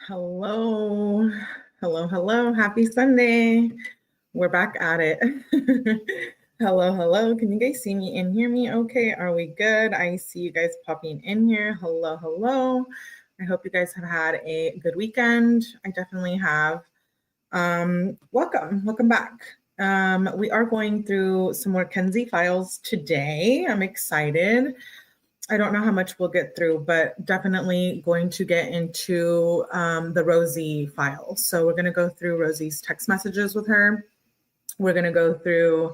Hello, hello. Happy Sunday. We're back at it. Hello. Can you guys see me and hear me okay? Are we good? I see you guys popping in here. Hello. I hope you guys have had a good weekend. I definitely have. Welcome back. We are going through some more Kenzie files today. I'm excited. I don't know how much we'll get through, but definitely going to get into the Rosie file. So we're going to go through Rosie's text messages with her. We're going to go through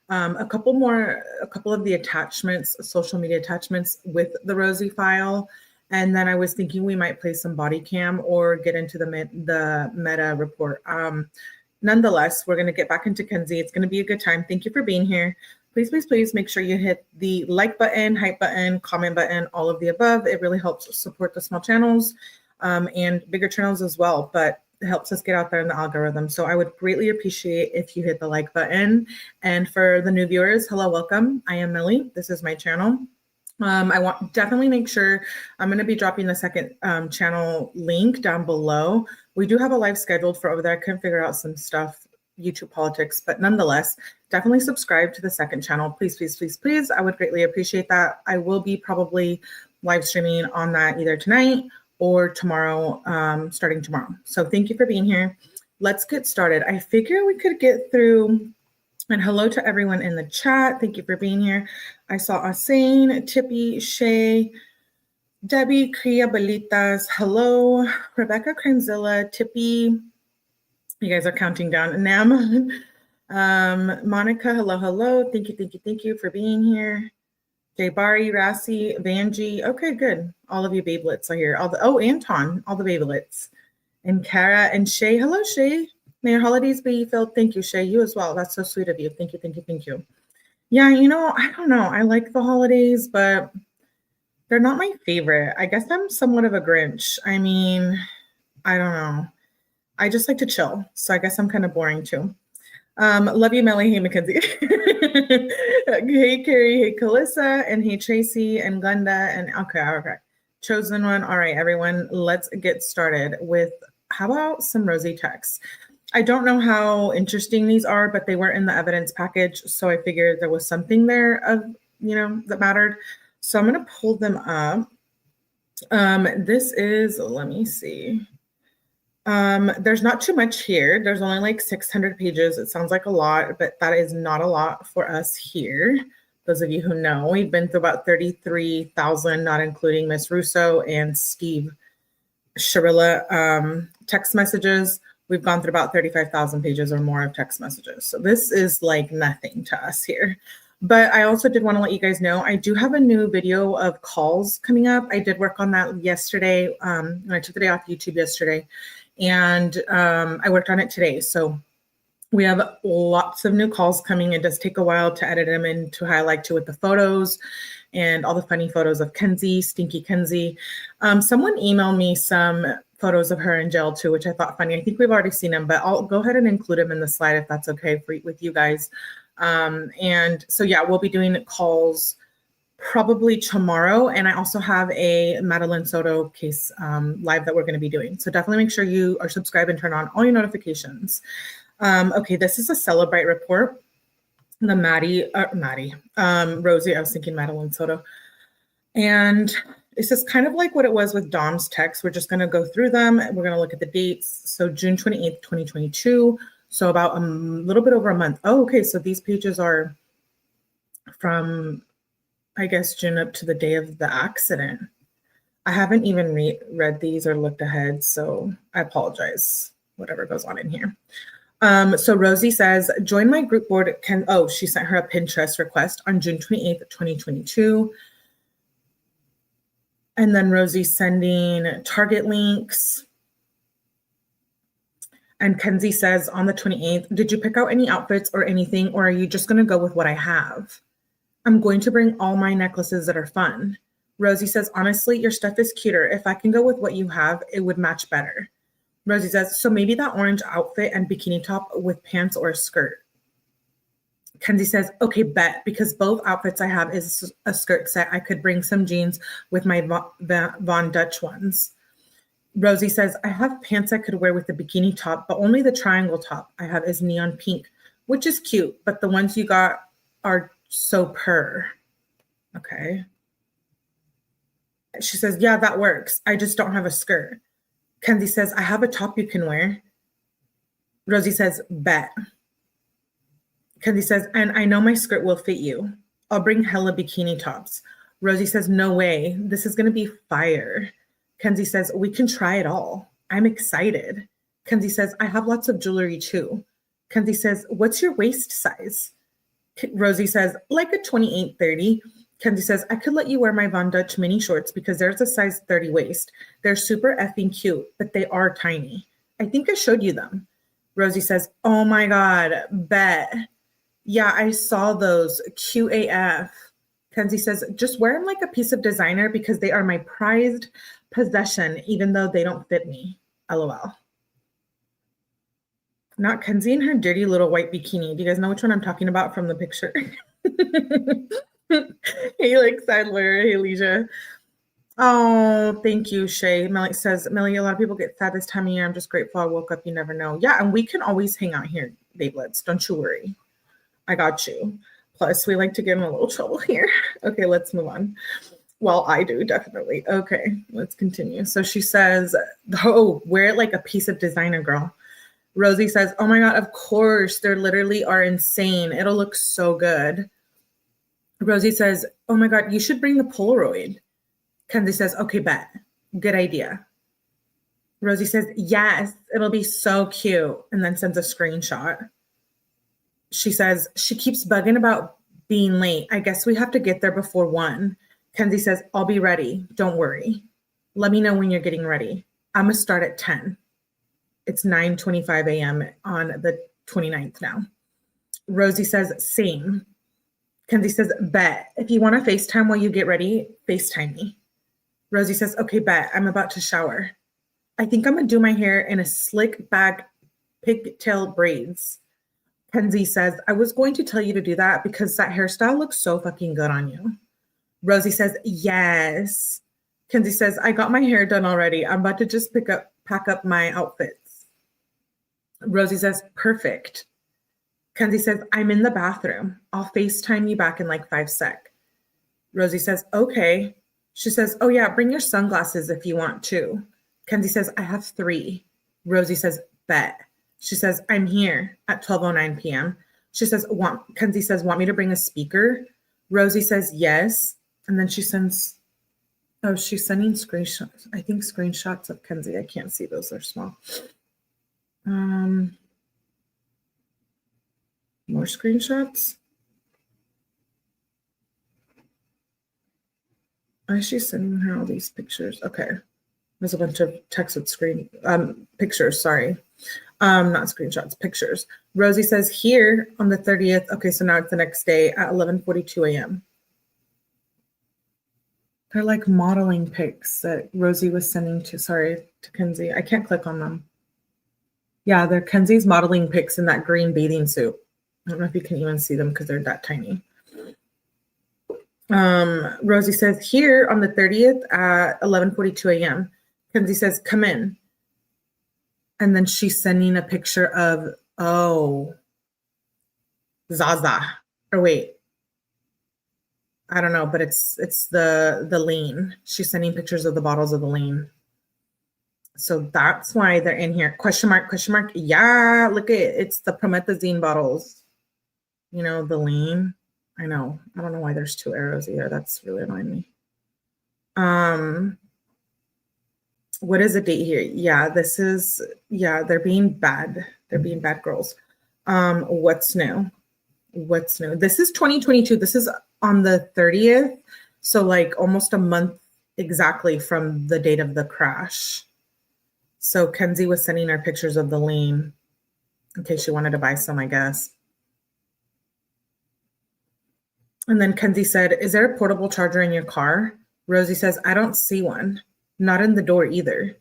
a couple of the attachments, social media attachments with the Rosie file. And then I was thinking we might play some body cam or get into the meta report. Nonetheless, we're going to get back into Kenzie. It's going to be a good time. Thank you for being here. Please make sure you hit the like button, hype button, comment button, all of the above. It really helps support the small channels and bigger channels as well, but it helps us get out there in the algorithm. So I would greatly appreciate if you hit the like button. And for the new viewers, hello, welcome. I am Millie. This is my channel. I want definitely make sure I'm going to be dropping the second channel link down below. We do have a live scheduled for over there. I couldn't figure out some stuff, YouTube politics, but nonetheless, definitely subscribe to the second channel. Please. I would greatly appreciate that. I will be probably live streaming on that either tonight or tomorrow, starting tomorrow. So thank you for being here. Let's get started. I figure we could get through, and hello to everyone in the chat. Thank you for being here. I saw Asane, Tippy, Shay, Debbie, Kriya Belitas, hello, Rebecca Crimezilla, Tippy. You guys are counting down. Nam, Monica, hello. Thank you for being here. Jay Bari, Rassi, Vanji. Okay, good. All of you babelets are here. Anton, all the babelets. And Kara and Shay. Hello, Shay. May your holidays be filled. Thank you, Shay. You as well. That's so sweet of you. Thank you. Yeah, I don't know. I like the holidays, but they're not my favorite. I guess I'm somewhat of a Grinch. I mean, I don't know. I just like to chill. So I guess I'm kind of boring too. Love you, Melly. Hey, Mackenzie. Hey, Carrie. Hey, Calissa. And hey, Tracy and Glenda. And okay. Chosen one. All right, everyone. Let's get started with, how about some Rosie texts? I don't know how interesting these are, but they were in the evidence package. So I figured there was something there of, that mattered. So I'm going to pull them up. This is, let me see. There's not too much here. There's only like 600 pages. It sounds like a lot, but that is not a lot for us here. Those of you who know, we've been through about 33,000, not including Miss Russo and Steve Shirilla text messages. We've gone through about 35,000 pages or more of text messages. So this is like nothing to us here. But I also did want to let you guys know, I do have a new video of calls coming up. I did work on that yesterday. And I took the day off YouTube yesterday. And I worked on it today. So we have lots of new calls coming. It does take a while to edit them and to highlight to with the photos and all the funny photos of Kenzie, Stinky Kenzie. Someone emailed me some photos of her in jail too, which I thought funny. I think we've already seen them, but I'll go ahead and include them in the slide if that's okay with you guys. And so, yeah, we'll be doing calls probably tomorrow. And I also have a Madeline Soto case live that we're going to be doing. So definitely make sure you are subscribed and turn on all your notifications. Okay, this is a Celebrate report. The Rosie, I was thinking Madeline Soto. And this is kind of like what it was with Dom's text. We're just going to go through them. We're going to look at the dates. So June 28th, 2022. So about a little bit over a month. Oh, okay. So these pages are from, I guess, June up to the day of the accident. I haven't even read these or looked ahead, so I apologize, whatever goes on in here. So Rosie says, join my group board. She sent her a Pinterest request on June 28th, 2022. And then Rosie sending Target links. And Kenzie says on the 28th, did you pick out any outfits or anything, or are you just going to go with what I have? I'm going to bring all my necklaces that are fun. Rosie says, honestly, your stuff is cuter. If I can go with what you have, it would match better. Rosie says, so maybe that orange outfit and bikini top with pants or a skirt. Kenzie says, okay, bet, because both outfits I have is a skirt set. I could bring some jeans with my Von Dutch ones. Rosie says, I have pants I could wear with a bikini top, but only the triangle top I have is neon pink, which is cute, but the ones you got are so purr. Okay. She says, yeah, that works. I just don't have a skirt. Kenzie says, I have a top you can wear. Rosie says, bet. Kenzie says, and I know my skirt will fit you. I'll bring hella bikini tops. Rosie says, no way. This is going to be fire. Kenzie says, we can try it all. I'm excited. Kenzie says, I have lots of jewelry too. Kenzie says, what's your waist size? Rosie says, like a 28-30. Kenzie says, I could let you wear my Von Dutch mini shorts because there's a size 30 waist. They're super effing cute, but they are tiny. I think I showed you them. Rosie says, oh my God, bet. Yeah, I saw those. Cute AF. Kenzie says, just wear them like a piece of designer because they are my prized possession, even though they don't fit me. LOL. Not Kenzie in her dirty little white bikini. Do you guys know which one I'm talking about from the picture? Hey, like Sadler. Hey, Leisha. Oh, thank you, Shay. Melly says, Melly, a lot of people get fat this time of year. I'm just grateful I woke up. You never know. Yeah, and we can always hang out here, babelets. Don't you worry. I got you. Plus, we like to get in a little trouble here. Okay, let's move on. Well, I do, definitely. Okay, let's continue. So she says, oh, wear it like a piece of designer, girl. Rosie says, oh my God, of course. They literally are insane. It'll look so good. Rosie says, oh my God, you should bring the Polaroid. Kenzie says, okay, bet. Good idea. Rosie says, yes, it'll be so cute. And then sends a screenshot. She says, she keeps bugging about being late. I guess we have to get there before 1. Kenzie says, I'll be ready. Don't worry. Let me know when you're getting ready. I'm going to start at 10. It's 9:25 a.m. on the 29th now. Rosie says, same. Kenzie says, bet. If you want to FaceTime while you get ready, FaceTime me. Rosie says, okay, bet. I'm about to shower. I think I'm going to do my hair in a slick back pigtail braids. Kenzie says, I was going to tell you to do that because that hairstyle looks so fucking good on you. Rosie says, yes. Kenzie says, I got my hair done already. I'm about to just pack up my outfits. Rosie says, perfect. Kenzie says, I'm in the bathroom. I'll FaceTime you back in like 5 sec. Rosie says, okay. She says, oh yeah, bring your sunglasses if you want to. Kenzie says, I have 3. Rosie says, bet. She says, I'm here at 12:09 p.m. She says, Kenzie says, want me to bring a speaker? Rosie says, yes. And then she sends, oh, she's sending screenshots. I think screenshots of Kenzie. I can't see those. They're small. More screenshots. Why is she sending her all these pictures? Okay. There's a bunch of text with pictures, sorry. Not screenshots, pictures. Rosie says here on the 30th. Okay, so now it's the next day at 11:42 a.m. They're like modeling pics that Rosie was sending to Kenzie. I can't click on them. Yeah, they're Kenzie's modeling pics in that green bathing suit. I don't know if you can even see them because they're that tiny. Rosie says here on the 30th at 11:42 a.m. Kenzie says, come in. And then she's sending a picture of, Zaza. Or wait. I don't know, but it's the lean. She's sending pictures of the bottles of the lean. So that's why they're in here. Question mark, question mark. Yeah, look at it. It's the promethazine bottles. You know, the lean. I know. I don't know why there's 2 arrows either. That's really annoying me. What is the date here? Yeah, they're being bad. They're being bad girls. What's new? What's new? This is 2022. This is on the 30th. So like almost a month exactly from the date of the crash. So Kenzie was sending her pictures of the lean in case she wanted to buy some, I guess. And then Kenzie said, is there a portable charger in your car? Rosie says, I don't see one. Not in the door either.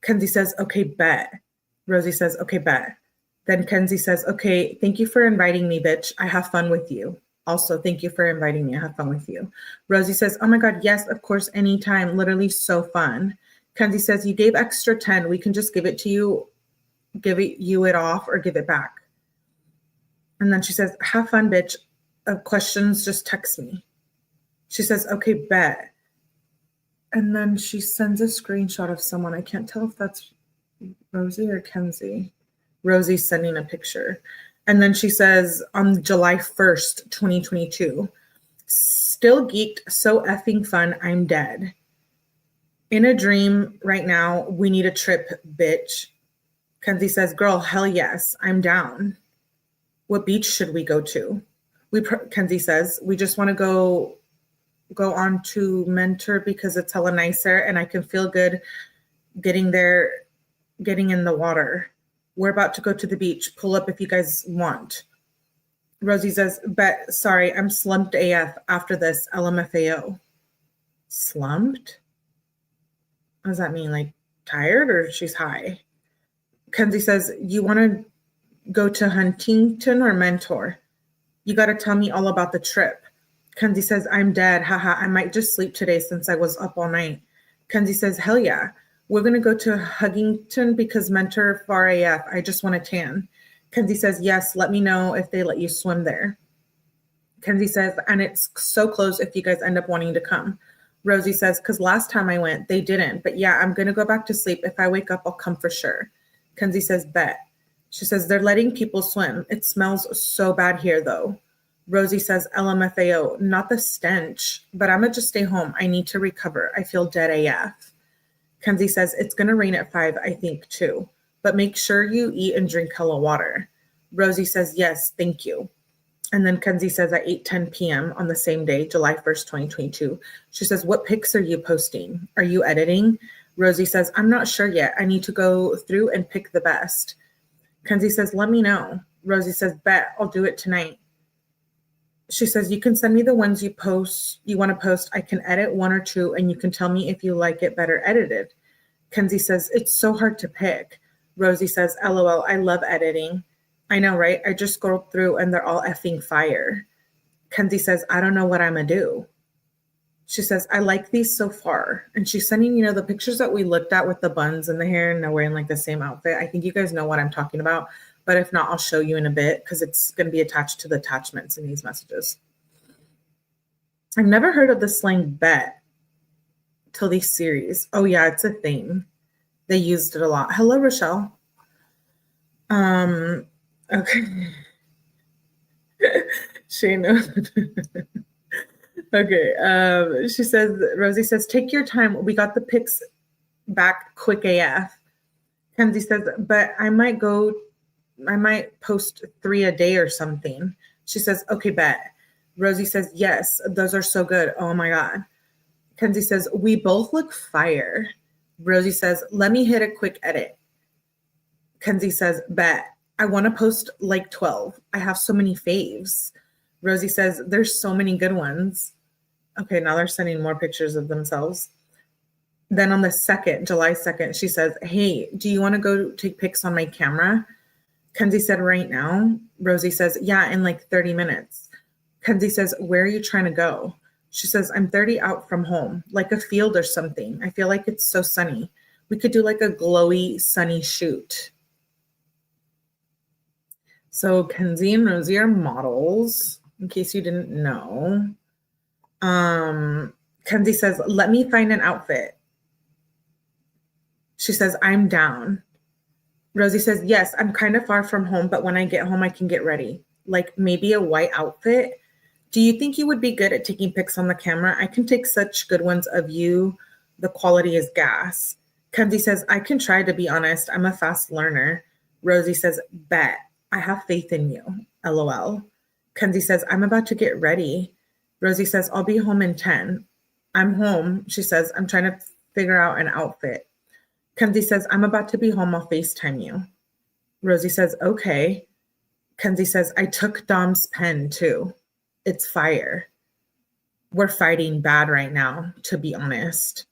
Kenzie says, okay, bet. Rosie says, okay, bet. Then Kenzie says, okay, thank you for inviting me, bitch. I have fun with you. Also, thank you for inviting me. I have fun with you. Rosie says, oh my God, yes, of course, anytime. Literally so fun. Kenzie says, you gave extra 10. We can just give it to you, it off or give it back. And then she says, have fun, bitch. Questions, just text me. She says, okay, bet. And then she sends a screenshot of someone. I can't tell if that's Rosie or Kenzie. Rosie's sending a picture. And then she says, on July 1st, 2022, still geeked, so effing fun, I'm dead. In a dream right now, we need a trip, bitch. Kenzie says, girl, hell yes, I'm down. What beach should we go to? Kenzie says, we just want to go on to Mentor because it's hella nicer and I can feel good getting there, getting in the water. We're about to go to the beach. Pull up if you guys want. Rosie says, bet, sorry, I'm slumped AF after this, LMFAO. Slumped? What does that mean? Like tired or she's high? Kenzie says, you want to go to Huntington or Mentor? You got to tell me all about the trip. Kenzie says, I'm dead. Haha, I might just sleep today since I was up all night. Kenzie says, hell yeah. We're going to go to Huntington because Mentor far AF. I just want a tan. Kenzie says, yes, let me know if they let you swim there. Kenzie says, and it's so close if you guys end up wanting to come. Rosie says, because last time I went, they didn't. But yeah, I'm going to go back to sleep. If I wake up, I'll come for sure. Kenzie says, bet. She says, they're letting people swim. It smells so bad here, though. Rosie says, LMFAO, not the stench, but I'm going to just stay home. I need to recover. I feel dead AF. Kenzie says, it's going to rain at 5, I think, too. But make sure you eat and drink hella water. Rosie says, yes, thank you. And then Kenzie says at 8:10 p.m. on the same day, July 1st, 2022, she says, what pics are you posting? Are you editing? Rosie says, I'm not sure yet. I need to go through and pick the best. Kenzie says, let me know. Rosie says, bet, I'll do it tonight. She says, you can send me the ones you want to post. I can edit 1 or 2 and you can tell me if you like it better edited. Kenzie says, it's so hard to pick. Rosie says, LOL, I love editing. I know, right? I just scrolled through and they're all effing fire. Kenzie says, I don't know what I'm going to do. She says, I like these so far. And she's sending, the pictures that we looked at with the buns and the hair and they're wearing like the same outfit. I think you guys know what I'm talking about. But if not, I'll show you in a bit because it's going to be attached to the attachments in these messages. I've never heard of the slang bet till these series. Oh yeah, it's a thing. They used it a lot. Hello, Rochelle. Okay. Shane. Okay. She says, Rosie says, take your time. We got the pics back quick AF. Kenzie says, but I might post 3 a day or something. She says, okay, bet. Rosie says, yes, those are so good. Oh my God. Kenzie says, we both look fire. Rosie says, let me hit a quick edit. Kenzie says, bet. I want to post like 12. I have so many faves. Rosie says, there's so many good ones. Okay, now they're sending more pictures of themselves. Then on the 2nd, July 2nd, she says, hey, do you want to go take pics on my camera? Kenzie said, right now. Rosie says, yeah, in like 30 minutes. Kenzie says, where are you trying to go? She says, I'm 30 out from home, like a field or something. I feel like it's so sunny. We could do like a glowy, sunny shoot. So Kenzie and Rosie are models, in case you didn't know. Kenzie says, let me find an outfit. She says, I'm down. Rosie says, yes, I'm kind of far from home, but when I get home, I can get ready. Like maybe a white outfit. Do you think you would be good at taking pics on the camera? I can take such good ones of you. The quality is gas. Kenzie says, I can try, to be honest. I'm a fast learner. Rosie says, bet. I have faith in you. LOL. Kenzie says, I'm about to get ready. Rosie says, I'll be home in 10. I'm home. She says, I'm trying to figure out an outfit. Kenzie says, I'm about to be home. I'll FaceTime you. Rosie says, okay. Kenzie says, I took Dom's pen too. It's fire. We're fighting bad right now, to be honest.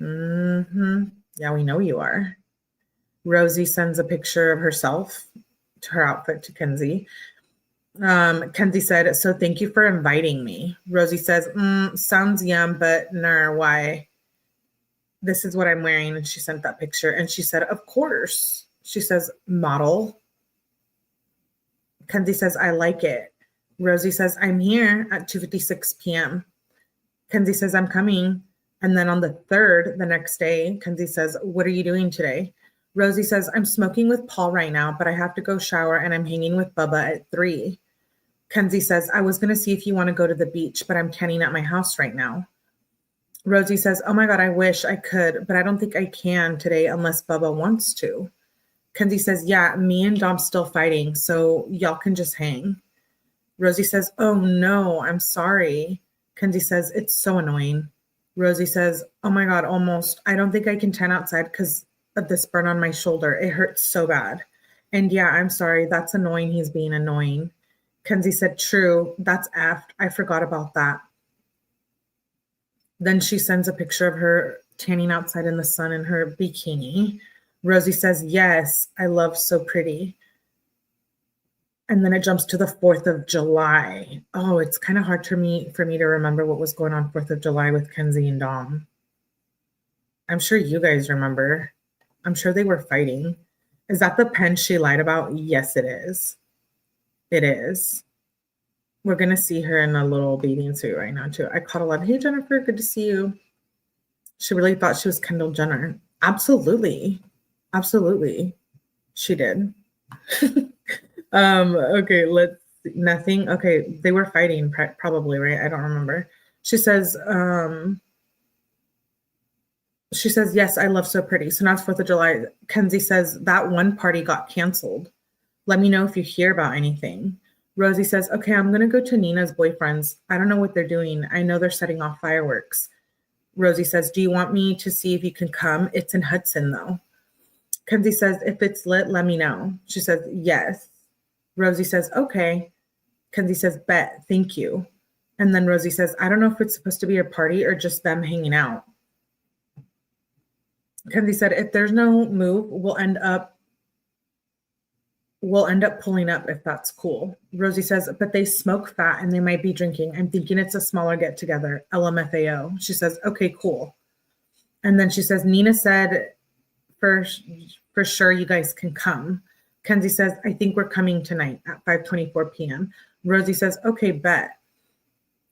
Yeah, we know you are. Rosie sends a picture of herself, to her outfit, to Kenzie. Kenzie said, so thank you for inviting me. Rosie says, sounds yum, but nah, why? this is what I'm wearing. And she sent that picture. And she said, of course. She says, model. Kenzie says, I like it. Rosie says, I'm here at 2:56 p.m. Kenzie says, I'm coming. And then on the 3rd, the next day, Kenzie says, what are you doing today? Rosie says, I'm smoking with Paul right now, but I have to go shower and I'm hanging with Bubba at 3. Kenzie says, I was going to see if you want to go to the beach, but I'm tanning at my house right now. Rosie says, oh my God, I wish I could, but I don't think I can today unless Bubba wants to. Kenzie says, yeah, me and Dom's still fighting, so y'all can just hang. Rosie says, oh no, I'm sorry. Kenzie says, it's so annoying. Rosie says, oh my God, almost. I don't think I can tan outside because of this burn on my shoulder. It hurts so bad. And yeah, I'm sorry. That's annoying. He's being annoying. Kenzie said, true. That's effed. I forgot about that. Then she sends a picture of her tanning outside in the sun in her bikini. Rosie says, yes, I love so pretty. And then it jumps to the 4th of July. Oh, it's kind of hard for me to remember what was going on 4th of July with Kenzie and Dom. I'm sure you guys remember. I'm sure they were fighting. Is that the pen she lied about? Yes, it is. It is. We're going to see her in a little bathing suit right now, too. I caught a lot. Hey, Jennifer, good to see you. She really thought she was Kendall Jenner. Absolutely. Absolutely. She did. Okay, let's see. Nothing. Okay, they were fighting probably, right? I don't remember. She says, yes, I love so pretty. So now it's 4th of July. Kenzie says that one party got canceled. Let me know if you hear about anything. Rosie says, okay, I'm going to go to Nina's boyfriend's. I don't know what they're doing. I know they're setting off fireworks. Rosie says, do you want me to see if you can come? It's in Hudson, though. Kenzie says, if it's lit, let me know. She says, yes. Rosie says, okay. Kenzie says, bet, thank you. And then Rosie says, I don't know if it's supposed to be a party or just them hanging out. Kenzie said, if there's no move, we'll end up pulling up if that's cool. Rosie says, but they smoke fat and they might be drinking. I'm thinking it's a smaller get together. LMFAO. She says, okay, cool. And then she says, Nina said, for sure you guys can come. Kenzie says, I think we're coming tonight at 5:24 p.m. Rosie says, okay, bet.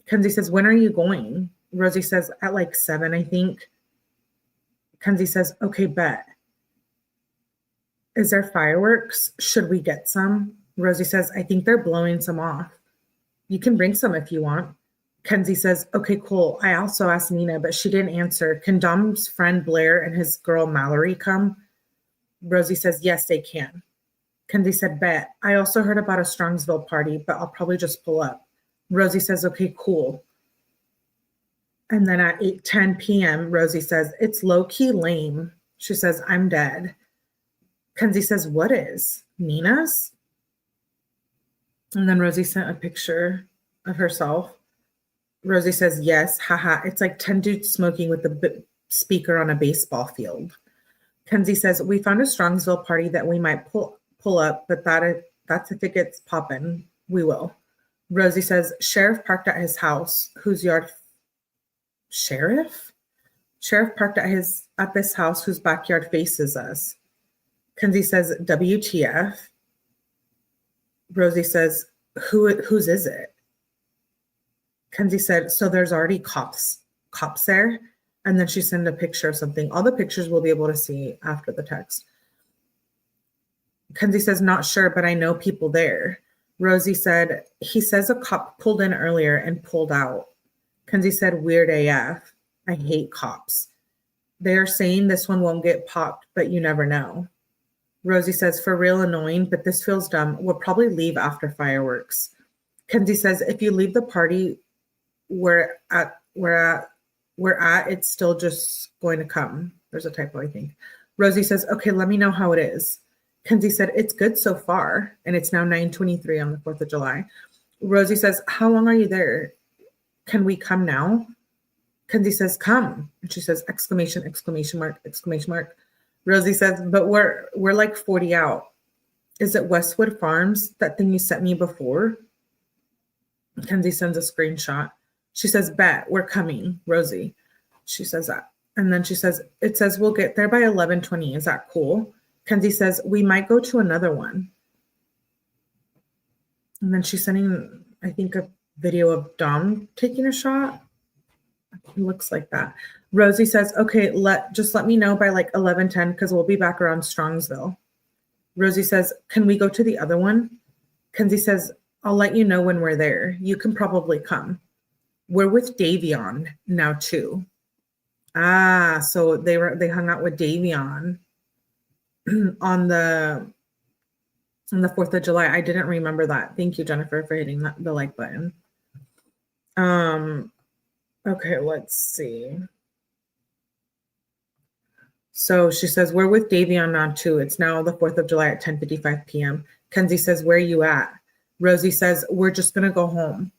Kenzie says, when are you going? Rosie says, at like 7, I think. Kenzie says, okay, bet. Is there fireworks? Should we get some? Rosie says, I think they're blowing some off. You can bring some if you want. Kenzie says, okay, cool. I also asked Nina, but she didn't answer. Can Dom's friend Blair and his girl Mallory come? Rosie says, yes, they can. Kenzie said, bet. I also heard about a Strongsville party, but I'll probably just pull up. Rosie says, okay, cool. And then at 8:10 p.m., Rosie says, it's low-key lame. She says, I'm dead. Kenzie says, what is? Nina's? And then Rosie sent a picture of herself. Rosie says, yes, haha. It's like 10 dudes smoking with the speaker on a baseball field. Kenzie says, we found a Strongsville party that we might pull up, but that's if it gets poppin'. We will. Rosie says, sheriff parked at his house. Whose yard? Sheriff? Sheriff parked at this house whose backyard faces us. Kenzie says, WTF? Rosie says, whose is it? Kenzie said, so there's already cops there. And then she sent a picture of something. All the pictures we'll be able to see after the text. Kenzie says, not sure, but I know people there. Rosie said, he says a cop pulled in earlier and pulled out. Kenzie said, weird AF. I hate cops. They are saying this one won't get popped, but you never know. Rosie says, for real annoying, but this feels dumb. We'll probably leave after fireworks. Kenzie says, if you leave the party we're at, it's still just going to come. There's a typo, I think. Rosie says, okay, let me know how it is. Kenzie said, it's good so far. And it's now 9:23 on the 4th of July. Rosie says, how long are you there? Can we come now? Kenzie says, come. And she says, exclamation, exclamation mark, exclamation mark. Rosie says, but we're like 40 out. Is it Westwood Farms, that thing you sent me before? Kenzie sends a screenshot. She says, bet, we're coming, Rosie. She says that. And then she says, it says we'll get there by 11:20. Is that cool? Kenzie says, we might go to another one. And then she's sending, I think, a video of Dom taking a shot. It looks like that. Rosie says, okay, just let me know by like 11:10 because we'll be back around Strongsville. Rosie says, can we go to the other one? Kenzie says, I'll let you know when we're there. You can probably come. We're with Davion now too. Ah, so they hung out with Davion on the 4th of July. I didn't remember that. Thank you, Jennifer, for hitting the like button. Okay, let's see. So she says, we're with Davion now too. It's now the 4th of July at 10:55 p.m. Kenzie says, where are you at? Rosie says, we're just going to go home.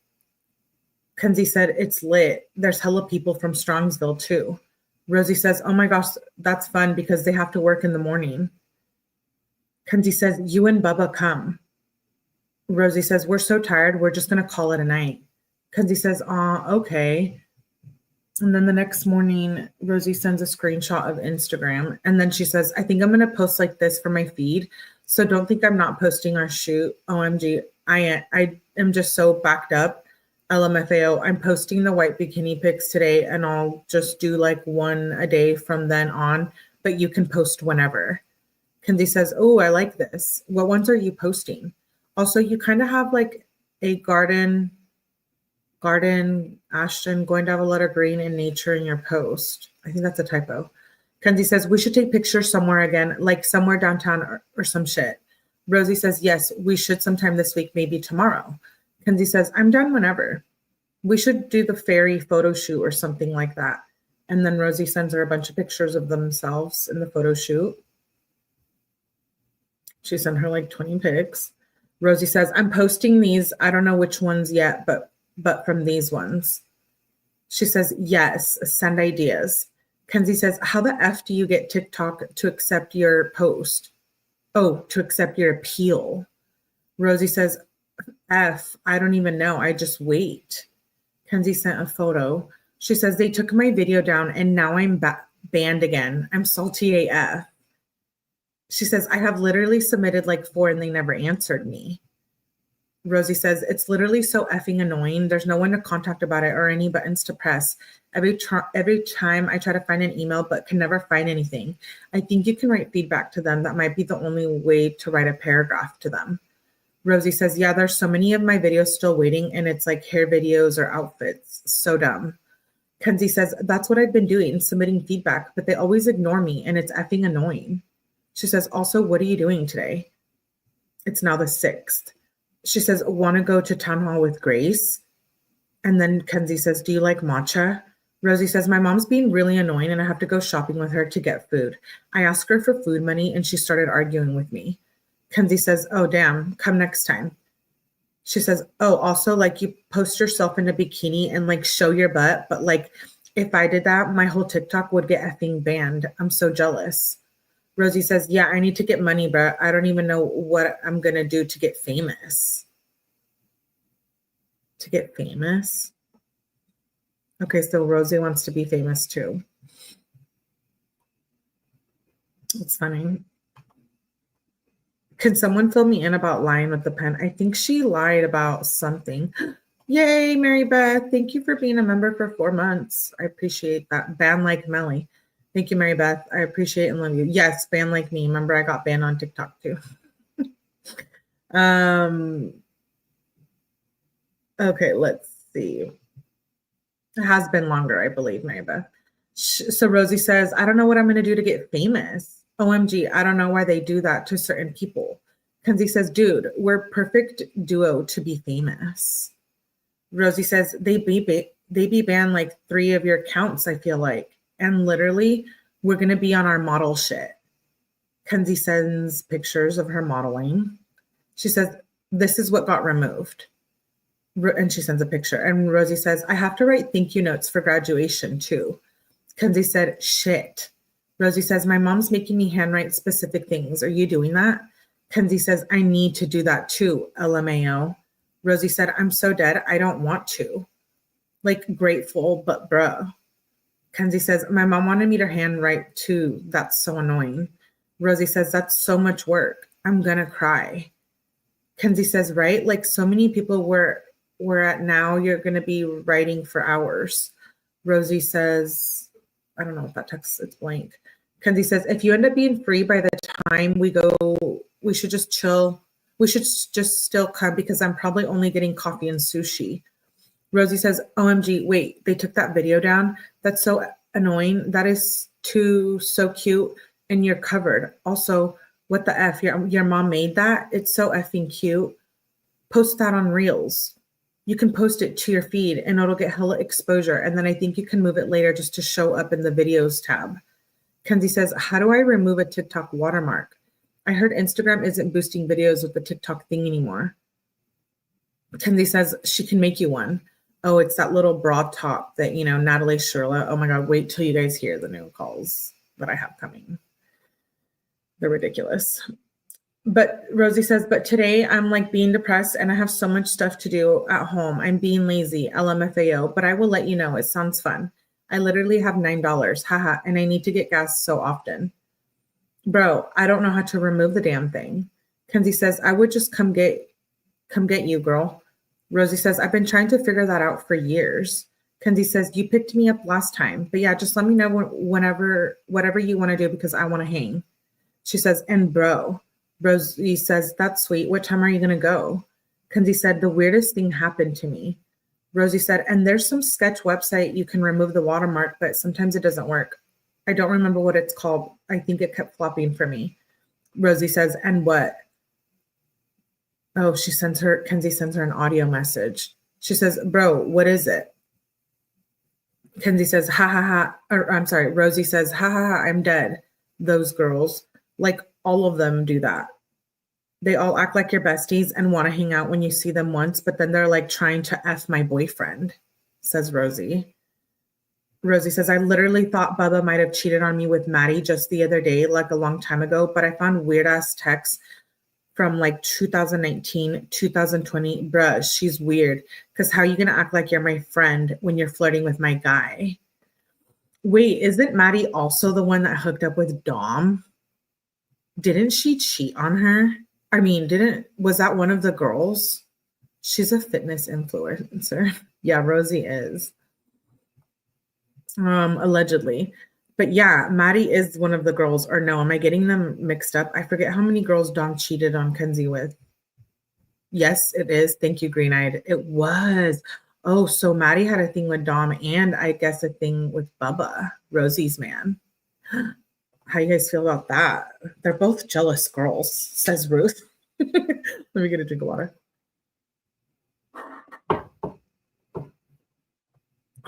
Kenzie said, it's lit. There's hella people from Strongsville too. Rosie says, oh my gosh, that's fun because they have to work in the morning. Kenzie says, you and Bubba come. Rosie says, we're so tired. We're just going to call it a night. Kenzie says, okay. And then the next morning, Rosie sends a screenshot of Instagram. And then she says, I think I'm going to post like this for my feed. So don't think I'm not posting our shoot. OMG, I am just so backed up. LMFAO, I'm posting the white bikini pics today and I'll just do like one a day from then on, but you can post whenever. Kenzie says, oh, I like this. What ones are you posting? Also, you kind of have like a garden, Ashton, going to have a lot of green in nature in your post. I think that's a typo. Kenzie says, we should take pictures somewhere again, like somewhere downtown or some shit. Rosie says, yes, we should sometime this week, maybe tomorrow. Kenzie says, I'm done whenever. We should do the ferry photo shoot or something like that. And then Rosie sends her a bunch of pictures of themselves in the photo shoot. She sent her like 20 pics. Rosie says, I'm posting these. I don't know which ones yet, but from these ones. She says, yes, send ideas. Kenzie says, how the F do you get TikTok to accept your post? Oh, to accept your appeal. Rosie says, F, I don't even know. I just wait. Kenzie sent a photo. She says, they took my video down and now I'm banned again. I'm salty AF. She says, I have literally submitted like 4 and they never answered me. Rosie says, it's literally so effing annoying. There's no one to contact about it or any buttons to press. Every time I try to find an email, but can never find anything. I think you can write feedback to them. That might be the only way to write a paragraph to them. Rosie says, yeah, there's so many of my videos still waiting and it's like hair videos or outfits. So dumb. Kenzie says, that's what I've been doing, submitting feedback, but they always ignore me and it's effing annoying. She says, also, what are you doing today? It's now the 6th. She says, want to go to town hall with Grace? And then Kenzie says, do you like matcha? Rosie says, my mom's being really annoying and I have to go shopping with her to get food. I asked her for food money and she started arguing with me. Kenzie says, oh, damn, come next time. She says, oh, also, like you post yourself in a bikini and like show your butt. But like, if I did that, my whole TikTok would get effing banned. I'm so jealous. Rosie says, yeah, I need to get money, but I don't even know what I'm going to do to get famous. To get famous? Okay, so Rosie wants to be famous too. It's funny. Can someone fill me in about lying with the pen? I think she lied about something. Yay, Mary Beth. Thank you for being a member for 4 months. I appreciate that. Ban like Melly. Thank you, Mary Beth. I appreciate and love you. Yes, ban like me. Remember, I got banned on TikTok too. Okay, let's see. It has been longer, I believe, Mary Beth. So Rosie says, I don't know what I'm going to do to get famous. OMG, I don't know why they do that to certain people. Kenzie says, dude, we're perfect duo to be famous. Rosie says, they be banned like 3 of your accounts, I feel like. And literally, we're going to be on our model shit. Kenzie sends pictures of her modeling. She says, this is what got removed. And she sends a picture. And Rosie says, I have to write thank you notes for graduation too. Kenzie said, shit. Rosie says, my mom's making me handwrite specific things. Are you doing that? Kenzie says, I need to do that too, LMAO. Rosie said, I'm so dead. I don't want to. Like grateful, but bruh. Kenzie says, my mom wanted me to handwrite too. That's so annoying. Rosie says, that's so much work. I'm gonna cry. Kenzie says, right? Like so many people we're at now, you're gonna be writing for hours. Rosie says, I don't know if that text, it's blank. Kenzie says, if you end up being free by the time we go, we should just chill. We should just still come because I'm probably only getting coffee and sushi. Rosie says, OMG, wait, they took that video down? That's so annoying. That is so cute. And you're covered. Also, what the F? Your mom made that? It's so effing cute. Post that on Reels. You can post it to your feed and it'll get hella exposure. And then I think you can move it later just to show up in the videos tab. Kenzie says, how do I remove a TikTok watermark? I heard Instagram isn't boosting videos with the TikTok thing anymore. Kenzie says she can make you one. Oh, it's that little broad top that, Natalie Shirilla. Oh my God, wait till you guys hear the new calls that I have coming. They're ridiculous. But Rosie says, but today I'm like being depressed and I have so much stuff to do at home. I'm being lazy, LMFAO, but I will let you know. It sounds fun. I literally have $9, haha, and I need to get gas so often. Bro, I don't know how to remove the damn thing. Kenzie says, I would just come get you, girl. Rosie says, I've been trying to figure that out for years. Kenzie says, you picked me up last time, but yeah, just let me know whatever you want to do because I want to hang. She says, and bro. Rosie says, that's sweet. What time are you going to go? Kenzie said, the weirdest thing happened to me. Rosie said, and there's some sketch website you can remove the watermark, but sometimes it doesn't work. I don't remember what it's called. I think it kept flopping for me. Rosie says, and what? Oh, Kenzie sends her an audio message. She says, bro, what is it? Kenzie says, ha ha ha. Or I'm sorry. Rosie says, ha ha ha, I'm dead. Those girls, like all of them do that. They all act like your besties and want to hang out when you see them once, but then they're like trying to F my boyfriend, says Rosie. Rosie says, I literally thought Bubba might have cheated on me with Maddie just the other day, like a long time ago, but I found weird ass texts from like 2019, 2020. Bruh, she's weird. Because how are you going to act like you're my friend when you're flirting with my guy? Wait, isn't Maddie also the one that hooked up with Dom? Didn't she cheat on her? I mean, was that one of the girls? She's a fitness influencer. Yeah, Rosie is. Allegedly. But yeah, Maddie is one of the girls, or no, am I getting them mixed up? I forget how many girls Dom cheated on Kenzie with. Yes, it is. Thank you, Green Eyed. It was. Oh, so Maddie had a thing with Dom and I guess a thing with Bubba, Rosie's man. How you guys feel about that? They're both jealous girls, says Ruth. Let me get a drink of water.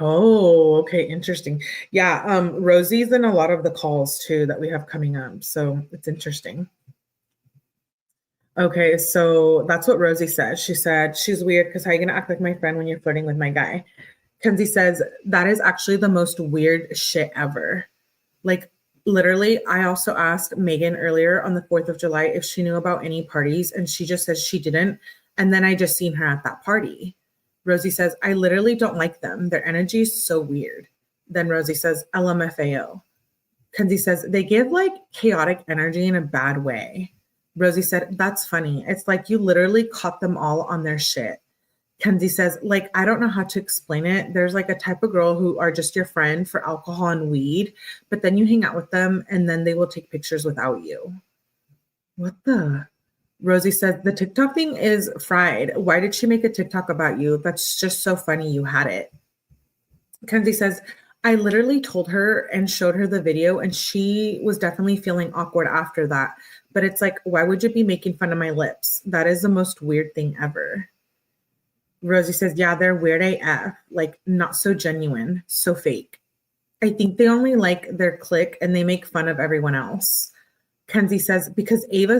Oh, okay, interesting. Yeah, Rosie's in a lot of the calls too that we have coming up, so it's interesting. Okay, so that's what Rosie said. She said, she's weird because how are you going to act like my friend when you're flirting with my guy? Kenzie says, that is actually the most weird shit ever. Like, literally, I also asked Megan earlier on the 4th of July if she knew about any parties, and she just says she didn't. And then I just seen her at that party. Rosie says, I literally don't like them. Their energy is so weird. Then Rosie says, LMFAO. Kenzie says, they give like chaotic energy in a bad way. Rosie said, that's funny. It's like you literally caught them all on their shit. Kenzie says, like, I don't know how to explain it. There's like a type of girl who are just your friend for alcohol and weed, but then you hang out with them and then they will take pictures without you. What the? Rosie says, the TikTok thing is fried. Why did she make a TikTok about you? That's just so funny you had it. Kenzie says, I literally told her and showed her the video and she was definitely feeling awkward after that. But it's like, why would you be making fun of my lips? That is the most weird thing ever. Rosie says, yeah, they're weird AF, like not so genuine, so fake. I think they only like their clique and they make fun of everyone else. Kenzie says, because Ava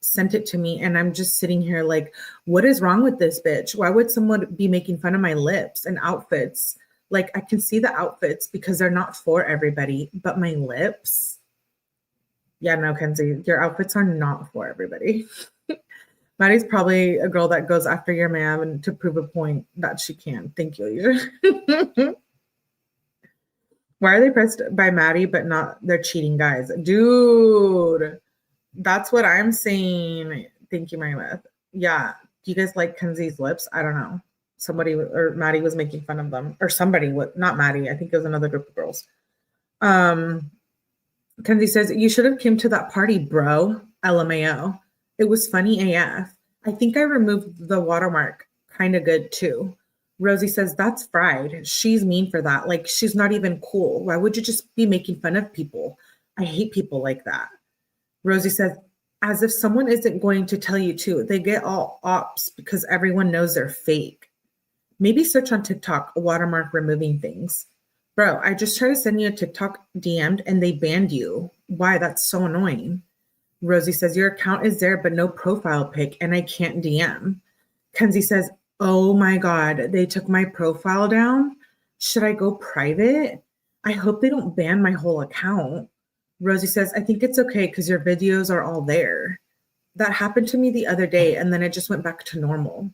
sent it to me and I'm just sitting here like, what is wrong with this bitch? Why would someone be making fun of my lips and outfits? Like I can see the outfits because they're not for everybody, but my lips? Yeah, no, Kenzie, your outfits are not for everybody. Maddie's probably a girl that goes after your man and to prove a point that she can. Thank you. Why are they pressed by Maddie, but not they're cheating guys? Dude, that's what I'm saying. Thank you, Myra. Yeah. Do you guys like Kenzie's lips? I don't know. Somebody or Maddie was making fun of them. Or somebody would, not Maddie. I think it was another group of girls. Kenzie says, you should have came to that party, bro. LMAO. It was funny AF. I think I removed the watermark. Kind of good too. Rosie says, that's fried. She's mean for that. Like, she's not even cool. Why would you just be making fun of people? I hate people like that. Rosie says, as if someone isn't going to tell you too. They get all ops because everyone knows they're fake. Maybe search on TikTok, watermark removing things. Bro, I just tried to send you a TikTok DM'd and they banned you. Why? That's so annoying. Rosie says, your account is there, but no profile pic, and I can't DM. Kenzie says, oh my God, they took my profile down. Should I go private? I hope they don't ban my whole account. Rosie says, I think it's okay because your videos are all there. That happened to me the other day, and then it just went back to normal.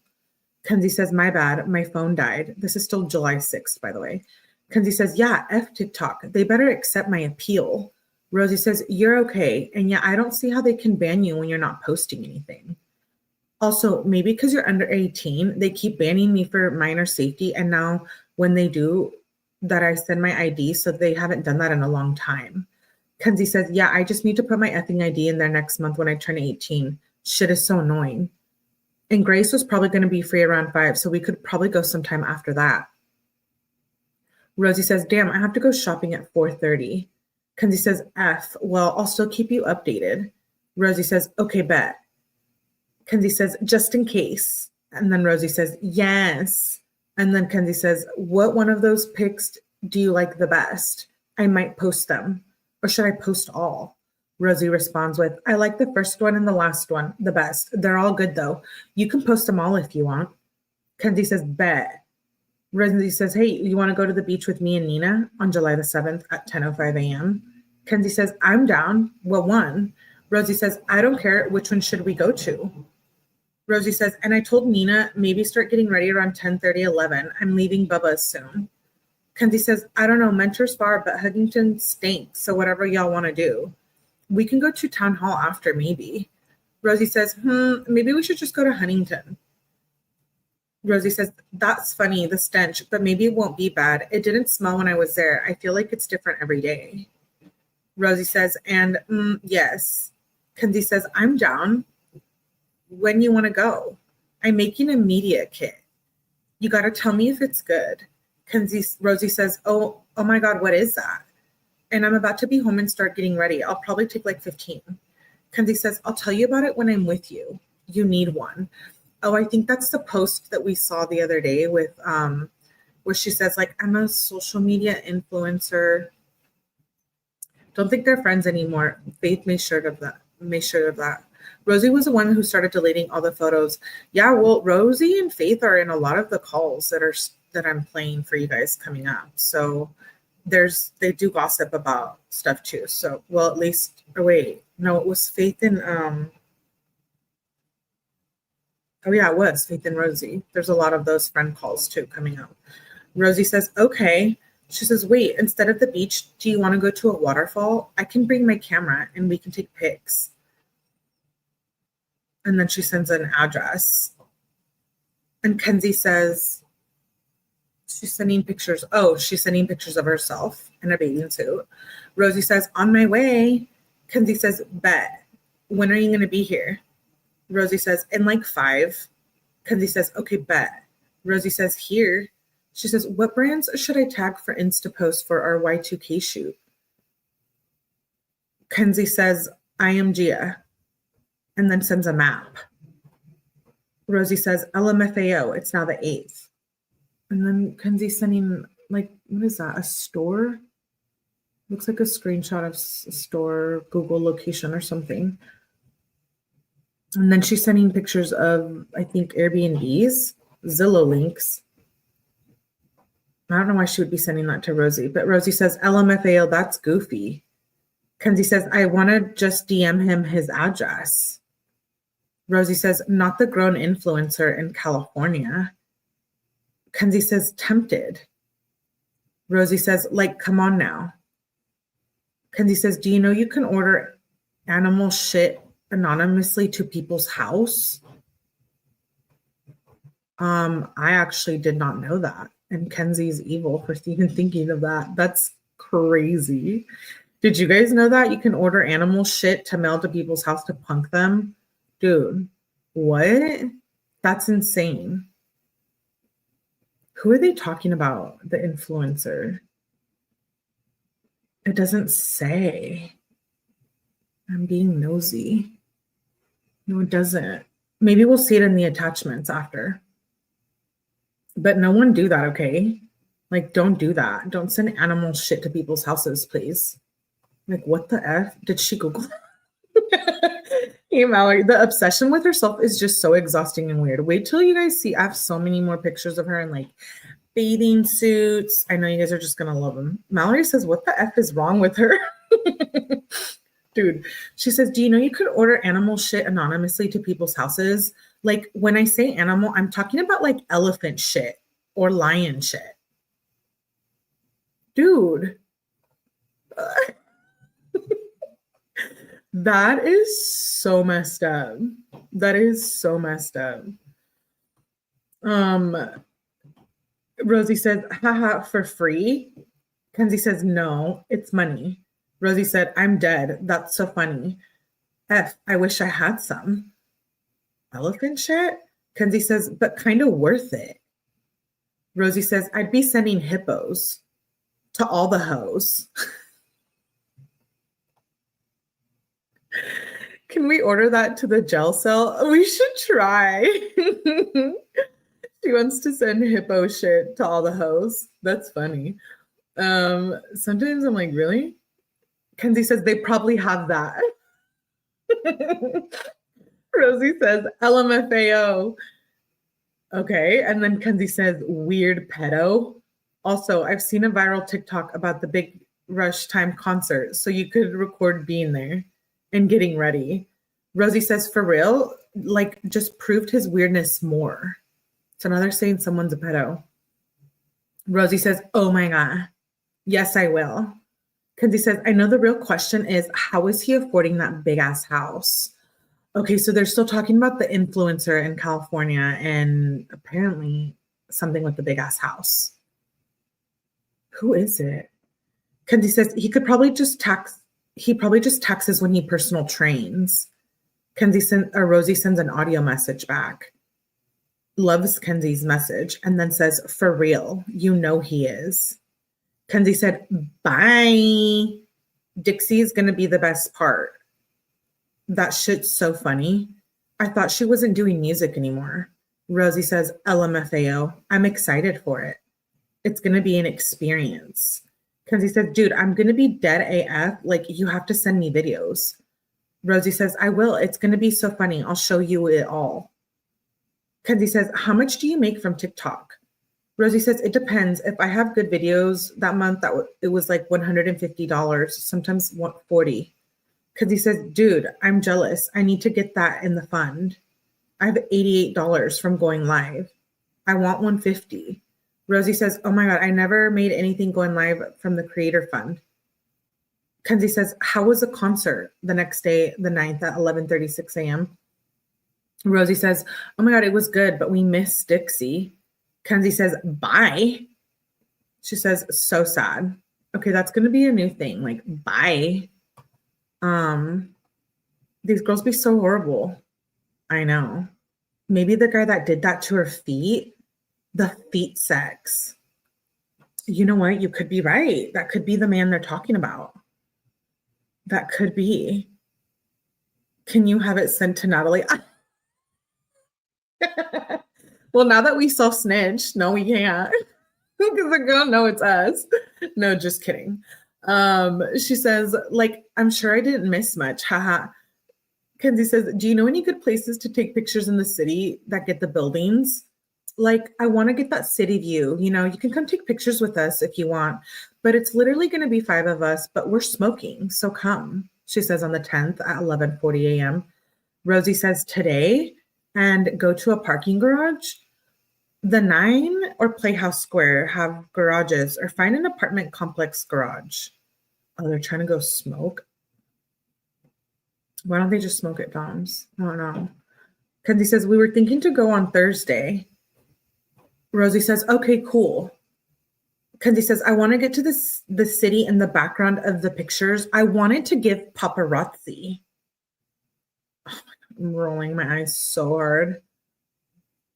Kenzie says, my bad, my phone died. This is still July 6th, by the way. Kenzie says, yeah, F TikTok. They better accept my appeal. Rosie says, you're okay. And yeah, I don't see how they can ban you when you're not posting anything. Also, maybe because you're under 18, they keep banning me for minor safety. And now when they do that, I send my ID. So they haven't done that in a long time. Kenzie says, yeah, I just need to put my effing ID in there next month when I turn 18. Shit is so annoying. And Grace was probably going to be free around 5, so we could probably go sometime after that. Rosie says, damn, I have to go shopping at 4:30. Kenzie says, F, well, I'll still keep you updated. Rosie says, okay, bet. Kenzie says, just in case. And then Rosie says, yes. And then Kenzie says, what one of those pics do you like the best? I might post them. Or should I post all? Rosie responds with, I like the first one and the last one the best. They're all good, though. You can post them all if you want. Kenzie says, bet. Rosie says, hey, you want to go to the beach with me and Nina on July the 7th at 10:05 a.m.? Kenzie says, I'm down. What one? Rosie says, I don't care. Which one should we go to? Rosie says, and I told Nina, maybe start getting ready around 10:30, 11. I'm leaving Bubba's soon. Kenzie says, I don't know, Mentor's far, but Huntington stinks, so whatever y'all want to do. We can go to town hall after, maybe. Rosie says, maybe we should just go to Huntington. Rosie says, that's funny, the stench, but maybe it won't be bad. It didn't smell when I was there. I feel like it's different every day. Rosie says, and yes. Kenzie says, I'm down. When you want to go? I'm making a media kit. You got to tell me if it's good. Rosie says, oh my God, what is that? And I'm about to be home and start getting ready. I'll probably take like 15. Kenzie says, I'll tell you about it when I'm with you. You need one. Oh, I think that's the post that we saw the other day with where she says, like, I'm a social media influencer. Don't think they're friends anymore. Faith made sure of that. Rosie was the one who started deleting all the photos. Yeah, well, Rosie and Faith are in a lot of the calls that I'm playing for you guys coming up. So they do gossip about stuff too. So, well, at least, it was Faith and it was Faith and Rosie. There's a lot of those friend calls too coming up. Rosie says, okay. She says, wait, instead of the beach, do you want to go to a waterfall? I can bring my camera and we can take pics. And then she sends an address. And Kenzie says, she's sending pictures of herself in a bathing suit. Rosie says, on my way. Kenzie says, bet. When are you going to be here? Rosie says, in like 5. Kenzie says, okay, bet. Rosie says, here. She says, what brands should I tag for Insta post for our 𝐌𝐞𝐥𝐿 shoot? Kenzie says, 𝐼𝐨𝐬𝐧, and then sends a map. Rosie says, LMFAO, it's now the 8th. And then Kenzie's sending, like, what is that, a store? Looks like a screenshot of a store, Google location or something. And then she's sending pictures of, I think, Airbnbs, Zillow links. I don't know why she would be sending that to Rosie, but Rosie says, LMFAO, that's goofy. Kenzie says, I want to just DM him his address. Rosie says, not the grown influencer in California. Kenzie says, tempted. Rosie says, like, come on now. Kenzie says, do you know you can order animal shit anonymously to people's house? I actually did not know that. And Kenzie's evil for even thinking of that. That's crazy. Did you guys know that you can order animal shit to mail to people's house to punk them? Dude, what? That's insane. Who are they talking about? The influencer? It doesn't say. I'm being nosy. No, it doesn't. Maybe we'll see it in the attachments after. But no one do that, okay? Like, don't do that. Don't send animal shit to people's houses, please. Like, what the F? Did she Google that? Hey, Mallory, the obsession with herself is just so exhausting and weird. Wait till you guys see. I have so many more pictures of her in, like, bathing suits. I know you guys are just going to love them. Mallory says, what the F is wrong with her? Dude, she says, do you know you could order animal shit anonymously to people's houses? Like, when I say animal, I'm talking about like elephant shit or lion shit. Dude. That is so messed up. That is so messed up. Rosie says, haha, for free. Kenzie says, no, it's money. Rosie said, I'm dead. That's so funny. F, I wish I had some. Elephant shit? Kenzie says, but kind of worth it. Rosie says, I'd be sending hippos to all the hoes. Can we order that to the jail cell? We should try. She wants to send hippo shit to all the hoes. That's funny. Sometimes I'm like, really? Kenzie says they probably have that. Rosie says LMFAO. Okay. And then Kenzie says weird pedo. Also, I've seen a viral TikTok about the Big Rush Time concert. So you could record being there and getting ready. Rosie says, for real, like just proved his weirdness more. So now they're saying someone's a pedo. Rosie says, oh my God. Yes, I will. Kenzie says, I know the real question is, how is he affording that big ass house? Okay, so they're still talking about the influencer in California and apparently something with the big ass house. Who is it? Kenzie says he probably just taxes when he personal trains. Rosie sends an audio message back. Loves Kenzie's message and then says, for real, you know he is. Kenzie said, bye. Dixie is going to be the best part. That shit's so funny. I thought she wasn't doing music anymore. Rosie says, LMFAO. I'm excited for it. It's going to be an experience. Kenzie says, dude, I'm going to be dead AF. Like, you have to send me videos. Rosie says, I will. It's going to be so funny. I'll show you it all. Kenzie says, how much do you make from TikTok? Rosie says, it depends. If I have good videos that month, it was like $150, sometimes $40. Kenzie says, dude, I'm jealous. I need to get that in the fund. I have $88 from going live. I want $150. Rosie says, oh my God, I never made anything going live from the creator fund. Kenzie says, how was the concert the next day, the 9th at 11:36 a.m.? Rosie says, oh my God, it was good, but we missed Dixie. Kenzie says, bye. She says, so sad. Okay, that's going to be a new thing. Like, bye. These girls be so horrible. I know. Maybe the guy that did that to her feet, the feet sex. You know what? You could be right. That could be the man they're talking about. That could be. Can you have it sent to Natalie? Well, now that we self-snitched, no, we can't. Because they're gonna know it's us. No, just kidding. She says, like, I'm sure I didn't miss much. Haha. Kenzie says, do you know any good places to take pictures in the city that get the buildings? Like, I want to get that city view. You know, you can come take pictures with us if you want, but it's literally going to be 5 of us, but we're smoking. So come, she says on the 10th at 11:40 a.m. Rosie says today and go to a parking garage. The 9 or Playhouse Square have garages, or find an apartment complex garage. Oh, they're trying to go smoke. Why don't they just smoke at Dom's? I don't know. Kenzie says, we were thinking to go on Thursday. Rosie says, okay, cool. Kenzie says, I want to get to the city in the background of the pictures. I wanted to give paparazzi. Oh my God, I'm rolling my eyes so hard.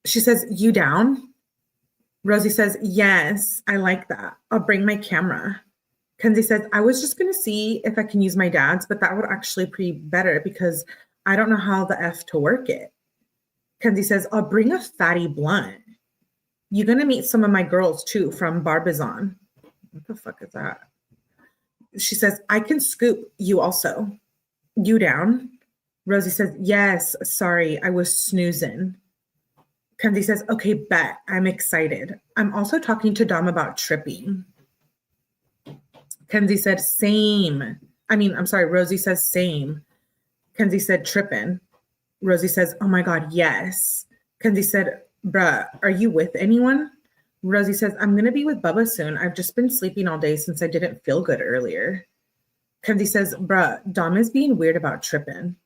She says, you down? Rosie says, yes, I like that. I'll bring my camera. Kenzie says, I was just going to see if I can use my dad's, but that would actually be better because I don't know how the F to work it. Kenzie says, I'll bring a fatty blunt. You're going to meet some of my girls too from Barbizon. What the fuck is that? She says, I can scoop you also. You down? Rosie says, yes, sorry, I was snoozing. Kenzie says, okay, bet. I'm excited. I'm also talking to Dom about tripping. Kenzie said, same. Rosie says, same. Kenzie said, tripping. Rosie says, oh my God, yes. Kenzie said, bruh, are you with anyone? Rosie says, I'm going to be with Bubba soon. I've just been sleeping all day since I didn't feel good earlier. Kenzie says, bruh, Dom is being weird about tripping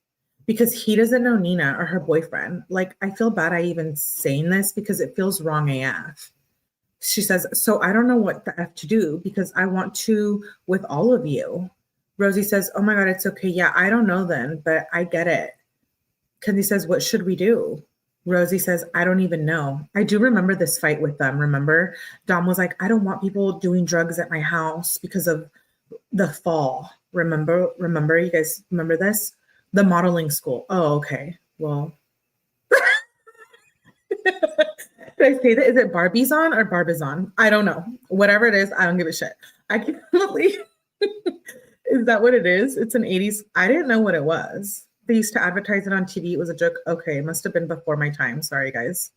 because he doesn't know Nina or her boyfriend. Like, I feel bad I even saying this because it feels wrong AF. She says, so I don't know what the F to do because I want to with all of you. Rosie says, oh my God, it's okay. Yeah, I don't know then, but I get it. Kenzie says, what should we do? Rosie says, I don't even know. I do remember this fight with them. Remember? Dom was like, I don't want people doing drugs at my house because of the fall. Remember? You guys remember this? The modeling school. Oh, okay. Well, did I say that? Is it Barbizon or Barbizon? I don't know. Whatever it is, I don't give a shit. I can't believe. Is that what it is? It's an 80s. I didn't know what it was. They used to advertise it on TV. It was a joke. Okay, it must have been before my time. Sorry, guys.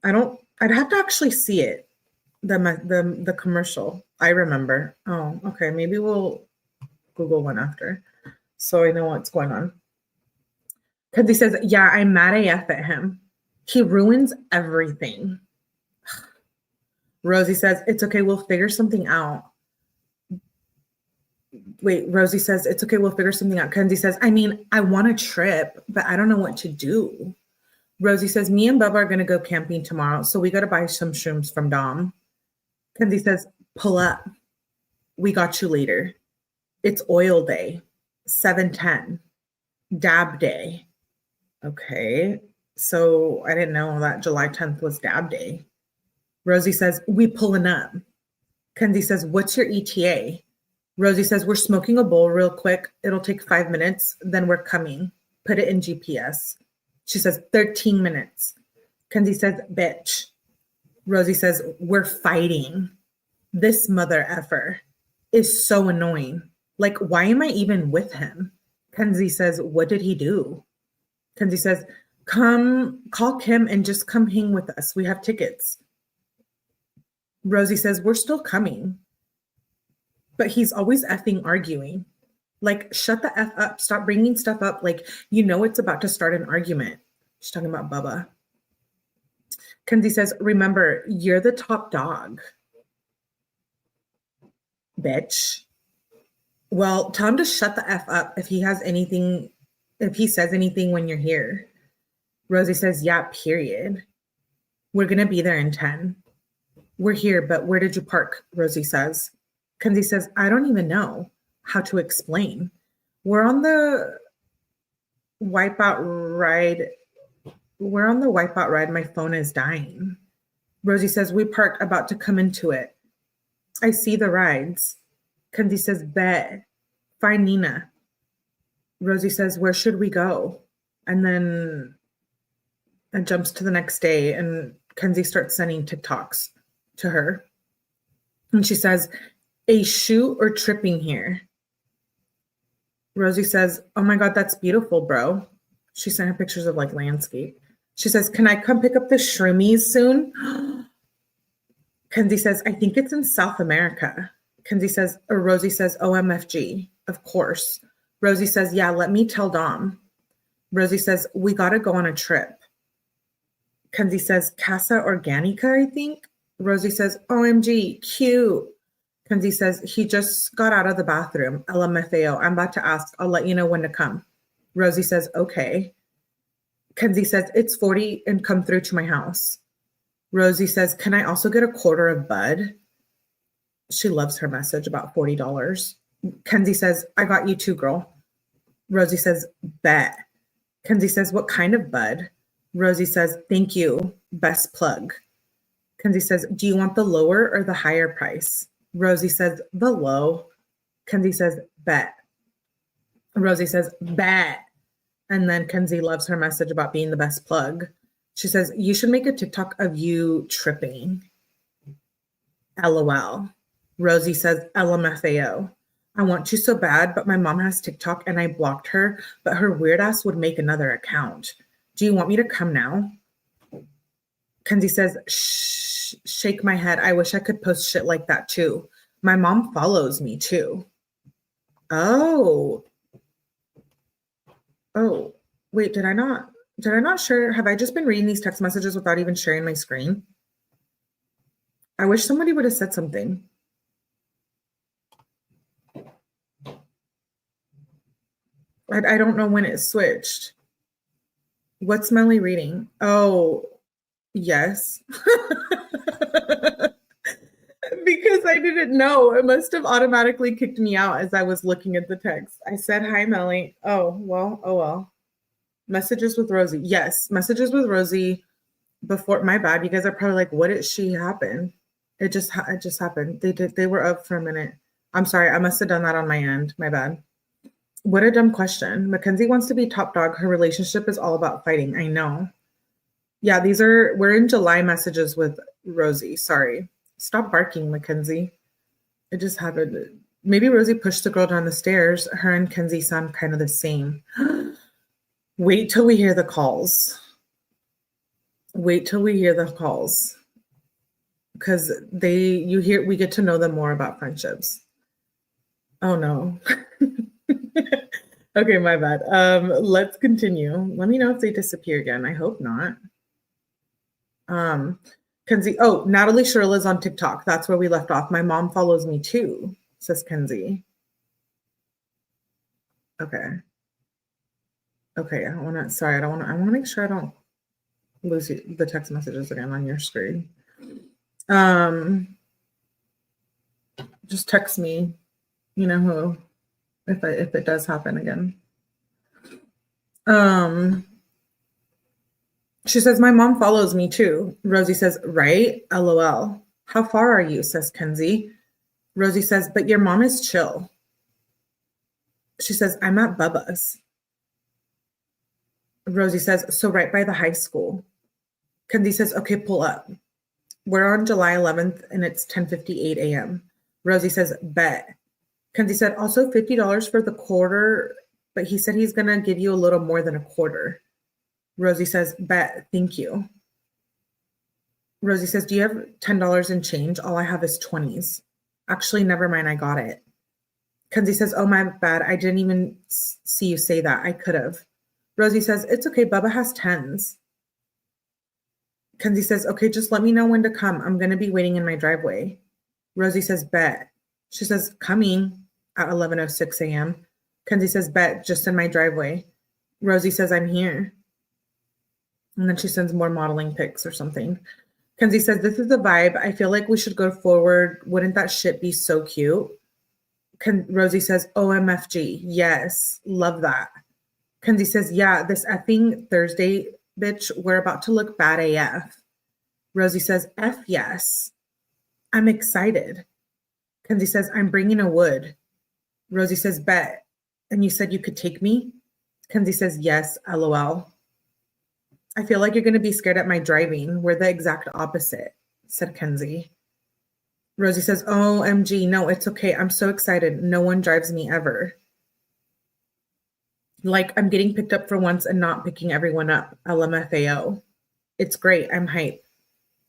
I'd have to actually see it. The commercial. I remember. Oh, okay. Maybe we'll Google one after so I know what's going on. Kenzie says, yeah, I'm mad AF at him. He ruins everything. Rosie says, it's okay. We'll figure something out. Wait, Rosie says, it's okay. We'll figure something out. Kenzie says, I want a trip, but I don't know what to do. Rosie says, me and Bubba are going to go camping tomorrow. So we got to buy some shrooms from Dom. Kenzie says, pull up. We got you later. It's oil day. 7/10. Dab day. Okay. So I didn't know that July 10th was dab day. Rosie says, we pulling up. Kenzie says, what's your ETA? Rosie says, we're smoking a bowl real quick. It'll take 5 minutes. Then we're coming. Put it in GPS. She says, 13 minutes. Kenzie says, bitch. Rosie says, we're fighting. This mother effer is so annoying. Like, why am I even with him? Kenzie says, what did he do? Kenzie says, come call Kim and just come hang with us. We have tickets. Rosie says, we're still coming. But he's always effing arguing. Like, shut the F up. Stop bringing stuff up. Like, it's about to start an argument. She's talking about Bubba. Kenzie says, remember, you're the top dog. Bitch. Well, tell him to shut the F up if he says anything when you're here. Rosie says, yeah, period. We're going to be there in 10. We're here, but where did you park? Rosie says. Kenzie says, I don't even know how to explain. We're on the wipeout ride. My phone is dying. Rosie says, we parked about to come into it. I see the rides. Kenzie says, bet. Find Nina. Rosie says, where should we go? And then it jumps to the next day and Kenzie starts sending TikToks to her. And she says, a shoot or tripping here? Rosie says, oh my God, that's beautiful, bro. She sent her pictures of like landscape. She says, can I come pick up the shroomies soon? Kenzie says, I think it's in South America. Rosie says, OMFG, of course. Rosie says, yeah, let me tell Dom. Rosie says, we got to go on a trip. Kenzie says, Casa Organica, I think. Rosie says, OMG, cute. Kenzie says, he just got out of the bathroom. LMFAO. I'm about to ask. I'll let you know when to come. Rosie says, okay. Kenzie says, it's 40 and come through to my house. Rosie says, can I also get a quarter of bud? She loves her message about $40. Kenzie says, I got you too, girl. Rosie says, bet. Kenzie says, what kind of bud? Rosie says, thank you. Best plug. Kenzie says, do you want the lower or the higher price? Rosie says, the low. Kenzie says, bet. Rosie says, bet. And then Kenzie loves her message about being the best plug. She says, you should make a TikTok of you tripping. LOL. Rosie says, LMFAO. I want to so bad, but my mom has TikTok and I blocked her, but her weird ass would make another account. Do you want me to come now? Kenzie says, shh, shake my head. I wish I could post shit like that too. My mom follows me too. Oh, wait, did I not share? Have I just been reading these text messages without even sharing my screen? I wish somebody would have said something. I don't know when it switched. What's Melly reading? Oh, yes. Because I didn't know. It must have automatically kicked me out as I was looking at the text. I said, hi, Melly. Oh, well. Messages with Rosie. Yes, messages with Rosie before. My bad. You guys are probably like, what did she happen? It just happened. They were up for a minute. I'm sorry. I must have done that on my end. My bad. What a dumb question. Mackenzie wants to be top dog. Her relationship is all about fighting. I know. Yeah, we're in July messages with Rosie. Sorry. Stop barking, Mackenzie. It just happened. Maybe Rosie pushed the girl down the stairs. Her and Kenzie sound kind of the same. Wait till we hear the calls. Because we get to know them more about friendships. Oh no. Okay, my bad. Let's continue. Let me know if they disappear again. I hope not. Kenzie, Natalie Shirilla's on TikTok. That's where we left off. My mom follows me too, says Kenzie. Okay. I want to make sure I don't lose the text messages again on your screen. Just text me, you know who, if it does happen again. She says, my mom follows me too. Rosie says, right? LOL. How far are you? Says Kenzie. Rosie says, but your mom is chill. She says, I'm at Bubba's. Rosie says, so right by the high school. Kenzie says, okay, pull up. We're on July 11th and it's 10:58 a.m. Rosie says, bet. Kenzie said, also $50 for the quarter, but he said he's going to give you a little more than a quarter. Rosie says, bet, thank you. Rosie says, do you have $10 in change? All I have is 20s. Actually, never mind, I got it. Kenzie says, oh, my bad. I didn't even see you say that. I could have. Rosie says, it's okay. Bubba has 10s. Kenzie says, okay, just let me know when to come. I'm going to be waiting in my driveway. Rosie says, bet. She says, coming at 11:06 a.m. Kenzie says, bet, just in my driveway. Rosie says, I'm here. And then she sends more modeling pics or something. Kenzie says, this is the vibe. I feel like we should go forward. Wouldn't that shit be so cute? Rosie says, OMFG. Yes, love that. Kenzie says, yeah, this effing Thursday, bitch, we're about to look bad AF. Rosie says, F yes. I'm excited. Kenzie says, I'm bringing a wood. Rosie says, bet. And you said you could take me? Kenzie says, yes, LOL. I feel like you're going to be scared at my driving. We're the exact opposite, said Kenzie. Rosie says, OMG, no, it's okay. I'm so excited. No one drives me ever. Like I'm getting picked up for once and not picking everyone up. LMFAO. It's great. I'm hyped.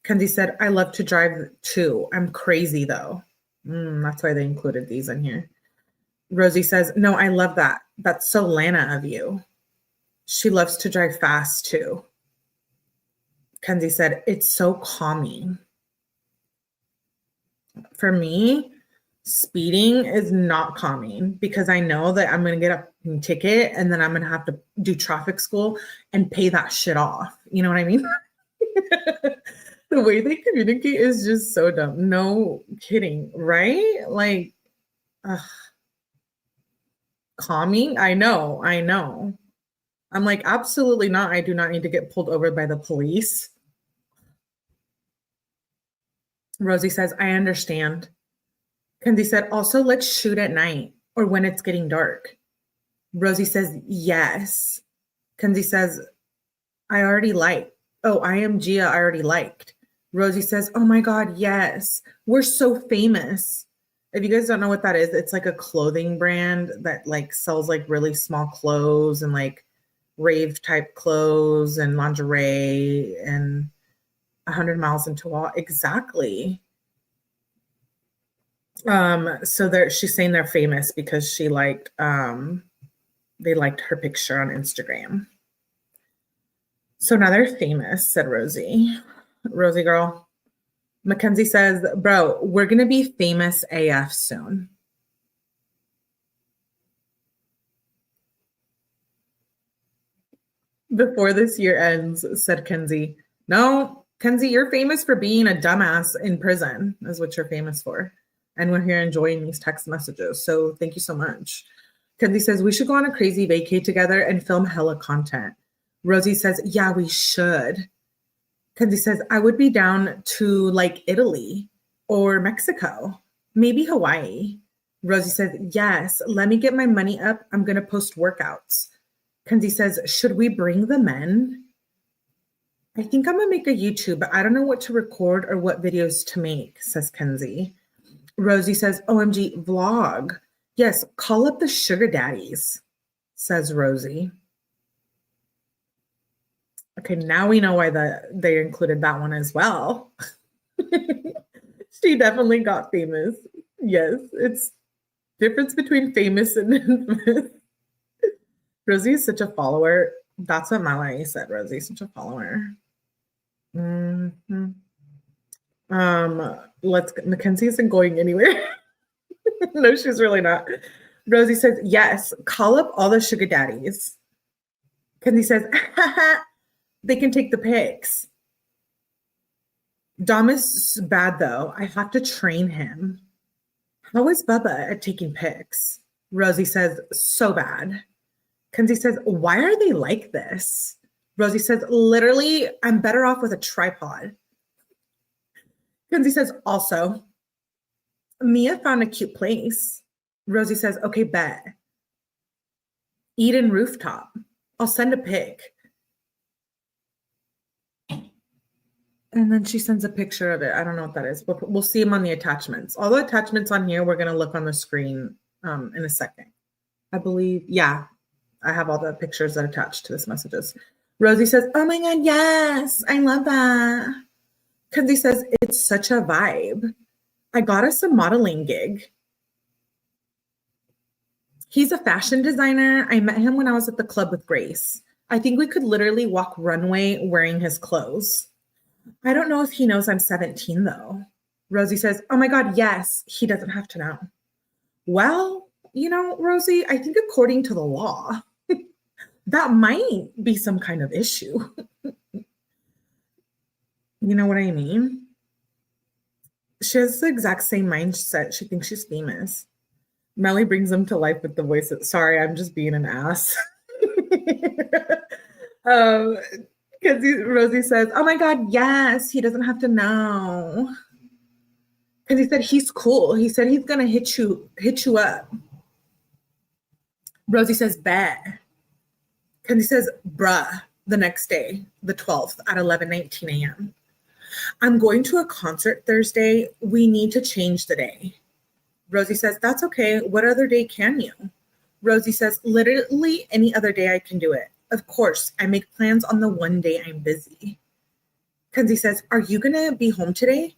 Kenzie said, I love to drive too. I'm crazy though. That's why they included these in here. Rosie says, no, I love that. That's so Lana of you. She loves to drive fast too. Kenzie said, it's so calming. For me, speeding is not calming because I know that I'm going to get a ticket and then I'm going to have to do traffic school and pay that shit off. You know what I mean? The way they communicate is just so dumb. No kidding, right? Like, calming? I know. I'm like, absolutely not. I do not need to get pulled over by the police. Rosie says, I understand. Kenzie said, also, let's shoot at night or when it's getting dark. Rosie says, yes. Kenzie says, I already liked. Oh, 𝐼𝐸𝐲𝐸, I already liked. Rosie says, oh my God, yes. We're so famous. If you guys don't know what that is, it's like a clothing brand that like sells like really small clothes and like rave type clothes and lingerie and 100 miles into all. Exactly. So she's saying they're famous because she liked, they liked her picture on Instagram. So now they're famous, said Rosie. Rosie girl. Mackenzie says, bro, we're going to be famous AF soon. Before this year ends, said Kenzie. No, Kenzie, you're famous for being a dumbass in prison, is what you're famous for. And we're here enjoying these text messages. So thank you so much. Kenzie says, we should go on a crazy vacay together and film hella content. Rosie says, yeah, we should. Kenzie says, I would be down to like Italy or Mexico, maybe Hawaii. Rosie says, yes, let me get my money up. I'm going to post workouts. Kenzie says, should we bring the men? I think I'm going to make a YouTube, but I don't know what to record or what videos to make, says Kenzie. Rosie says, OMG, vlog. Yes, call up the sugar daddies, says Rosie. Okay, now we know why they included that one as well. She definitely got famous. Yes, it's difference between famous and infamous. Rosie is such a follower. That's what Mallory said. Rosie is such a follower. Mm-hmm. Mackenzie isn't going anywhere. No, she's really not. Rosie says, yes, call up all the sugar daddies. Kenzie says, they can take the pics. Dom is bad though. I have to train him. How is Bubba at taking pics? Rosie says, so bad. Kenzie says, why are they like this? Rosie says, literally, I'm better off with a tripod. Kenzie says, also, Mia found a cute place. Rosie says, okay, bet. Eden rooftop. I'll send a pic. And then she sends a picture of it. I don't know what that is. We'll see them on the attachments. All the attachments on here, we're going to look on the screen in a second. I believe, yeah, I have all the pictures that attached to this messages. Rosie says, oh my God, yes, I love that. Kenzie says, it's such a vibe. I got us a modeling gig. He's a fashion designer. I met him when I was at the club with Grace. I think we could literally walk runway wearing his clothes. I don't know if he knows I'm 17 though. Rosie says, oh my God, yes, he doesn't have to know. Well, you know, Rosie, I think according to the law, that might be some kind of issue. You know what I mean? She has the exact same mindset. She thinks she's famous. Melly brings them to life with the voices. Sorry, I'm just being an ass. Rosie says, oh my God, yes, he doesn't have to know. Because he said he's cool. He said he's gonna hit you up. Rosie says, bet. Kenzie says, bruh, the next day, the 12th at 11:19 a.m. I'm going to a concert Thursday. We need to change the day. Rosie says, that's okay. What other day can you? Rosie says, literally any other day I can do it. Of course, I make plans on the one day I'm busy. Kenzie says, are you going to be home today?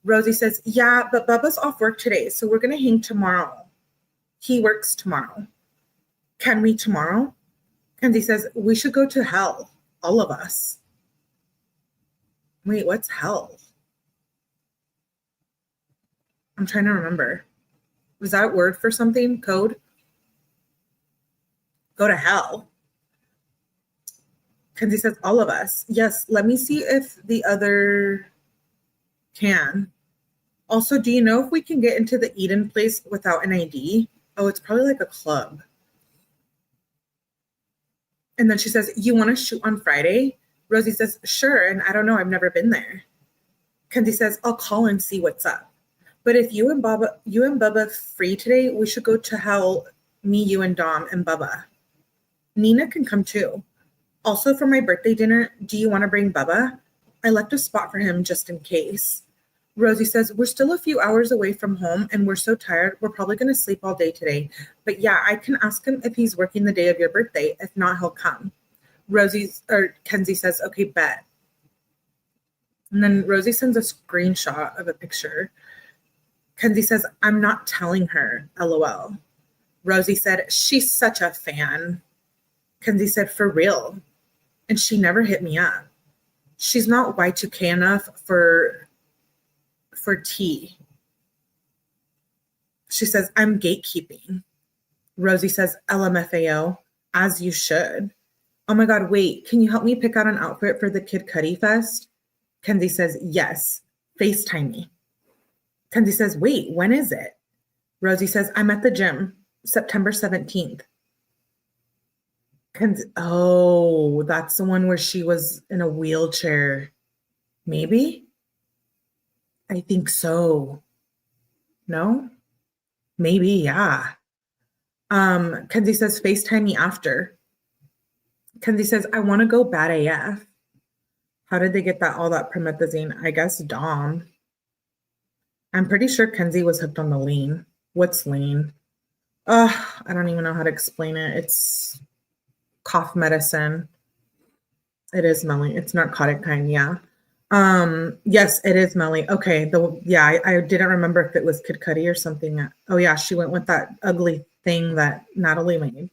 Rosie says, yeah, but Bubba's off work today, so we're going to hang tomorrow. He works tomorrow. Can we tomorrow? Kenzie says, we should go to hell, all of us. Wait, what's hell? I'm trying to remember. Was that a word for something? Code? Go to hell. Kenzie says, all of us. Yes, let me see if the other can. Also, do you know if we can get into the Eden place without an ID? Oh, it's probably like a club. And then she says, you want to shoot on Friday? Rosie says, sure. And I don't know, I've never been there. Kenzie says, I'll call and see what's up. But if you and Bubba free today, we should go to hell, me, you, and Dom, and Bubba. Nina can come too. Also, for my birthday dinner, do you want to bring Bubba? I left a spot for him just in case. Rosie says, we're still a few hours away from home and we're so tired, we're probably going to sleep all day today. But yeah, I can ask him if he's working the day of your birthday. If not, he'll come. Kenzie says, okay, bet. And then Rosie sends a screenshot of a picture. Kenzie says, I'm not telling her, LOL. Rosie said, she's such a fan. Kenzie said, for real. And she never hit me up. She's not 𝐌𝐞𝐥𝐿 enough for tea. She says, I'm gatekeeping. Rosie says, LMFAO, as you should. Oh my God, wait, can you help me pick out an outfit for the 𝐤𝐥𝐿𝐬𝐞 Fest? Kenzie says, yes, FaceTime me. Kenzie says, wait, when is it? Rosie says, I'm at the gym, September 17th. Kenzie, oh, that's the one where she was in a wheelchair. Maybe? I think so. No? Maybe, yeah. Kenzie says, FaceTime me after. Kenzie says, I want to go bad AF. How did they get all that promethazine? I guess Dom. I'm pretty sure Kenzie was hooked on the lean. What's lean? I don't even know how to explain it. It's cough medicine. It is Melly. It's narcotic kind, yeah. Yes, it is Melly. Okay, I didn't remember if it was 𝐤𝐥𝐿𝐬𝐞 or something. Oh yeah, she went with that ugly thing that Natalie made.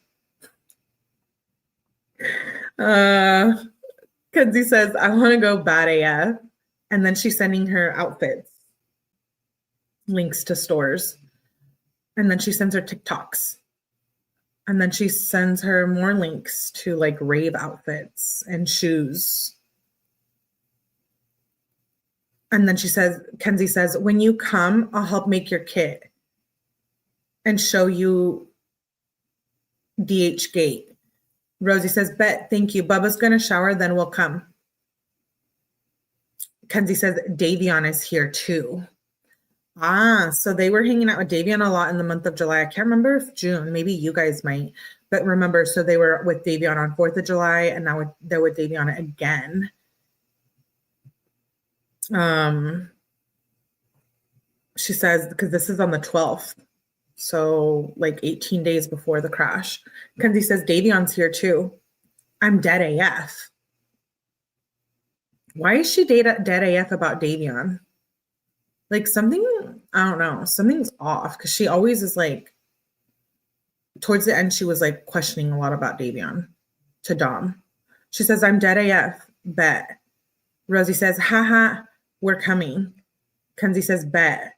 Kenzie says, I want to go bad AF. And then she's sending her outfits, links to stores. And then she sends her TikToks. And then she sends her more links to like rave outfits and shoes. And then Kenzie says, when you come, I'll help make your kit and show you 𝐷H gate. Rosie says, bet, thank you. Bubba's going to shower, then we'll come. Kenzie says, Davion is here too. So they were hanging out with Davion a lot in the month of July. I can't remember if June, maybe you guys might. But remember, so they were with Davion on 4th of July, and now they're with Davion again. She says, because this is on the 12th, so like 18 days before the crash. Kenzie says, Davion's here too. I'm dead AF. Why is she dead AF about Davion? Like something, I don't know, something's off, because she always is like, towards the end, she was like questioning a lot about Davion to Dom. She says, I'm dead AF, bet. Rosie says, haha, we're coming. Kenzie says, bet.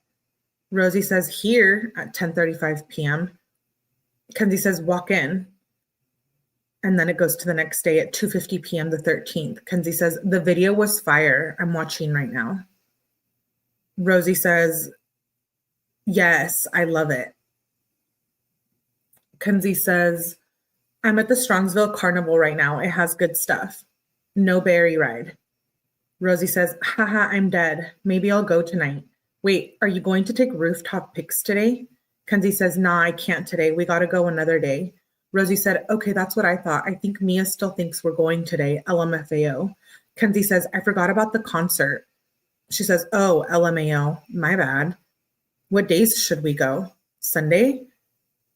Rosie says, here at 10:35 p.m. Kenzie says, walk in. And then it goes to the next day at 2:50 p.m. the 13th. Kenzie says, the video was fire. I'm watching right now. Rosie says, yes, I love it. Kenzie says, I'm at the Strongsville Carnival right now. It has good stuff. No berry ride. Rosie says, haha, I'm dead. Maybe I'll go tonight. Wait, are you going to take rooftop pics today? Kenzie says, nah, I can't today. We got to go another day. Rosie said, okay, that's what I thought. I think Mia still thinks we're going today. LMFAO. Kenzie says, I forgot about the concert. She says, oh, LMAO, my bad. What days should we go? Sunday?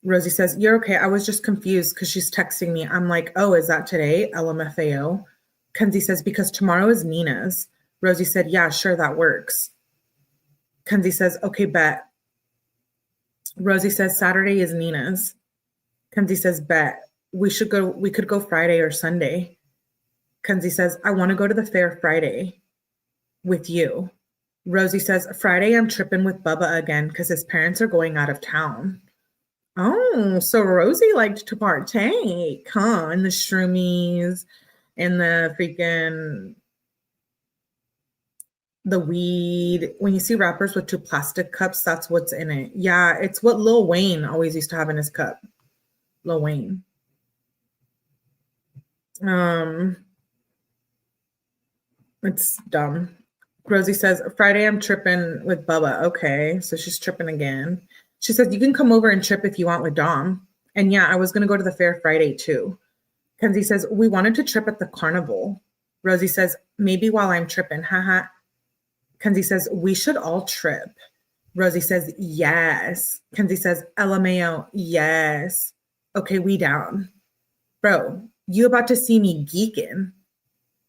Rosie says, you're okay. I was just confused because she's texting me. I'm like, oh, is that today? LMFAO. Kenzie says, because tomorrow is Nina's. Rosie said, yeah, sure, that works. Kenzie says, okay, bet. Rosie says, Saturday is Nina's. Kenzie says, bet. We could go Friday or Sunday. Kenzie says, I want to go to the fair Friday. with you. Rosie says, Friday I'm tripping with Bubba again because his parents are going out of town. Oh, so Rosie liked to partake, huh? In the shroomies, in the freaking the weed. When you see rappers with 2 plastic cups, that's what's in it. Yeah, it's what Lil Wayne always used to have in his cup. Lil Wayne. It's dumb. Rosie says, Friday I'm tripping with Bubba. Okay, so she's tripping again. She says, you can come over and trip if you want with Dom. And yeah, I was going to go to the fair Friday too. Kenzie says, we wanted to trip at the carnival. Rosie says, maybe while I'm tripping. Haha. Kenzie says, we should all trip. Rosie says, yes. Kenzie says, LMAO, yes. Okay, we down. Bro, you about to see me geeking.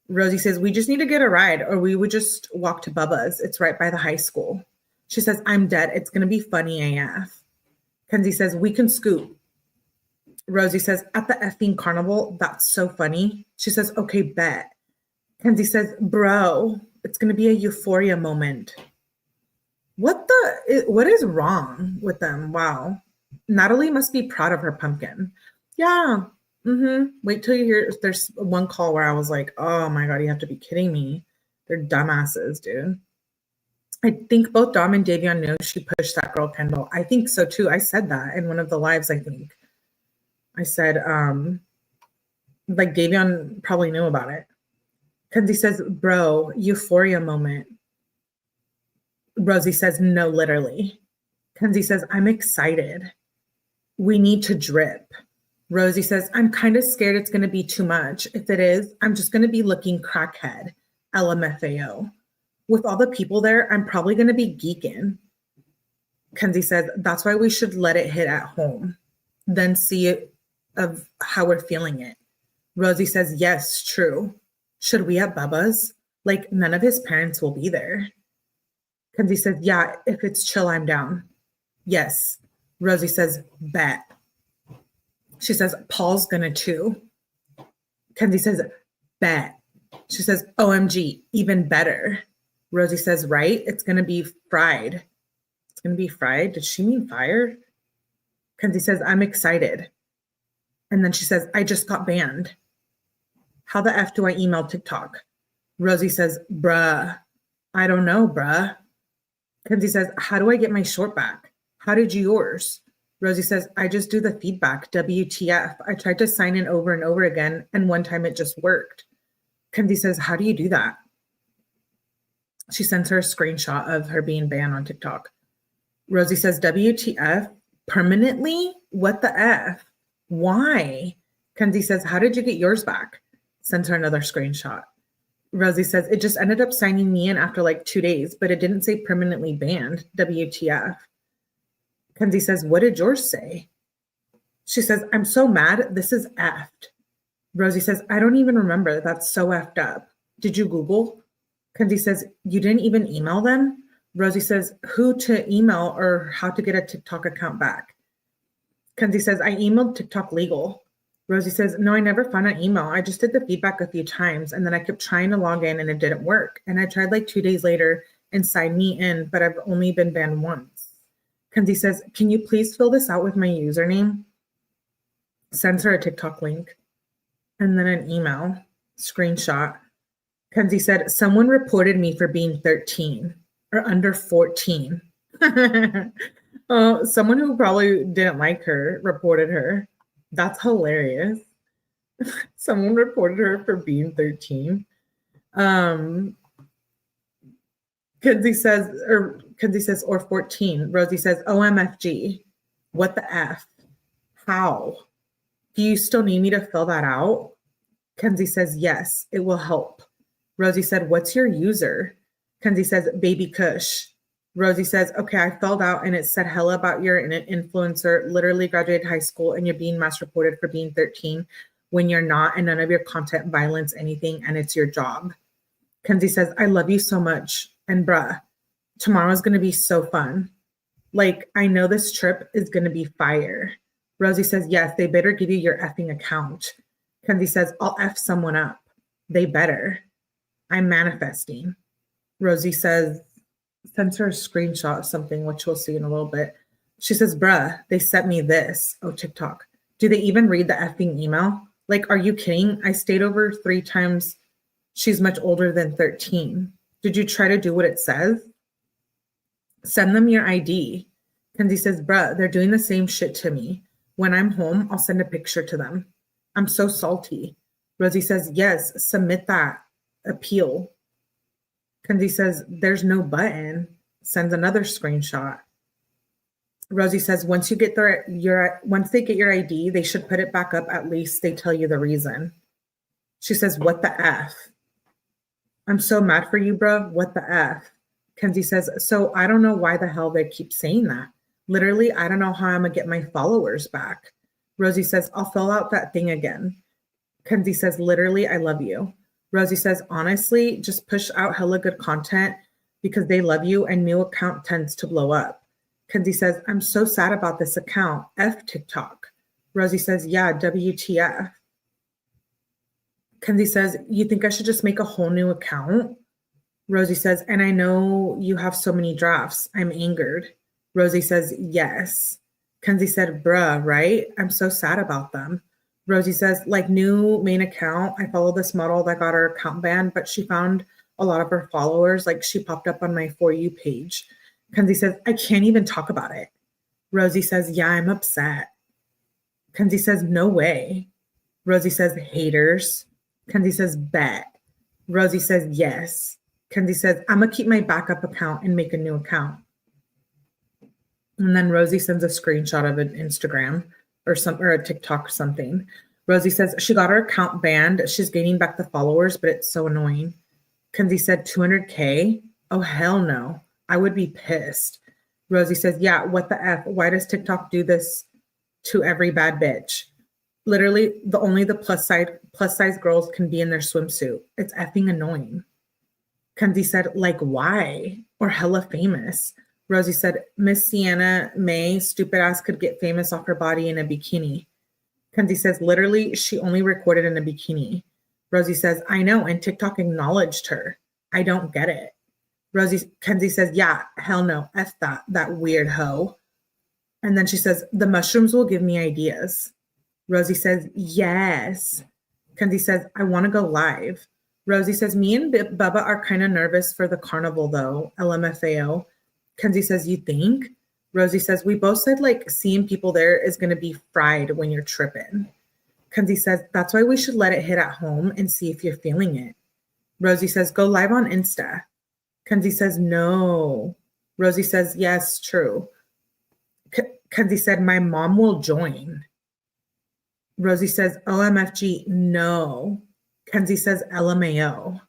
Rosie says, we just need to get a ride or we would just walk to Bubba's. It's right by the high school. She says, I'm dead. It's going to be funny AF. Kenzie says, we can scoot. Rosie says, at the effing carnival, that's so funny. She says, okay, bet. Kenzie says, bro, it's going to be a euphoria moment. What is wrong with them? Wow. Natalie must be proud of her pumpkin. Yeah. Wait till you hear, there's one call where I was like, oh my God, you have to be kidding me. They're dumbasses, dude. I think both Dom and Davion knew she pushed that girl Kendall. I think so too. I said that in one of the lives, I think. I said, like Davion probably knew about it. Kenzie says, bro, euphoria moment. Rosie says, no, literally. Kenzie says, I'm excited. We need to drip. Rosie says, I'm kind of scared it's going to be too much. If it is, I'm just going to be looking crackhead. LMFAO. With all the people there, I'm probably going to be geeking. Kenzie says, that's why we should let it hit at home. Then see it of how we're feeling it. Rosie says, yes, true. Should we at Bubba's? Like, none of his parents will be there. Kenzie says, yeah, if it's chill, I'm down. Yes. Rosie says, bet. She says, Paul's gonna too. Kenzie says, bet. She says, OMG, even better. Rosie says, right? It's gonna be fried. It's gonna be fried? Did she mean fire? Kenzie says, I'm excited. And then she says, I just got banned. How the F do I email TikTok? Rosie says, bruh. I don't know, bruh. Kenzie says, how do I get my short back? How did you yours? Rosie says, I just do the feedback, WTF. I tried to sign in over and over again, and one time it just worked. Kenzie says, how do you do that? She sends her a screenshot of her being banned on TikTok. Rosie says, WTF? Permanently? What the F? Why? Kenzie says, how did you get yours back? Sends her another screenshot. Rosie says, it just ended up signing me in after like 2 days, but it didn't say permanently banned, WTF. Kenzie says, what did yours say? She says, I'm so mad. This is effed. Rosie says, I don't even remember. That's so effed up. Did you Google? Kenzie says, you didn't even email them? Rosie says, who to email or how to get a TikTok account back? Kenzie says, I emailed TikTok legal. Rosie says, no, I never found an email. I just did the feedback a few times and then I kept trying to log in and it didn't work. And I tried like 2 days later and signed me in, but I've only been banned once. Kenzie says, can you please fill this out with my username? Sends her a TikTok link and then an email screenshot. Kenzie said, someone reported me for being 13 or under 14. Someone who probably didn't like her reported her. That's hilarious. Someone reported her for being 13. Kenzie says, or 14. Rosie says, OMFG. What the F? How? Do you still need me to fill that out? Kenzie says, yes, it will help. Rosie said, what's your user? Kenzie says, Baby Kush. Rosie says, okay, I filled out and it said hella about you're an influencer, literally graduated high school and you're being mass reported for being 13 when you're not and none of your content violence anything and it's your job. Kenzie says, I love you so much. And bruh, tomorrow's going to be so fun. Like, I know this trip is going to be fire. Rosie says, yes, they better give you your effing account. Kenzie says, I'll F someone up. They better. I'm manifesting. Rosie says, sends her a screenshot of something, which we'll see in a little bit. She says, bruh, they sent me this. Oh, TikTok. Do they even read the effing email? Like, are you kidding? I stayed over 3 times. She's much older than 13. Did you try to do what it says? Send them your ID. Kenzie says, bruh, they're doing the same shit to me. When I'm home, I'll send a picture to them. I'm so salty. Rosie says, yes, submit that. Appeal. Kenzie says, there's no button. Sends another screenshot. Rosie says, once they get your ID, they should put it back up. At least they tell you the reason. She says, what the F? I'm so mad for you, bro. What the F? Kenzie says, so I don't know why the hell they keep saying that. Literally, I don't know how I'm going to get my followers back. Rosie says, I'll fill out that thing again. Kenzie says, literally, I love you. Rosie says, honestly, just push out hella good content because they love you and new account tends to blow up. Kenzie says, I'm so sad about this account. F TikTok. Rosie says, yeah, WTF. Kenzie says, you think I should just make a whole new account? Rosie says, and I know you have so many drafts. I'm angered. Rosie says, yes. Kenzie said, bruh, right? I'm so sad about them. Rosie says, like new main account. I follow this model that got her account banned, but she found a lot of her followers. Like she popped up on my For You page. Kenzie says, I can't even talk about it. Rosie says, yeah, I'm upset. Kenzie says, no way. Rosie says, haters. Kenzie says, bet. Rosie says, yes. Kenzie says, I'm going to keep my backup account and make a new account. And then Rosie sends a screenshot of an Instagram or a TikTok or something. Rosie says she got her account banned. She's gaining back the followers, but it's so annoying. Kenzie said 200K? Oh, hell no. I would be pissed. Rosie says, yeah, what the F? Why does TikTok do this to every bad bitch? Literally, only the plus size girls can be in their swimsuit. It's effing annoying. Kenzie said, like, why? Or hella famous. Rosie said, Miss Sienna May, stupid ass could get famous off her body in a bikini. Kenzie says, literally, she only recorded in a bikini. Rosie says, I know, and TikTok acknowledged her. I don't get it. Kenzie says, yeah, hell no, F that weird hoe. And then she says, the mushrooms will give me ideas. Rosie says, yes. Kenzie says, I want to go live. Rosie says, me and Bubba are kind of nervous for the carnival though, LMFAO. Kenzie says, you think? Rosie says, we both said like seeing people there is going to be fried when you're tripping. Kenzie says, that's why we should let it hit at home and see if you're feeling it. Rosie says, go live on Insta. Kenzie says, no. Rosie says, yes, true. Kenzie said, my mom will join. Rosie says, OMFG, no. Kenzie says, LMAO.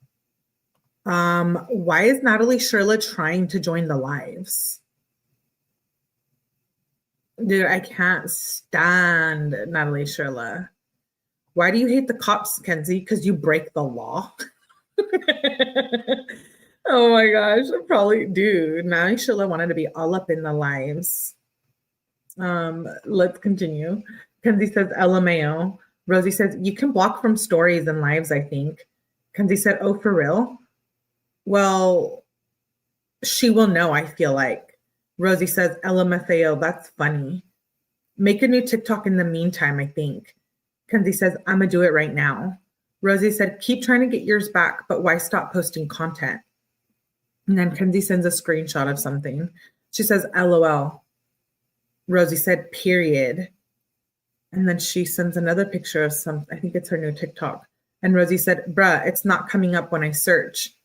Why is Natalie Shirilla trying to join the lives? Dude, I can't stand Natalie Shirilla. Why do you hate the cops, Kenzie? Because you break the law. Oh my gosh, probably, dude. Natalie Shirilla wanted to be all up in the lives. Let's continue. Kenzie says, LMAO. Rosie says, you can block from stories and lives, I think. Kenzie said, oh, for real? Well, she will know, I feel like. Rosie says, LMFAO, that's funny. Make a new TikTok in the meantime, I think. Kenzie says, I'm going to do it right now. Rosie said, keep trying to get yours back, but why stop posting content? And then Kenzie sends a screenshot of something. She says, LOL. Rosie said, period. And then she sends another picture of I think it's her new TikTok. And Rosie said, bruh, it's not coming up when I search.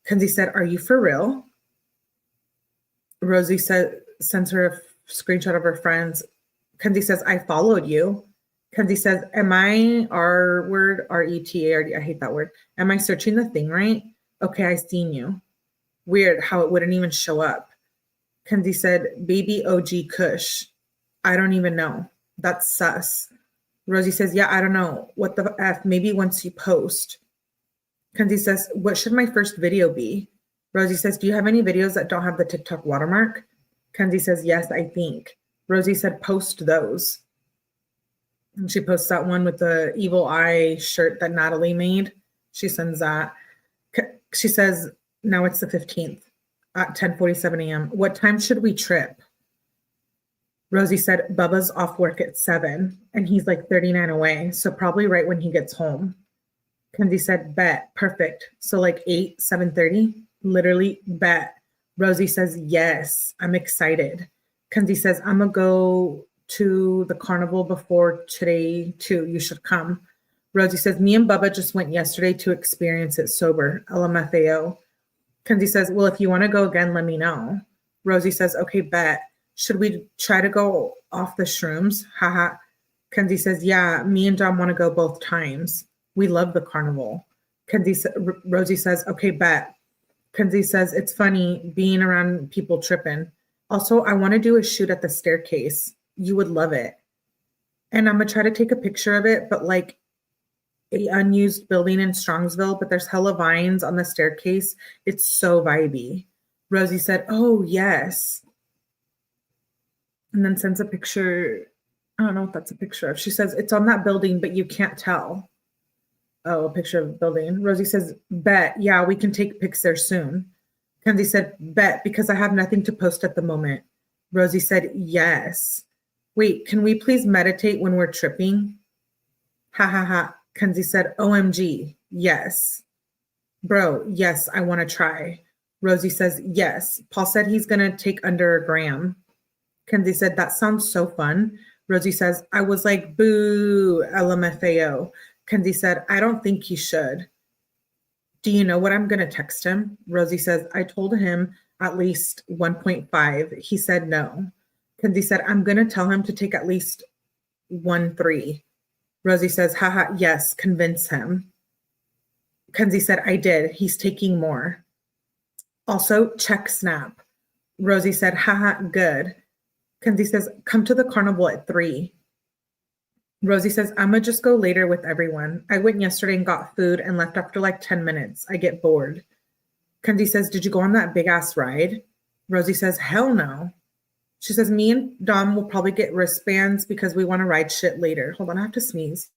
Kenzie said, are you for real? Rosie sends her a screenshot of her friends. Kenzie says, I followed you. Kenzie says, am I RETA? I hate that word. Am I searching the thing right? Okay, I seen you. Weird how it wouldn't even show up. Kenzie said, baby OG Kush. I don't even know. That's sus. Rosie says, yeah, I don't know. What the F? Maybe once you post. Kenzie says, what should my first video be? Rosie says, do you have any videos that don't have the TikTok watermark? Kenzie says, yes, I think. Rosie said, post those. And she posts that one with the evil eye shirt that Natalie made. She sends that. She says, Now it's the 15th at 10:47 a.m. What time should we trip? Rosie said, Bubba's off work at 7 and he's like 39 away. So probably right when he gets home. Kenzie said, bet. Perfect. So like 8, 7:30, literally bet. Rosie says, yes, I'm excited. Kenzie says, I'm going to go to the carnival before today too. You should come. Rosie says, me and Bubba just went yesterday to experience it sober. LMFAO. Kenzie says, well, if you want to go again, let me know. Rosie says, okay, bet. Should we try to go off the shrooms? Haha. Kenzie says, yeah, me and Dom want to go both times. We love the carnival. Rosie says, okay, bet. Kenzie says, it's funny being around people tripping. Also, I want to do a shoot at the staircase. You would love it. And I'm going to try to take a picture of it, but like a unused building in Strongsville, but there's hella vines on the staircase. It's so vibey. Rosie said, oh, yes. And then sends a picture. I don't know what that's a picture of. She says, it's on that building, but you can't tell. Oh, a picture of the building. Rosie says, bet. Yeah, we can take pics there soon. Kenzie said, bet, because I have nothing to post at the moment. Rosie said, yes. Wait, can we please meditate when we're tripping? Ha ha ha. Kenzie said, OMG, yes. Bro, yes, I want to try. Rosie says, yes. Paul said he's going to take under a gram. Kenzie said, that sounds so fun. Rosie says, I was like, boo, LMFAO. Kenzie said, I don't think he should. Do you know what I'm going to text him? Rosie says, I told him at least 1.5. He said no. Kenzie said, I'm going to tell him to take at least 1.3. Rosie says, haha, yes, convince him. Kenzie said, I did. He's taking more. Also, check snap. Rosie said, haha, good. Kenzie says, come to the carnival at 3. Rosie says, I'm going to just go later with everyone. I went yesterday and got food and left after like 10 minutes. I get bored. Kenzie says, did you go on that big ass ride? Rosie says, hell no. She says, me and Dom will probably get wristbands because we want to ride shit later. Hold on, I have to sneeze.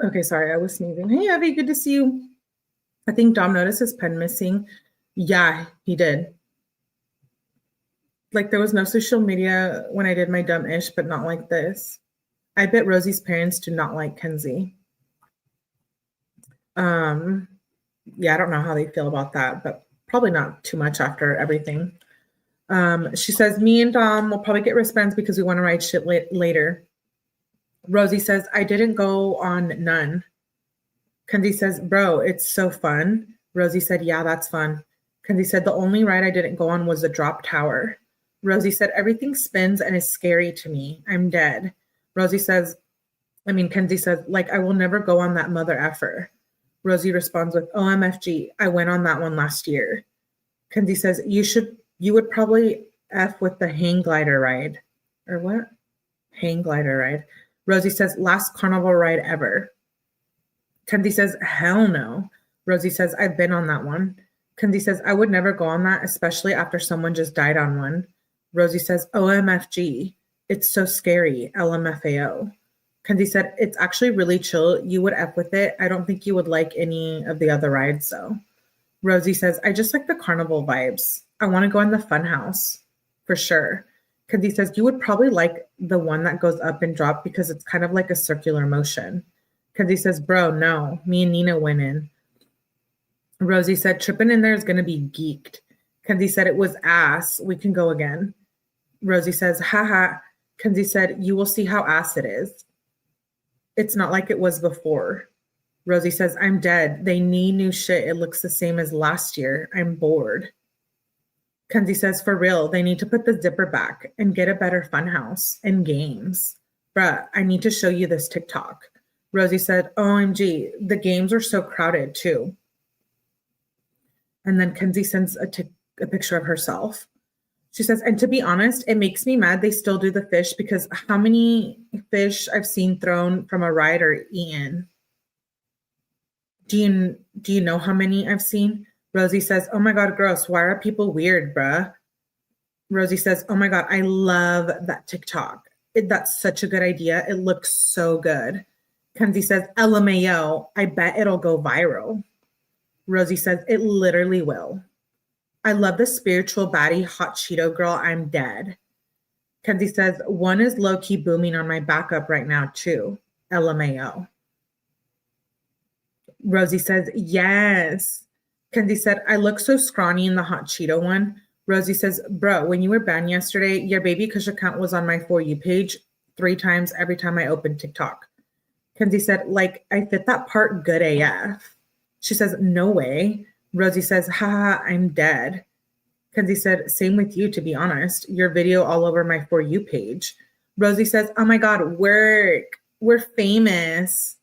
Okay, sorry, I was sneezing. Hey, Abby, good to see you. I think Dom noticed his pen missing. Yeah, he did. Like there was no social media when I did my dumb-ish, but not like this. I bet Rosie's parents do not like Kenzie. Yeah, I don't know how they feel about that, but probably not too much after everything. She says, me and Dom will probably get wristbands because we want to ride shit later. Rosie says, I didn't go on none. Kenzie says, bro, it's so fun. Rosie said, yeah, that's fun. Kenzie said, the only ride I didn't go on was the drop tower. Rosie said, everything spins and is scary to me. I'm dead. Kenzie says, like, I will never go on that mother effer. Rosie responds with, OMFG, I went on that one last year. Kenzie says, you would probably F with the hang glider ride. Or what? Hang glider ride. Rosie says, last carnival ride ever. Kenzie says, hell no. Rosie says, I've been on that one. Kenzie says, I would never go on that, especially after someone just died on one. Rosie says, OMFG, it's so scary, LMFAO. Kenzie said, it's actually really chill. You would F with it. I don't think you would like any of the other rides, though. Rosie says, I just like the carnival vibes. I want to go in the fun house, for sure. Kenzie says, you would probably like the one that goes up and drop because it's kind of like a circular motion. Kenzie says, bro, no. Me and Nina went in. Rosie said, tripping in there is going to be geeked. Kenzie said, it was ass. We can go again. Rosie says, haha. Kenzie said, you will see how ass it is. It's not like it was before. Rosie says, I'm dead. They need new shit. It looks the same as last year. I'm bored. Kenzie says, for real, they need to put the zipper back and get a better funhouse and games. Bruh, I need to show you this TikTok. Rosie said, OMG, the games are so crowded too. And then Kenzie sends a picture of herself. She says, and to be honest, it makes me mad they still do the fish because how many fish I've seen thrown from a ride or eaten? Do you know how many I've seen? Rosie says, oh my God, gross. Why are people weird, bruh? Rosie says, oh my God, I love that TikTok. That's such a good idea. It looks so good. Kenzie says, LMAO, I bet it'll go viral. Rosie says, it literally will. I love the spiritual baddie hot Cheeto girl. I'm dead. Kenzie says, one is low-key booming on my backup right now too. LMAO. Rosie says, yes. Kenzie said, I look so scrawny in the hot Cheeto one. Rosie says, bro, when you were banned yesterday, your baby Kush account was on my For You page 3 times every time I opened TikTok. Kenzie said, like, I fit that part good AF. She says, no way. Rosie says, haha, I'm dead. Kenzie said, same with you, to be honest. Your video all over my For You page. Rosie says, oh my God, work. We're famous.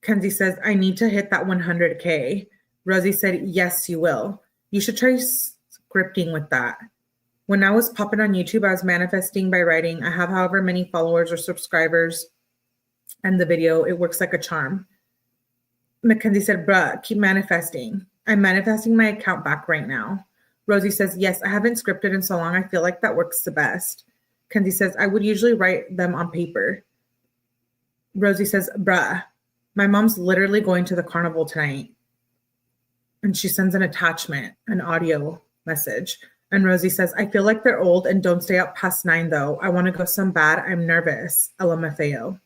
Kenzie says, I need to hit that 100K. Rosie said, yes, you will. You should try scripting with that. When I was popping on YouTube, I was manifesting by writing, I have however many followers or subscribers, and the video, it works like a charm. Mackenzie said, bruh, keep manifesting. I'm manifesting my account back right now. Rosie says, yes, I haven't scripted in so long. I feel like that works the best. Kenzie says, I would usually write them on paper. Rosie says, bruh, my mom's literally going to the carnival tonight. And she sends an attachment, an audio message. And Rosie says, I feel like they're old and don't stay up past 9 though. I want to go some bad. I'm nervous. LMFAO.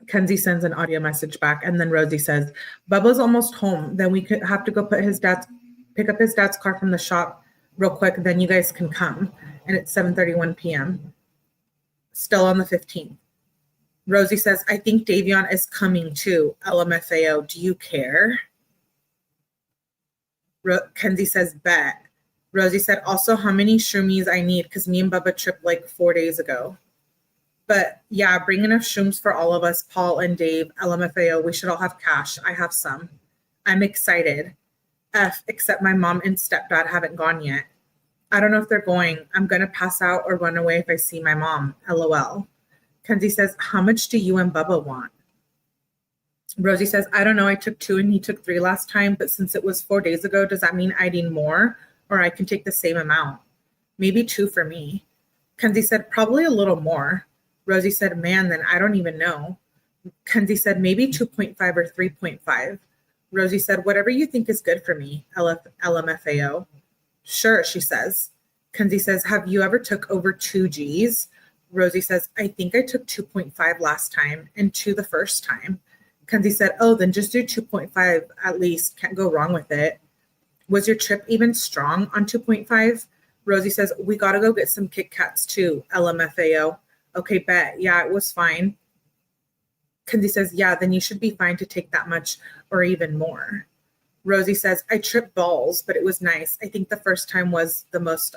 Kenzie sends an audio message back. And then Rosie says, Bubba's almost home. Then we could have to go pick up his dad's car from the shop real quick. Then you guys can come. And it's 7:31 p.m. Still on the 15th. Rosie says, I think Davion is coming too. LMFAO. Do you care? Kenzie says, bet. Rosie said, also, how many shroomies I need? Because me and Bubba tripped like 4 days ago. But yeah, bring enough shrooms for all of us, Paul and Dave, LMFAO. We should all have cash. I have some. I'm excited. Except my mom and stepdad haven't gone yet. I don't know if they're going. I'm going to pass out or run away if I see my mom. LOL. Kenzie says, how much do you and Bubba want? Rosie says, I don't know. I took 2 and he took 3 last time, but since it was 4 days ago, does that mean I need more or I can take the same amount? Maybe 2 for me. Kenzie said, probably a little more. Rosie said, man, then I don't even know. Kenzie said, maybe 2.5 or 3.5. Rosie said, whatever you think is good for me, LMFAO. Sure, she says. Kenzie says, have you ever took over 2 Gs? Rosie says, I think I took 2.5 last time and 2 the first time. Kenzie said, oh, then just do 2.5 at least. Can't go wrong with it. Was your trip even strong on 2.5? Rosie says, we got to go get some Kit Kats too, LMFAO. Okay, bet. Yeah, it was fine. Kenzie says, yeah, then you should be fine to take that much or even more. Rosie says, I tripped balls, but it was nice. I think the first time was the most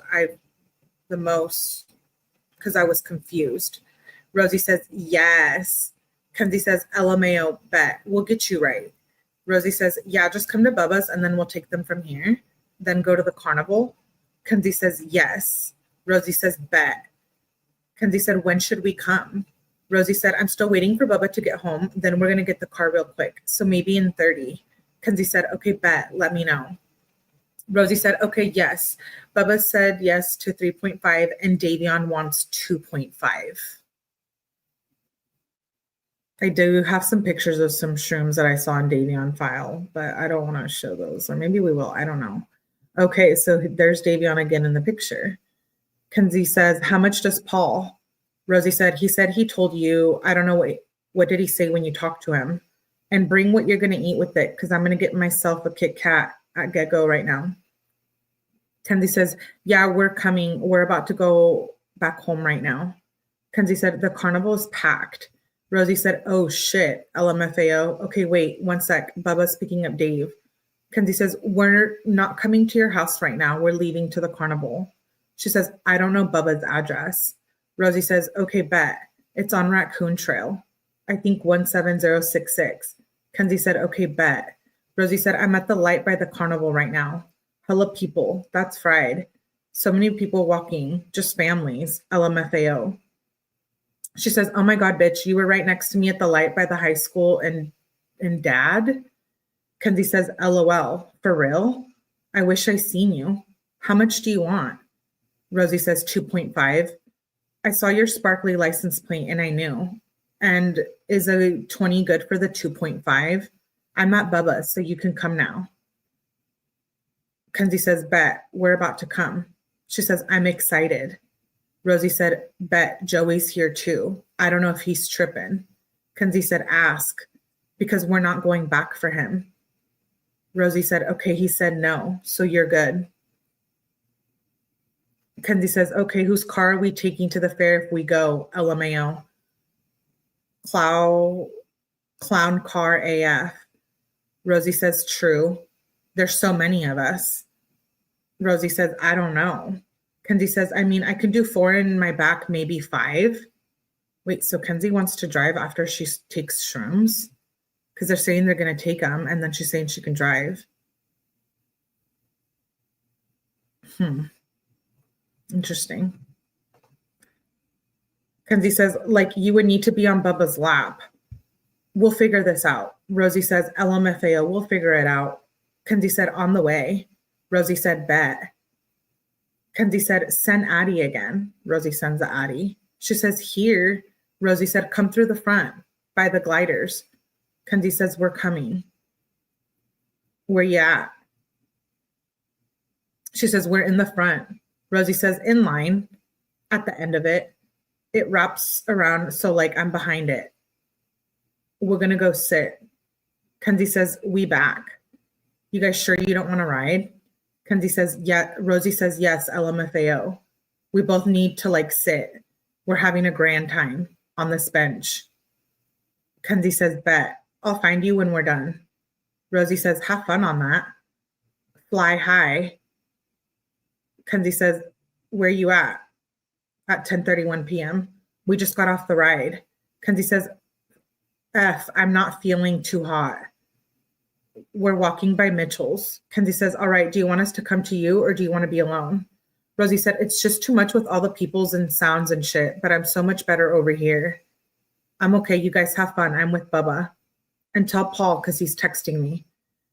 because I was confused. Rosie says, yes. Kenzie says, LMAO, bet. We'll get you right. Rosie says, yeah, just come to Bubba's and then we'll take them from here. Then go to the carnival. Kenzie says, yes. Rosie says, bet. Kenzie said, when should we come? Rosie said, I'm still waiting for Bubba to get home. Then we're going to get the car real quick. So maybe in 30. Kenzie said, okay, bet. Let me know. Rosie said, okay, yes. Bubba said yes to 3.5 and Davion wants 2.5. I do have some pictures of some shrooms that I saw in Davion file, but I don't want to show those. Or maybe we will. I don't know. Okay, so there's Davion again in the picture. Kenzie says, how much does Paul? Rosie said he told you. I don't know what did he say when you talked to him? And bring what you're going to eat with it because I'm going to get myself a Kit Kat at GetGo right now. Kenzie says, yeah, we're coming. We're about to go back home right now. Kenzie said, the carnival is packed. Rosie said, oh shit, LMFAO. Okay, wait, 1 sec. Bubba's picking up Dave. Kenzie says, we're not coming to your house right now. We're leaving to the carnival. She says, I don't know Bubba's address. Rosie says, okay, bet. It's on Raccoon Trail. I think 17066. Kenzie said, okay, bet. Rosie said, I'm at the light by the carnival right now. Hello, people. That's fried. So many people walking, just families. LMFAO. She says, oh my God, bitch, you were right next to me at the light by the high school and dad? Kenzie says, LOL. For real? I wish I seen you. How much do you want? Rosie says 2.5. I saw your sparkly license plate and I knew. And is a 20 good for the 2.5? I'm at Bubba's, so you can come now. Kenzie says, bet, we're about to come. She says, I'm excited. Rosie said, bet, Joey's here too. I don't know if he's tripping. Kenzie said, ask, because we're not going back for him. Rosie said, okay, he said no, so you're good. Kenzie says, okay, whose car are we taking to the fair if we go? LMAO. Clown car AF. Rosie says, true. There's so many of us. Rosie says, I don't know. Kenzie says, I mean, I could do 4 in my back, maybe 5. Wait, so Kenzie wants to drive after she takes shrooms? Because they're saying they're going to take them, and then she's saying she can drive. Interesting. Kenzie says, like, you would need to be on Bubba's lap. We'll figure this out. Rosie says, LMFAO, we'll figure it out. Kenzie said, on the way. Rosie said, bet. Kenzie said, send Addie again. Rosie sends the Addie. She says, here. Rosie said, come through the front by the gliders. Kenzie says, we're coming. Where you at? She says, we're in the front. Rosie says, in line at the end of it. It wraps around, so like I'm behind it. We're going to go sit. Kenzie says, we back. You guys sure you don't want to ride? Kenzie says, yeah. Rosie says, yes, LMFAO. We both need to like sit. We're having a grand time on this bench. Kenzie says, bet. I'll find you when we're done. Rosie says, have fun on that. Fly high. Kenzie says, where you at? At 10:31 p.m. We just got off the ride. Kenzie says, F, I'm not feeling too hot. We're walking by Mitchell's. Kenzie says, all right, do you want us to come to you or do you want to be alone? Rosie said, it's just too much with all the peoples and sounds and shit, but I'm so much better over here. I'm okay. You guys have fun. I'm with Bubba. And tell Paul because he's texting me.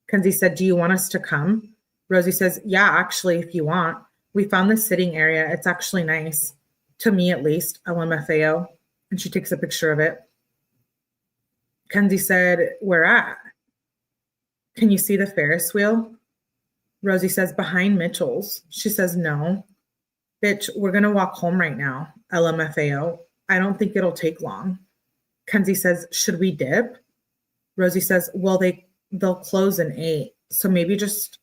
Kenzie said, do you want us to come? Rosie says, yeah, actually, if you want. We found this sitting area. It's actually nice. To me, at least. LMFAO. And she takes a picture of it. Kenzie said, where at? Can you see the Ferris wheel? Rosie says, behind Mitchell's. She says, no. Bitch, we're going to walk home right now. LMFAO. I don't think it'll take long. Kenzie says, should we dip? Rosie says, well, they'll close in 8. So maybe just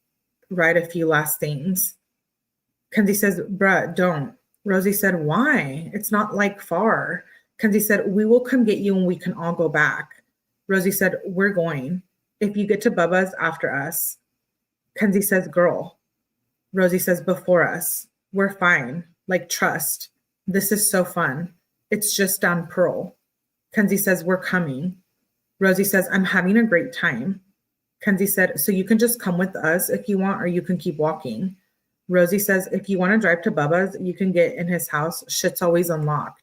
write a few last things. Kenzie says, bruh, don't. Rosie said, why? It's not like far. Kenzie said, we will come get you and we can all go back. Rosie said, we're going. If you get to Bubba's after us. Kenzie says, girl. Rosie says, before us. We're fine. Like, trust. This is so fun. It's just down Pearl. Kenzie says, we're coming. Rosie says, I'm having a great time. Kenzie said, so you can just come with us if you want, or you can keep walking. Rosie says, if you want to drive to Bubba's, you can get in his house. Shit's always unlocked.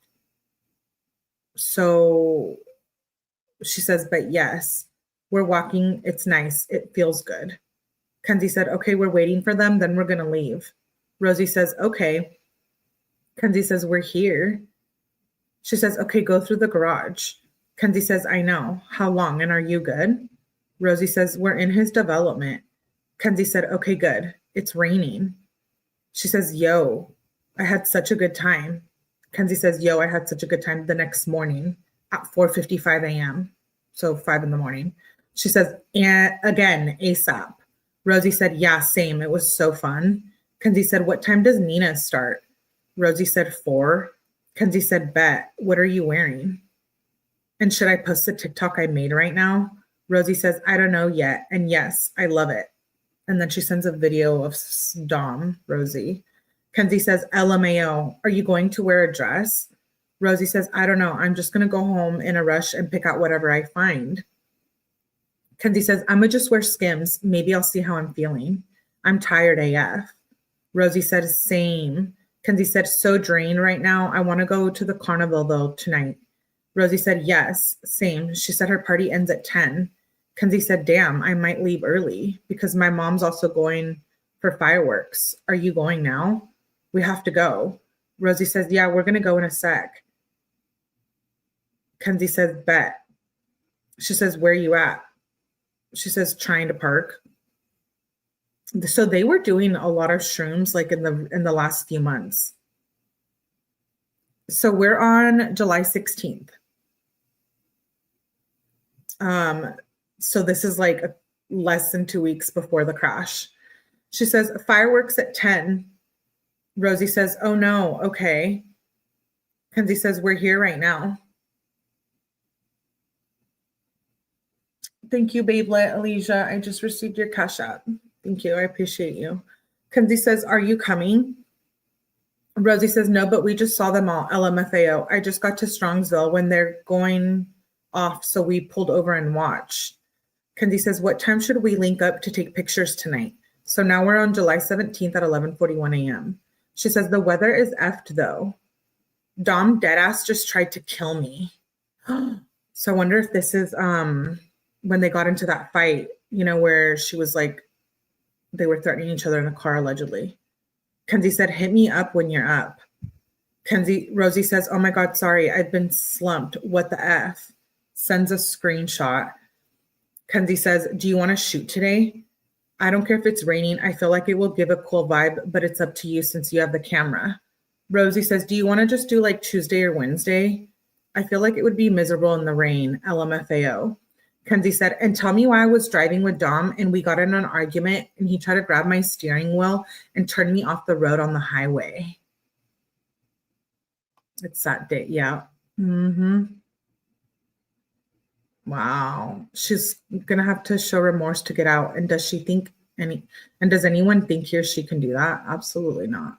So she says, but yes, we're walking. It's nice. It feels good. Kenzie said, okay, we're waiting for them. Then we're going to leave. Rosie says, okay. Kenzie says, we're here. She says, okay, go through the garage. Kenzie says, I know. How long? And are you good? Rosie says, we're in his development. Kenzie said, okay, good. It's raining. She says, yo, I had such a good time. Kenzie says, yo, I had such a good time the next morning at 4:55 a.m. So 5 in the morning. She says, and again, ASAP. Rosie said, yeah, same. It was so fun. Kenzie said, what time does Nina start? Rosie said, 4. Kenzie said, bet. What are you wearing? And should I post the TikTok I made right now? Rosie says, I don't know yet. And yes, I love it. And then she sends a video of Dom, Rosie. Kenzie says, LMAO, are you going to wear a dress? Rosie says, I don't know. I'm just going to go home in a rush and pick out whatever I find. Kenzie says, I'm going to just wear Skims. Maybe I'll see how I'm feeling. I'm tired AF. Rosie said, same. Kenzie said, so drained right now. I want to go to the carnival though tonight. Rosie said, yes, same. She said her party ends at 10. Kenzie said, damn, I might leave early because my mom's also going for fireworks. Are you going now? We have to go. Rosie says, yeah, we're going to go in a sec. Kenzie says, bet. She says, where you at? She says, trying to park. So they were doing a lot of shrooms like in the last few months. So we're on July 16th. So this is like less than 2 weeks before the crash. She says, fireworks at 10. Rosie says, oh no, okay. Kenzie says, we're here right now. Thank you, Babelet, Alicia. I just received your cash app. Thank you. I appreciate you. Kenzie says, are you coming? Rosie says, no, but we just saw them all. LMFAO. I just got to Strongsville when they're going off, so we pulled over and watched. Kenzie says, what time should we link up to take pictures tonight? So now we're on July 17th at 11:41 a.m. She says, the weather is effed though. Dom deadass just tried to kill me. So I wonder if this is when they got into that fight, you know, where she was like, they were threatening each other in the car allegedly. Kenzie said, hit me up when you're up. Rosie says, oh my God, sorry, I've been slumped. What the F? Sends a screenshot. Kenzie says, do you want to shoot today? I don't care if it's raining. I feel like it will give a cool vibe, but it's up to you since you have the camera. Rosie says, do you want to just do like Tuesday or Wednesday? I feel like it would be miserable in the rain. LMFAO. Kenzie said, and tell me why I was driving with Dom and we got in an argument and he tried to grab my steering wheel and turn me off the road on the highway. It's that day. Yeah. Wow. She's going to have to show remorse to get out. And does she think does anyone think he or she can do that? Absolutely not.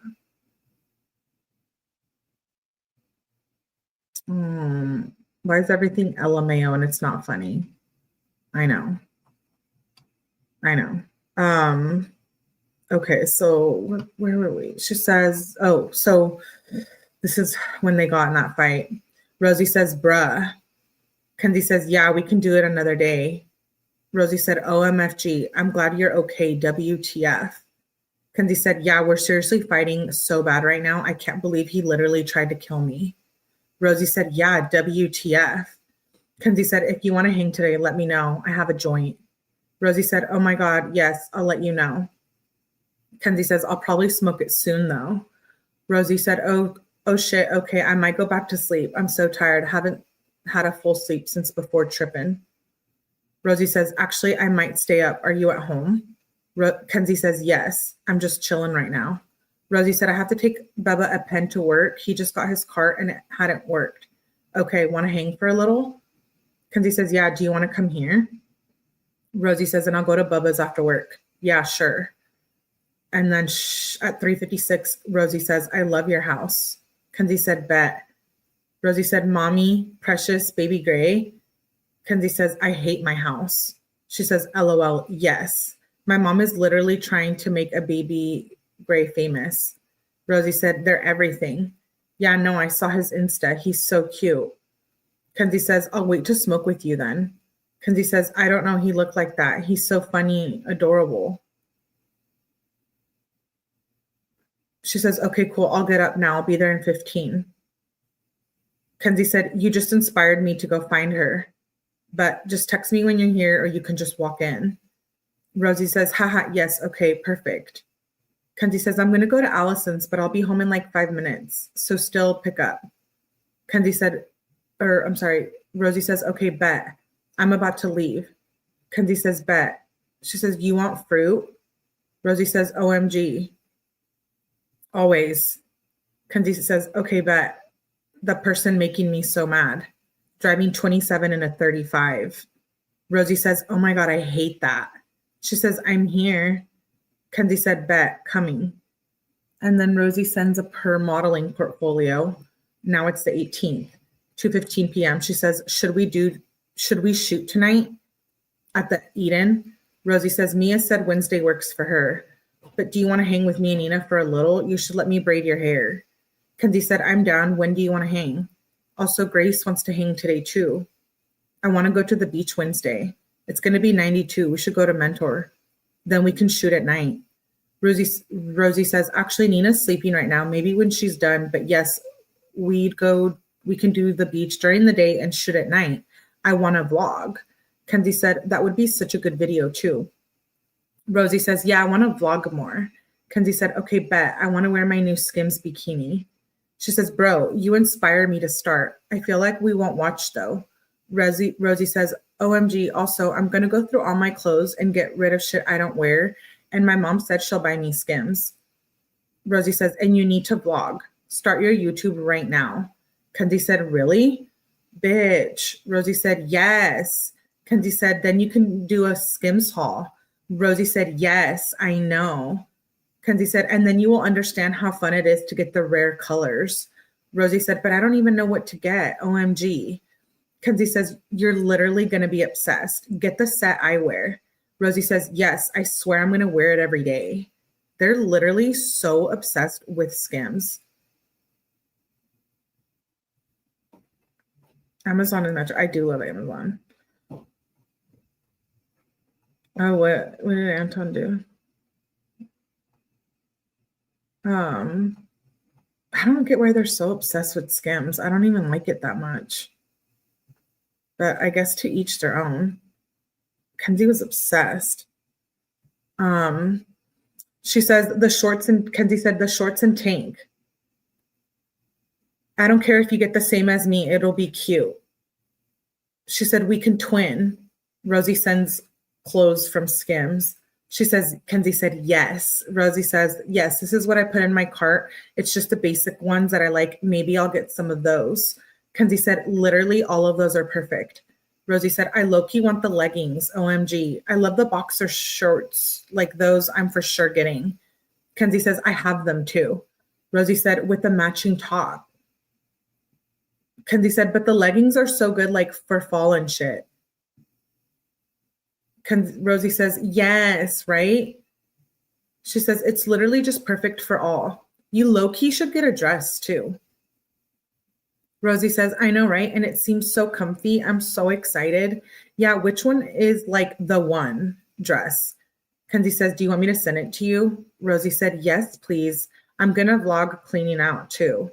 Why is everything LMAO and it's not funny? I know. Okay, so where were we? She says, oh, so this is when they got in that fight. Rosie says, bruh. Kenzie says, yeah, we can do it another day. Rosie said, OMFG, I'm glad you're okay, WTF. Kenzie said, yeah, we're seriously fighting so bad right now. I can't believe he literally tried to kill me. Rosie said, yeah, WTF. Kenzie said, if you want to hang today, let me know. I have a joint. Rosie said, oh my God, yes, I'll let you know. Kenzie says, I'll probably smoke it soon though. Rosie said, oh shit, okay, I might go back to sleep. I'm so tired. Haven't had a full sleep since before tripping. Rosie says, actually, I might stay up. Are you at home? Kenzie says, yes, I'm just chilling right now. Rosie said, I have to take Bubba a pen to work. He just got his cart and it hadn't worked. Okay, want to hang for a little? Kenzie says, yeah, do you want to come here? Rosie says, and I'll go to Bubba's after work. Yeah, sure. And then at 3:56, Rosie says, I love your house. Kenzie said, bet. Rosie said, mommy, precious, baby gray. Kenzie says, I hate my house. She says, LOL, yes. My mom is literally trying to make a baby gray famous. Rosie said, they're everything. Yeah, no, I saw his Insta. He's so cute. Kenzie says, I'll wait to smoke with you then. Kenzie says, I don't know. He looked like that. He's so funny, adorable. She says, okay, cool. I'll get up now. I'll be there in 15. Kenzie said, you just inspired me to go find her, but just text me when you're here or you can just walk in. Rosie says, haha, yes. Okay, perfect. Kenzie says, I'm going to go to Allison's, but I'll be home in like 5 minutes. So still pick up. Kenzie said, Rosie says, okay, bet. I'm about to leave. Kenzie says, bet. She says, you want fruit? Rosie says, OMG. Always. Kenzie says, okay, bet. The person making me so mad. Driving 27 in a 35. Rosie says, oh my God, I hate that. She says, I'm here. Kenzie said, bet, coming. And then Rosie sends up her modeling portfolio. Now it's the 18th, 2:15 p.m. She says, should we shoot tonight at the Eden? Rosie says, Mia said Wednesday works for her. But do you want to hang with me and Nina for a little? You should let me braid your hair. Kenzie said, I'm down. When do you want to hang? Also, Grace wants to hang today too. I want to go to the beach Wednesday. It's going to be 92. We should go to Mentor. Then we can shoot at night. Rosie says, actually, Nina's sleeping right now. Maybe when she's done, but yes, we can do the beach during the day and shoot at night. I want to vlog. Kenzie said, that would be such a good video too. Rosie says, yeah, I want to vlog more. Kenzie said, okay, bet. I want to wear my new Skims bikini. She says, bro, you inspire me to start. I feel like we won't watch though. Rosie says, OMG, also, I'm going to go through all my clothes and get rid of shit I don't wear. And my mom said she'll buy me Skims. Rosie says, and you need to vlog. Start your YouTube right now. Kenzie said, really? Bitch. Rosie said, yes. Kenzie said, then you can do a Skims haul. Rosie said, yes, I know. Kenzie said, and then you will understand how fun it is to get the rare colors. Rosie said, but I don't even know what to get. OMG. Kenzie says, you're literally going to be obsessed. Get the set I wear. Rosie says, yes, I swear I'm going to wear it every day. They're literally so obsessed with Skims. Amazon and Metro. I do love Amazon. Oh, what did Anton do? I don't get why they're so obsessed with Skims. I don't even like it that much. But I guess to each their own. Kenzie was obsessed. She says Kenzie said the shorts and tank. I don't care if you get the same as me, it'll be cute. She said we can twin. Rosie sends clothes from Skims. Kenzie said, yes. Rosie says, yes, this is what I put in my cart. It's just the basic ones that I like. Maybe I'll get some of those. Kenzie said, literally all of those are perfect. Rosie said, I low-key want the leggings. OMG. I love the boxer shorts. Like those I'm for sure getting. Kenzie says, I have them too. Rosie said, with the matching top. Kenzie said, but the leggings are so good, like for fall and shit. Rosie says, yes, right? She says, it's literally just perfect for all. You low-key should get a dress too. Rosie says, I know, right? And it seems so comfy. I'm so excited. Yeah, which one is like the one dress? Kenzie says, do you want me to send it to you? Rosie said, yes, please. I'm going to vlog cleaning out too.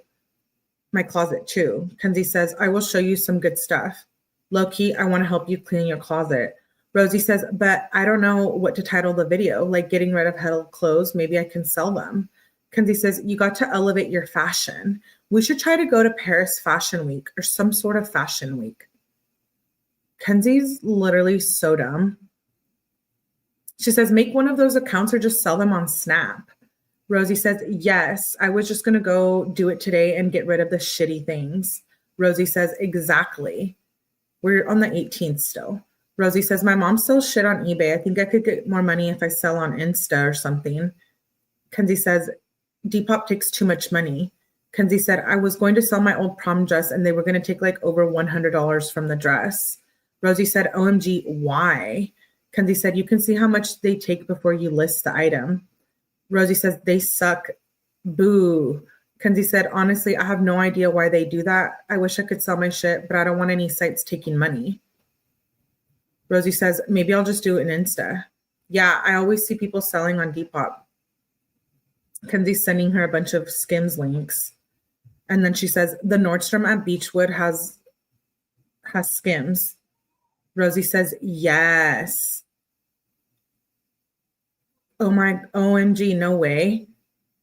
My closet too. Kenzie says, I will show you some good stuff. Low-key, I want to help you clean your closet. Rosie says, but I don't know what to title the video, like getting rid of held clothes. Maybe I can sell them. Kenzie says, you got to elevate your fashion. We should try to go to Paris Fashion Week or some sort of fashion week. Kenzie's literally so dumb. She says, make one of those accounts or just sell them on Snap. Rosie says, yes, I was just going to go do it today and get rid of the shitty things. Rosie says, exactly. We're on the 18th still. Rosie says, my mom sells shit on eBay. I think I could get more money if I sell on Insta or something. Kenzie says, Depop takes too much money. Kenzie said, I was going to sell my old prom dress and they were going to take like over $100 from the dress. Rosie said, OMG, why? Kenzie said, you can see how much they take before you list the item. Rosie says, they suck. Boo. Kenzie said, honestly, I have no idea why they do that. I wish I could sell my shit, but I don't want any sites taking money. Rosie says, maybe I'll just do an Insta. Yeah, I always see people selling on Depop. Kenzie's sending her a bunch of Skims links. And then she says, the Nordstrom at Beechwood has Skims. Rosie says, yes. Oh my, OMG, no way.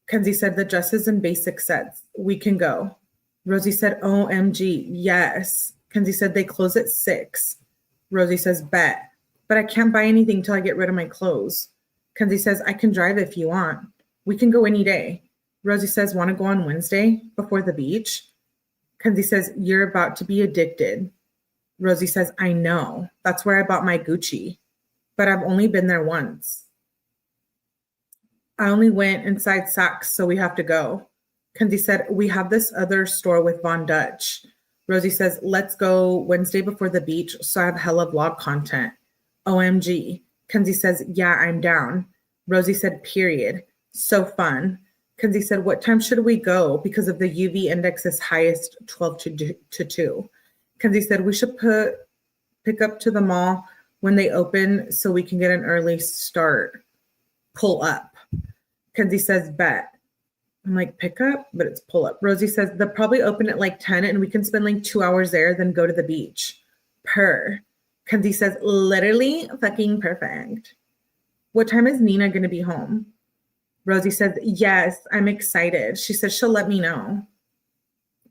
Kenzie said, the dresses and basic sets. We can go. Rosie said, OMG, yes. Kenzie said, they close at 6. Rosie says, bet. But I can't buy anything till I get rid of my clothes. Kenzie says, I can drive if you want. We can go any day. Rosie says, want to go on Wednesday before the beach? Kenzie says, you're about to be addicted. Rosie says, I know. That's where I bought my Gucci. But I've only been there once. I only went inside Saks, so we have to go. Kenzie said, we have this other store with Von Dutch. Rosie says, let's go Wednesday before the beach, so I have hella vlog content. OMG. Kenzie says, yeah, I'm down. Rosie said, period. So fun. Kenzie said, what time should we go? Because of the UV index is highest 12 to 2. Kenzie said, we should pick up to the mall when they open so we can get an early start. Pull up. Kenzie says, bet. I'm like, pick up, but it's pull up. Rosie says, they'll probably open at like 10 and we can spend like 2 hours there, then go to the beach. Kenzie says, literally fucking perfect. What time is Nina going to be home? Rosie says, yes, I'm excited. She says she'll let me know.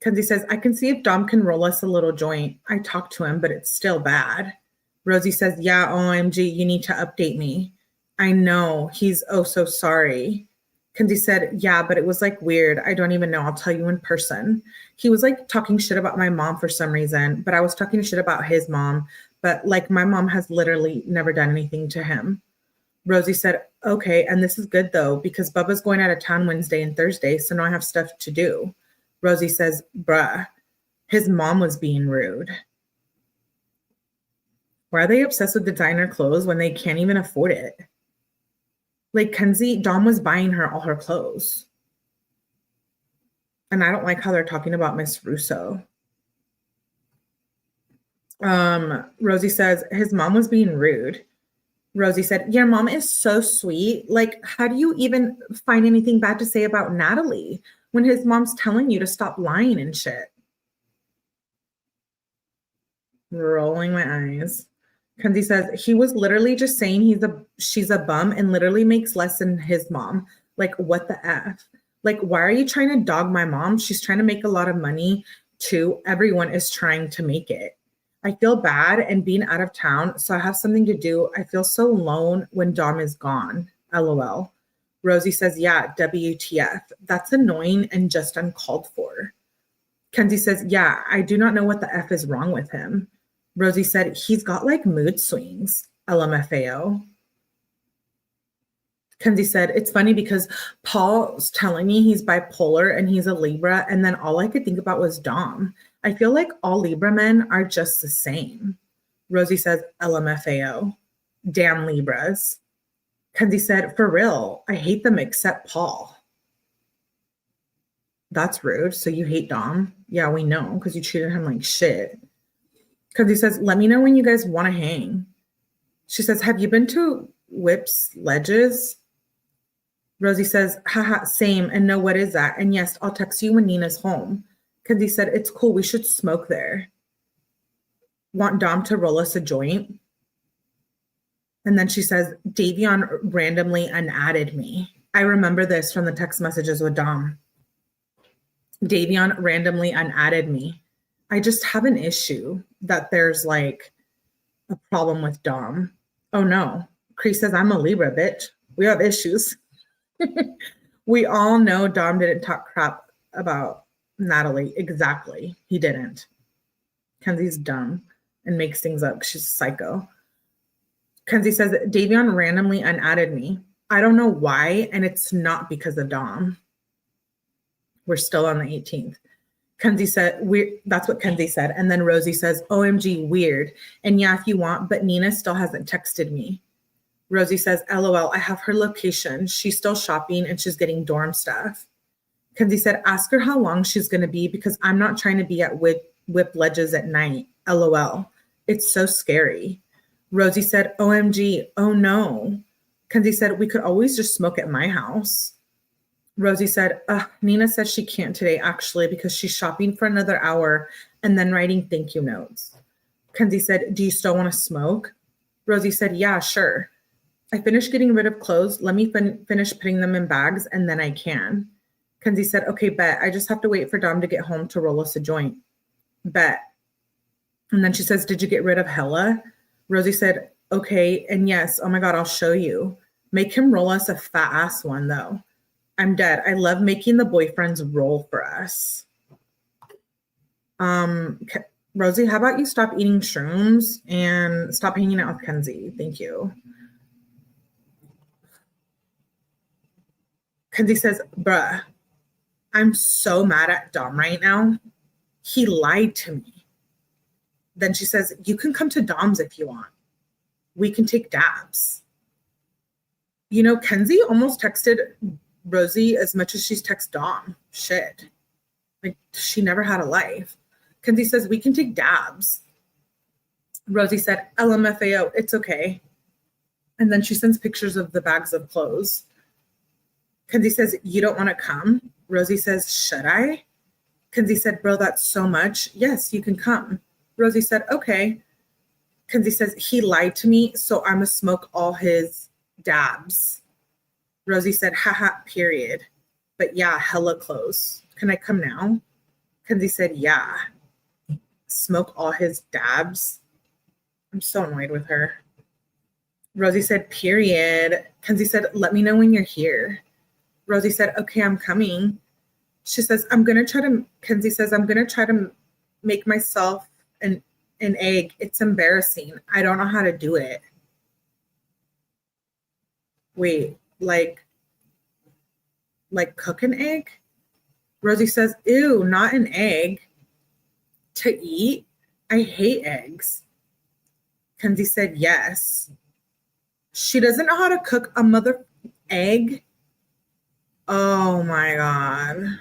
Kenzie says, I can see if Dom can roll us a little joint. I talked to him, but it's still bad. Rosie says, yeah, OMG, you need to update me. I know, he's oh so sorry. Kenzie said, yeah, but it was like weird. I don't even know. I'll tell you in person. He was like talking shit about my mom for some reason, but I was talking shit about his mom. But like my mom has literally never done anything to him. Rosie said, okay, and this is good though, because Bubba's going out of town Wednesday and Thursday, so now I have stuff to do. Rosie says, bruh, his mom was being rude. Why are they obsessed with designer clothes when they can't even afford it? Like Kenzie, Dom was buying her all her clothes. And I don't like how they're talking about Miss Russo. Rosie says, his mom was being rude. Rosie said, your mom is so sweet. Like, how do you even find anything bad to say about Natalie when his mom's telling you to stop lying and shit? Rolling my eyes. Kenzie says, he was literally just saying she's a bum and literally makes less than his mom. Like, what the F? Like, why are you trying to dog my mom? She's trying to make a lot of money too. Everyone is trying to make it. I feel bad and being out of town, so I have something to do. I feel so alone when Dom is gone. LOL. Rosie says, yeah, WTF. That's annoying and just uncalled for. Kenzie says, yeah, I do not know what the F is wrong with him. Rosie said, he's got like mood swings. LMFAO. Kenzie said, it's funny because Paul's telling me he's bipolar and he's a Libra, and then all I could think about was Dom. I feel like all Libra men are just the same. Rosie says, LMFAO. Damn Libras. Kenzie said, for real, I hate them except Paul. That's rude. So you hate Dom? Yeah, we know, because you treated him like shit. Kenzie says, let me know when you guys want to hang. She says, have you been to Whip's Ledges? Rosie says, haha, same, and no, what is that? And yes, I'll text you when Nina's home. Kenzie said, it's cool, we should smoke there. Want Dom to roll us a joint? And then she says, Davion randomly unadded me. I remember this from the text messages with Dom. Davion randomly unadded me. I just have an issue that there's like a problem with Dom. Oh no. Cree says, I'm a Libra, bitch. We have issues. We all know Dom didn't talk crap about Natalie. Exactly. He didn't. Kenzie's dumb and makes things up. She's a psycho. Kenzie says, Davion randomly unadded me. I don't know why, and it's not because of Dom. We're still on the 18th. Kenzie said, that's what Kenzie said. And then Rosie says, OMG, weird. And yeah, if you want, but Nina still hasn't texted me. Rosie says, LOL, I have her location. She's still shopping and she's getting dorm stuff. Kenzie said, ask her how long she's going to be because I'm not trying to be at Whip Ledges at night. LOL. It's so scary. Rosie said, OMG, oh no. Kenzie said, we could always just smoke at my house. Rosie said, Nina said she can't today, actually, because she's shopping for another hour and then writing thank you notes. Kenzie said, do you still want to smoke? Rosie said, yeah, sure. I finished getting rid of clothes. Let me finish putting them in bags and then I can. Kenzie said, okay, bet. I just have to wait for Dom to get home to roll us a joint. Bet. And then she says, did you get rid of Hella? Rosie said, okay. And yes, oh my God, I'll show you. Make him roll us a fat ass one though. I'm dead. I love making the boyfriends roll for us. Rosie, how about you stop eating shrooms and stop hanging out with Kenzie? Thank you. Kenzie says, bruh, I'm so mad at Dom right now. He lied to me. Then she says, you can come to Dom's if you want. We can take dabs. You know, Kenzie almost texted Rosie as much as she's texted Dom. Shit. Like, she never had a life. Kenzie says, we can take dabs. Rosie said, LMFAO, it's okay. And then she sends pictures of the bags of clothes. Kenzie says, you don't want to come? Rosie says, should I? Kenzie said, bro, that's so much. Yes, you can come. Rosie said, okay. Kenzie says, he lied to me, so I'm going to smoke all his dabs. Rosie said, haha, period. But yeah, hella close. Can I come now? Kenzie said, yeah. Smoke all his dabs. I'm so annoyed with her. Rosie said, period. Kenzie said, let me know when you're here. Rosie said, okay, I'm coming. She says, Kenzie says, I'm going to try to make myself an egg. It's embarrassing. I don't know how to do it. Wait, like cook an egg? Rosie says, ew, not an egg. To eat? I hate eggs. Kenzie said, yes. She doesn't know how to cook a mother egg? Oh my God.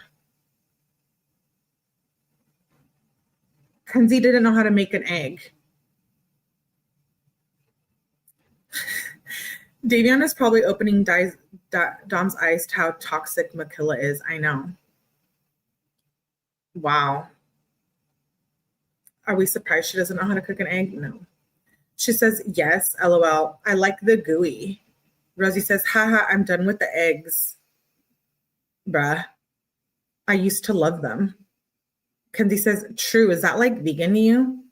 Kenzie didn't know how to make an egg. Davion is probably opening Dom's eyes to how toxic 𝐷𝐞𝐥𝐿𝐴 is. I know. Wow. Are we surprised she doesn't know how to cook an egg? No. She says, yes, LOL. I like the gooey. Rosie says, haha, I'm done with the eggs. Bruh. I used to love them. Kenzie says, true. Is that like vegan to you?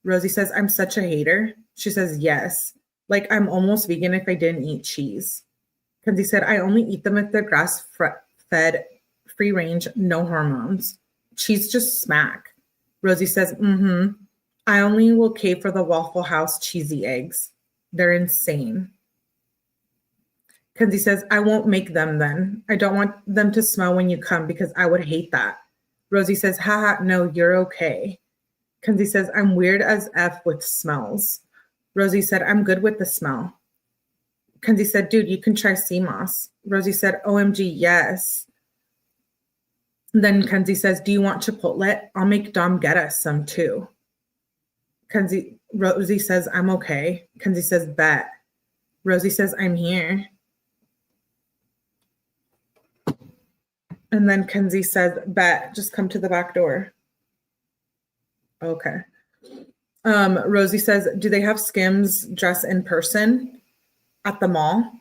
Rosie says, I'm such a hater. She says, yes. Like I'm almost vegan if I didn't eat cheese. Kenzie said, I only eat them if they're grass-fed, free range, no hormones. Cheese just smack. Rosie says, I only will cave for the Waffle House cheesy eggs. They're insane. Kenzie says, I won't make them then. I don't want them to smell when you come because I would hate that. Rosie says, haha, no, you're okay. Kenzie says, I'm weird as F with smells. Rosie said, I'm good with the smell. Kenzie said, dude, you can try sea moss. Rosie said, OMG, yes. Then Kenzie says, do you want Chipotle? I'll make Dom get us some too. Rosie says, I'm okay. Kenzie says, bet. Rosie says, I'm here. And then Kenzie says, bet, just come to the back door. Okay. Rosie says, do they have Skims dress in person at the mall?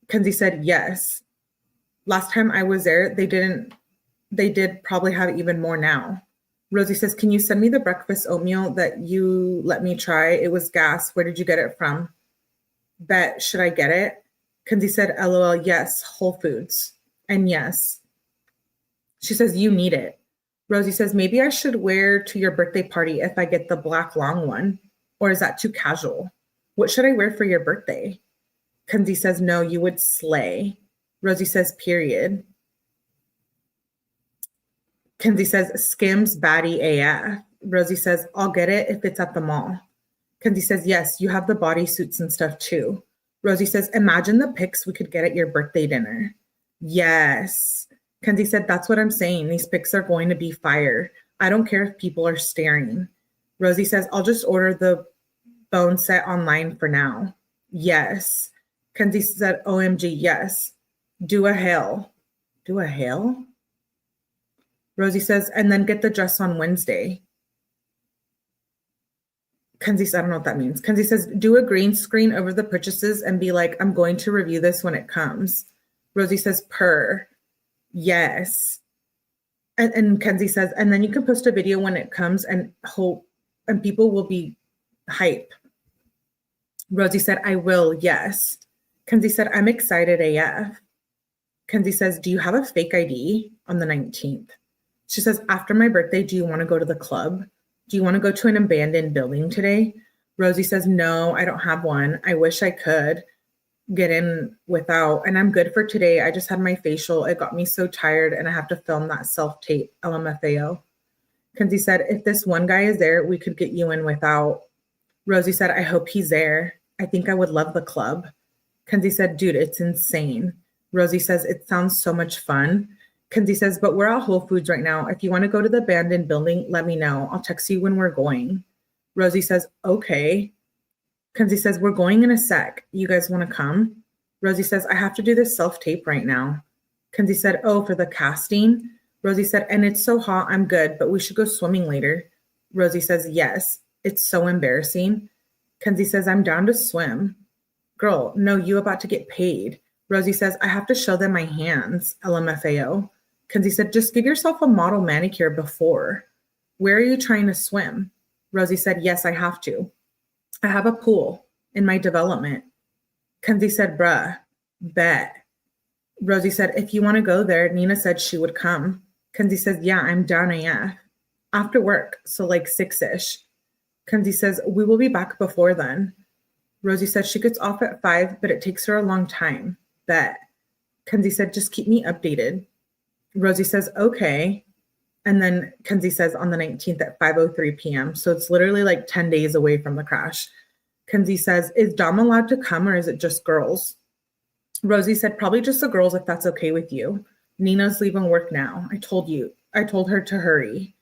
Kenzie said, yes. Last time I was there, they did probably have even more now. Rosie says, can you send me the breakfast oatmeal that you let me try? It was gas. Where did you get it from? Bet, should I get it? Kenzie said, LOL, yes, Whole Foods. And yes. She says, you need it. Rosie says, maybe I should wear to your birthday party if I get the black long one. Or is that too casual? What should I wear for your birthday? Kenzie says, no, you would slay. Rosie says, period. Kenzie says, Skims baddie AF. Rosie says, I'll get it if it's at the mall. Kenzie says, yes, you have the bodysuits and stuff too. Rosie says, imagine the pics we could get at your birthday dinner. Yes. Kenzie said, that's what I'm saying. These pics are going to be fire. I don't care if people are staring. Rosie says, I'll just order the bone set online for now. Yes. Kenzie said, OMG, yes. Do a hail. Do a hail? Rosie says, and then get the dress on Wednesday. Kenzie says, I don't know what that means. Kenzie says, do a green screen over the purchases and be like, I'm going to review this when it comes. Rosie says, per. Yes. And Kenzie says, and then you can post a video when it comes and hope, and people will be hype. Rosie said, I will, yes. Kenzie said, I'm excited AF. Kenzie says, do you have a fake ID on the 19th? She says, after my birthday, do you want to go to the club? Do you want to go to an abandoned building today? Rosie says, no, I don't have one. I wish I could get in without, and I'm good for today. I just had my facial. It got me so tired and I have to film that self-tape, LMFAO. Kenzie said, if this one guy is there, we could get you in without. Rosie said, I hope he's there. I think I would love the club. Kenzie said, dude, it's insane. Rosie says, it sounds so much fun. Kenzie says, but we're at Whole Foods right now. If you want to go to the abandoned building, let me know. I'll text you when we're going. Rosie says, okay. Kenzie says, we're going in a sec. You guys want to come? Rosie says, I have to do this self-tape right now. Kenzie said, oh, for the casting? Rosie said, and it's so hot, I'm good, but we should go swimming later. Rosie says, yes, it's so embarrassing. Kenzie says, I'm down to swim. Girl, no, you about to get paid. Rosie says, I have to show them my hands, LMFAO. Kenzie said, just give yourself a model manicure before. Where are you trying to swim? Rosie said, yes, I have to. I have a pool in my development. Kenzie said, bruh, bet. Rosie said, if you want to go there, Nina said she would come. Kenzie says, yeah, I'm down AF. After work, so like 6-ish. Kenzie says, we will be back before then. Rosie said she gets off at 5, but it takes her a long time. Bet. Kenzie said, just keep me updated. Rosie says, okay. And then Kenzie says on the 19th at 5:03 p.m. So it's literally like 10 days away from the crash. Kenzie says, is Dom allowed to come or is it just girls? Rosie said, probably just the girls if that's okay with you. Nina's leaving work now. I told her to hurry.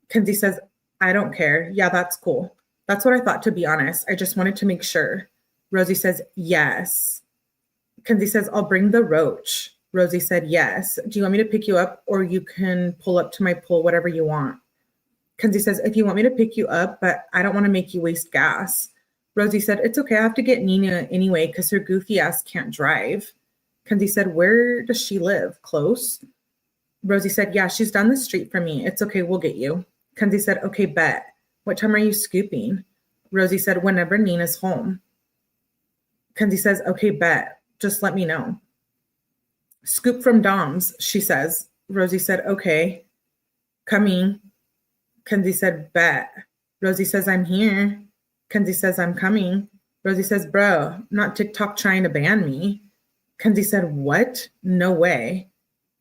Kenzie says, I don't care. Yeah, that's cool. That's what I thought, to be honest. I just wanted to make sure. Rosie says, yes. Kenzie says, I'll bring the roach. Rosie said, yes. Do you want me to pick you up or you can pull up to my pool, whatever you want? Kenzie says, if you want me to pick you up, but I don't want to make you waste gas. Rosie said, it's okay. I have to get Nina anyway because her goofy ass can't drive. Kenzie said, where does she live? Close? Rosie said, yeah, she's down the street from me. It's okay. We'll get you. Kenzie said, okay, bet. What time are you scooping? Rosie said, whenever Nina's home. Kenzie says, okay, bet. Just let me know. Scoop from Dom's, she says. Rosie said, okay. Coming. Kenzie said, bet. Rosie says, I'm here. Kenzie says, I'm coming. Rosie says, bro, not TikTok trying to ban me. Kenzie said, what? No way.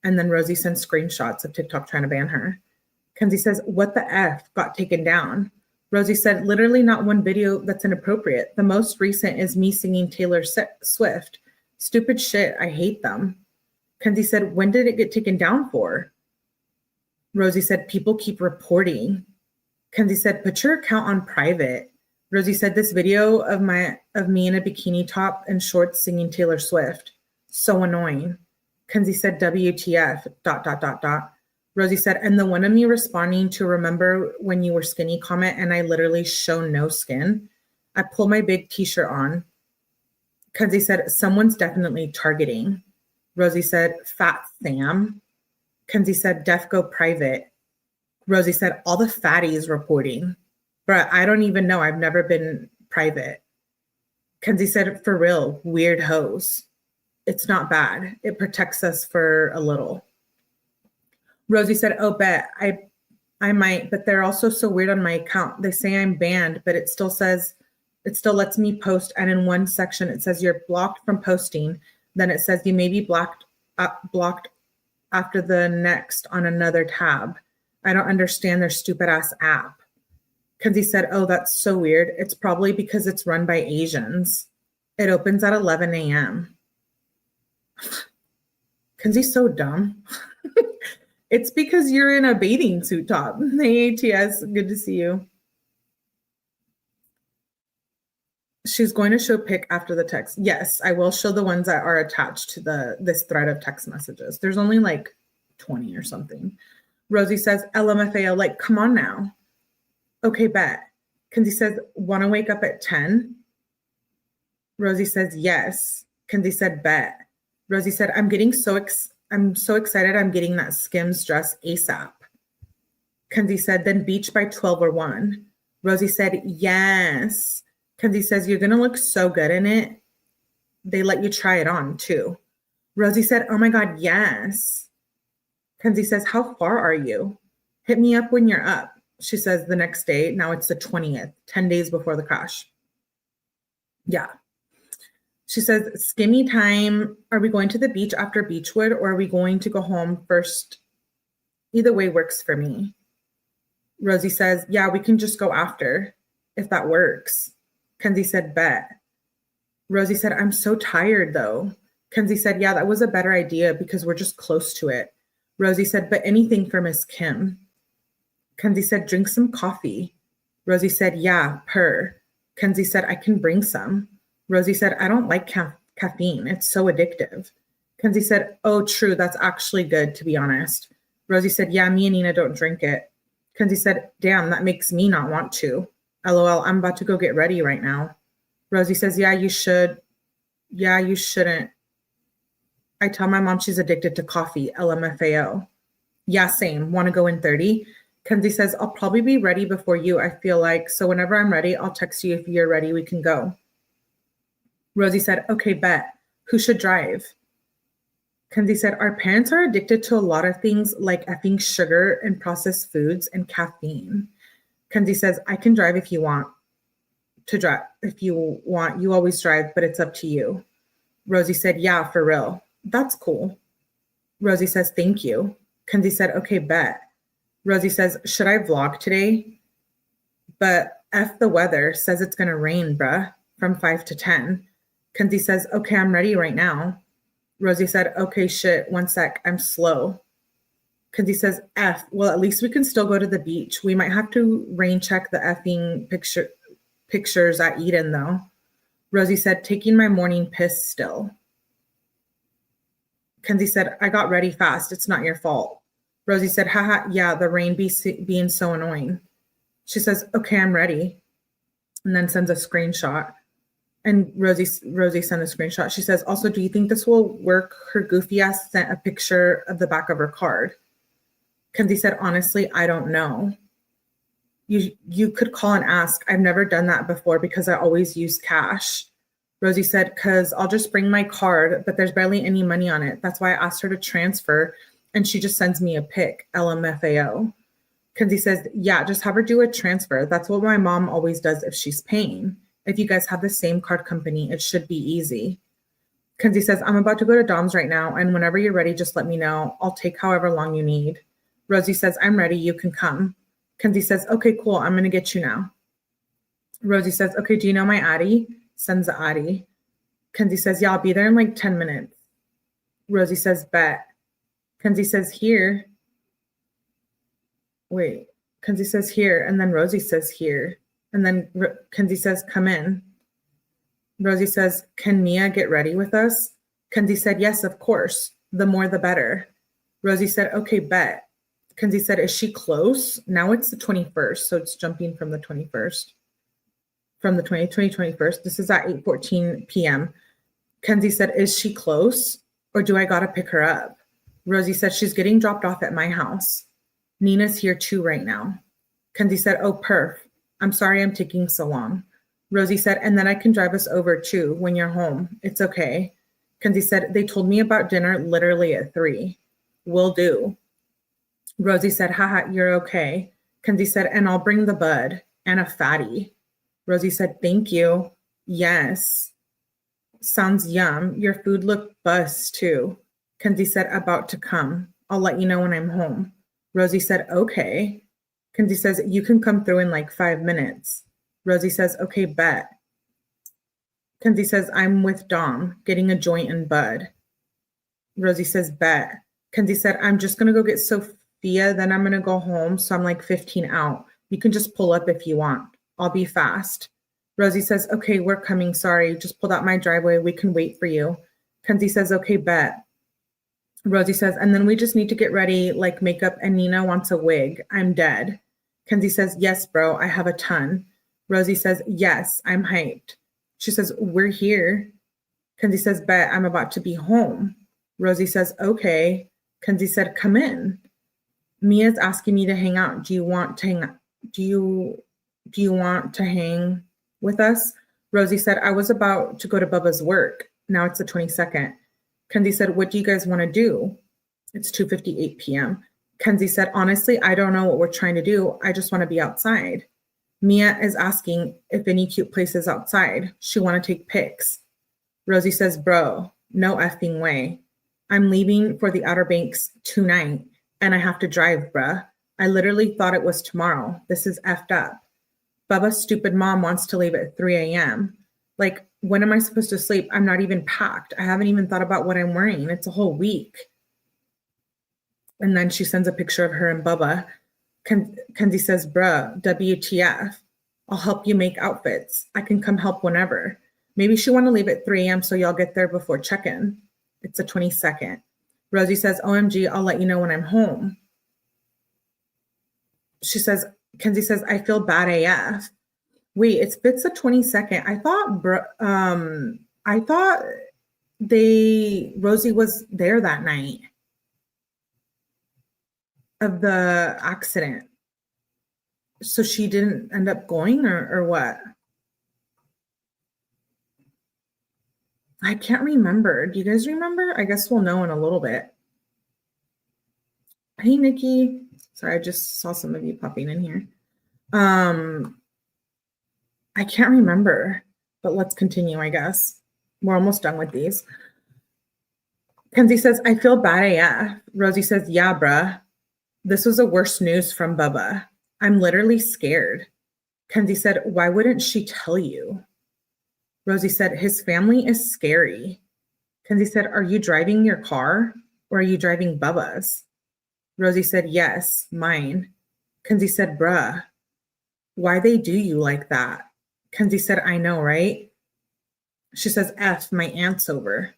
And then Rosie sends screenshots of TikTok trying to ban her. Kenzie says, what the F got taken down? Rosie said, literally not one video that's inappropriate. The most recent is me singing Taylor Swift. Stupid shit. I hate them. Kenzie said, when did it get taken down for? Rosie said, people keep reporting. Kenzie said, put your account on private. Rosie said, this video of me in a bikini top and shorts singing Taylor Swift. So annoying. Kenzie said, WTF, .. Rosie said, and the one of me responding to remember when you were skinny comment and I literally show no skin. I pull my big t-shirt on. Kenzie said, someone's definitely targeting. Rosie said, fat Sam. Kenzie said, def go private. Rosie said, all the fatties reporting. Bruh, I don't even know. I've never been private. Kenzie said, for real, weird hoes. It's not bad. It protects us for a little. Rosie said, oh, bet. I might, but they're also so weird on my account. They say I'm banned, but it still lets me post. And in one section, it says you're blocked from posting. Then it says you may be blocked after the next on another tab. I don't understand their stupid ass app. Kenzie said, oh, that's so weird. It's probably because it's run by Asians. It opens at 11 a.m. Kenzie's so dumb. It's because you're in a bathing suit top. Hey, ATS, good to see you. She's going to show pic after the text. Yes, I will show the ones that are attached to this thread of text messages. There's only like 20 or something. Rosie says, LMFAO, like, come on now. Okay, bet. Kenzie says, want to wake up at 10? Rosie says, yes. Kenzie said, bet. Rosie said, I'm so excited I'm getting that Skims dress ASAP. Kenzie said, then beach by 12 or 1. Rosie said, yes. Kenzie says, you're going to look so good in it. They let you try it on too. Rosie said, oh my God, yes. Kenzie says, how far are you? Hit me up when you're up. She says the next day. Now it's the 20th, 10 days before the crash. Yeah. She says, skimmy time. Are we going to the beach after Beachwood or are we going to go home first? Either way works for me. Rosie says, yeah, we can just go after if that works. Kenzie said, bet. Rosie said, I'm so tired though. Kenzie said, yeah, that was a better idea because we're just close to it. Rosie said, but anything for Miss Kim. Kenzie said, drink some coffee. Rosie said, yeah, per. Kenzie said, I can bring some. Rosie said, I don't like caffeine. It's so addictive. Kenzie said, oh, true. That's actually good, to be honest. Rosie said, yeah, me and Nina don't drink it. Kenzie said, damn, that makes me not want to. LOL, I'm about to go get ready right now. Rosie says, yeah, you should. Yeah, you shouldn't. I tell my mom she's addicted to coffee, LMFAO. Yeah, same. Want to go in 30? Kenzie says, I'll probably be ready before you, I feel like. So whenever I'm ready, I'll text you if you're ready. We can go. Rosie said, okay, bet. Who should drive? Kenzie said, our parents are addicted to a lot of things like effing sugar and processed foods and caffeine. Kenzie says, I can drive if you want to drive. If you want, you always drive, but it's up to you. Rosie said, yeah, for real. That's cool. Rosie says, thank you. Kenzie said, okay, bet. Rosie says, should I vlog today? But F the weather says it's going to rain, bruh, from 5 to 10. Kenzie says, okay, I'm ready right now. Rosie said, okay, shit, one sec, I'm slow. Kenzie says, F, well, at least we can still go to the beach. We might have to rain check the effing pictures at Eden, though. Rosie said, taking my morning piss still. Kenzie said, I got ready fast. It's not your fault. Rosie said, haha, yeah, the rain being so annoying. She says, okay, I'm ready. And then sends a screenshot. And Rosie sent a screenshot. She says, also, do you think this will work? Her goofy ass sent a picture of the back of her card. Kenzie said, honestly, I don't know. You could call and ask. I've never done that before because I always use cash. Rosie said, because I'll just bring my card, but there's barely any money on it. That's why I asked her to transfer, and she just sends me a pic, LMFAO. Kenzie says, yeah, just have her do a transfer. That's what my mom always does if she's paying. If you guys have the same card company, it should be easy. Kenzie says, I'm about to go to Dom's right now, and whenever you're ready, just let me know. I'll take however long you need. Rosie says, I'm ready. You can come. Kenzie says, okay, cool. I'm going to get you now. Rosie says, okay, do you know my Addie? Sends the Addie. Kenzie says, yeah, I'll be there in like 10 minutes. Rosie says, bet. Kenzie says, here. Wait, Kenzie says, here. And then Rosie says, here. And then Kenzie says, come in. Rosie says, can Mia get ready with us? Kenzie said, yes, of course. The more, the better. Rosie said, okay, bet. Kenzie said, is she close? Now it's the 21st, so it's jumping from the 21st. From the 21st. This is at 8:14 p.m. Kenzie said, is she close? Or do I got to pick her up? Rosie said, she's getting dropped off at my house. Nina's here too right now. Kenzie said, oh, perf. I'm sorry I'm taking so long. Rosie said, and then I can drive us over too when you're home. It's okay. Kenzie said, they told me about dinner literally at 3. Will do. Rosie said, haha, you're okay. Kenzie said, and I'll bring the bud and a fatty. Rosie said, thank you. Yes. Sounds yum. Your food looked bust too. Kenzie said, about to come. I'll let you know when I'm home. Rosie said, okay. Kenzie says, you can come through in like 5 minutes. Rosie says, okay, bet. Kenzie says, I'm with Dom, getting a joint and bud. Rosie says, bet. Kenzie said, I'm just going to go get Sophia, then I'm going to go home, so I'm like 15 out. You can just pull up if you want. I'll be fast. Rosie says, okay, we're coming. Sorry, just pulled out my driveway. We can wait for you. Kenzie says, okay, bet. Rosie says, and then we just need to get ready, like makeup, and Nina wants a wig. I'm dead. Kenzie says, yes, bro, I have a ton. Rosie says, yes, I'm hyped. She says, we're here. Kenzie says, bet, I'm about to be home. Rosie says, okay. Kenzie said, come in. Mia's asking me to hang out. Do you want to hang out? Do you want to hang with us? Rosie said, I was about to go to Bubba's work. Now it's the 22nd. Kenzie said, what do you guys want to do? It's 2:58 p.m. Kenzie said, honestly, I don't know what we're trying to do. I just want to be outside. Mia is asking if any cute places outside. She want to take pics. Rosie says, bro, no effing way. I'm leaving for the Outer Banks tonight, and I have to drive, bruh. I literally thought it was tomorrow. This is effed up. Bubba's stupid mom wants to leave at 3 a.m. Like, when am I supposed to sleep? I'm not even packed. I haven't even thought about what I'm wearing. It's a whole week. And then she sends a picture of her and Bubba. Kenzie says, bruh, WTF. I'll help you make outfits. I can come help whenever. Maybe she want to leave at 3 a.m. so y'all get there before check-in. It's the 22nd. Rosie says, OMG, I'll let you know when I'm home. She says, Kenzie says, I feel bad AF. Wait, it's the 22nd. I thought Rosie was there that night of the accident. So she didn't end up going or what? I can't remember. Do you guys remember? I guess we'll know in a little bit. Hey, Nikki. Sorry, I just saw some of you popping in here. I can't remember, but let's continue, I guess. We're almost done with these. Kenzie says, I feel bad AF. Rosie says, yeah, bruh. This was the worst news from Bubba. I'm literally scared. Kenzie said, why wouldn't she tell you? Rosie said, his family is scary. Kenzie said, are you driving your car or are you driving Bubba's? Rosie said, yes, mine. Kenzie said, bruh, why they do you like that? Kenzie said, I know, right? She says, F, my aunt's over,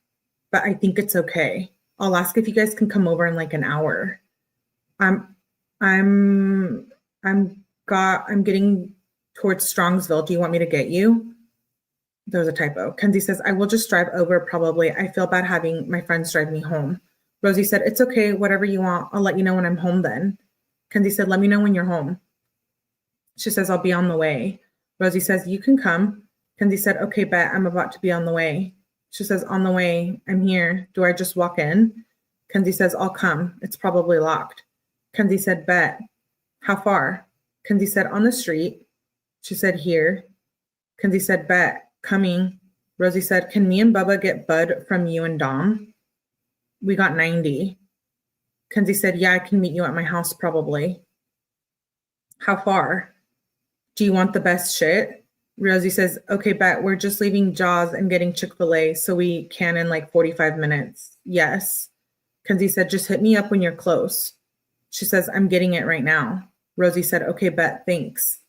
but I think it's okay. I'll ask if you guys can come over in like an hour. I'm getting towards Strongsville. Do you want me to get you? There's a typo. Kenzie says, I will just drive over probably. I feel bad having my friends drive me home. Rosie said, it's okay, whatever you want. I'll let you know when I'm home then. Kenzie said, let me know when you're home. She says, I'll be on the way. Rosie says, you can come. Kenzie said, okay, bet, I'm about to be on the way. She says, on the way, I'm here. Do I just walk in? Kenzie says, I'll come. It's probably locked. Kenzie said, bet. How far? Kenzie said, on the street. She said, here. Kenzie said, bet. Coming. Rosie said, can me and Bubba get Bud from you and Dom? We got 90. Kenzie said, yeah, I can meet you at my house probably. How far? Do you want the best shit? Rosie says, okay, bet. We're just leaving �𝐥𝐥𝐲 and getting Chick-fil-A so we can in like 45 minutes. Yes. Kenzie said, just hit me up when you're close. She says, I'm getting it right now. Rosie said, okay, bet. Thanks.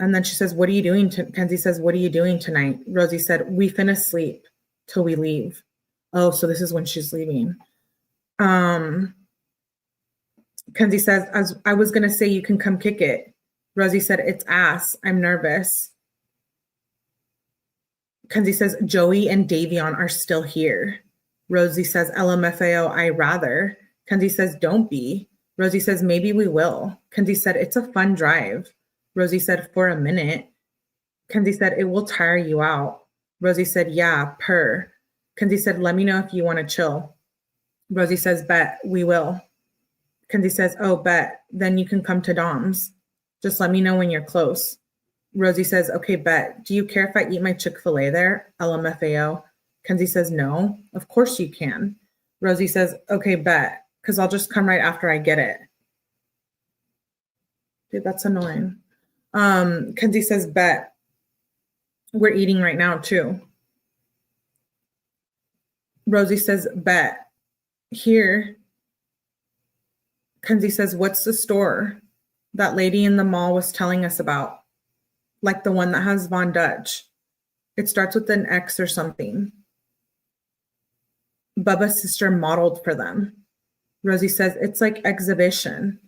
And then she says, what are you doing? Kenzie says, what are you doing tonight? Rosie said, we finna sleep till we leave. Oh, so this is when she's leaving. Kenzie says, as I was going to say, you can come kick it. Rosie said, it's ass. I'm nervous. Kenzie says, Joey and Davion are still here. Rosie says, LMFAO, I rather. Kenzie says, don't be. Rosie says, maybe we will. Kenzie said, it's a fun drive. Rosie said, for a minute. Kenzie said, it will tire you out. Rosie said, yeah, purr. Kenzie said, let me know if you want to chill. Rosie says, bet, we will. Kenzie says, oh, bet, then you can come to Dom's. Just let me know when you're close. Rosie says, okay, bet. Do you care if I eat my Chick-fil-A there? LMFAO. Kenzie says, no, of course you can. Rosie says, okay, bet, because I'll just come right after I get it. Dude, that's annoying. Kenzie says, bet. We're eating right now too. Rosie says, bet. Here. Kenzie says, what's the store that lady in the mall was telling us about? Like the one that has 𝐻𝐿𝐷. It starts with an X or something. Bubba's sister modeled for them. Rosie says, it's like exhibition.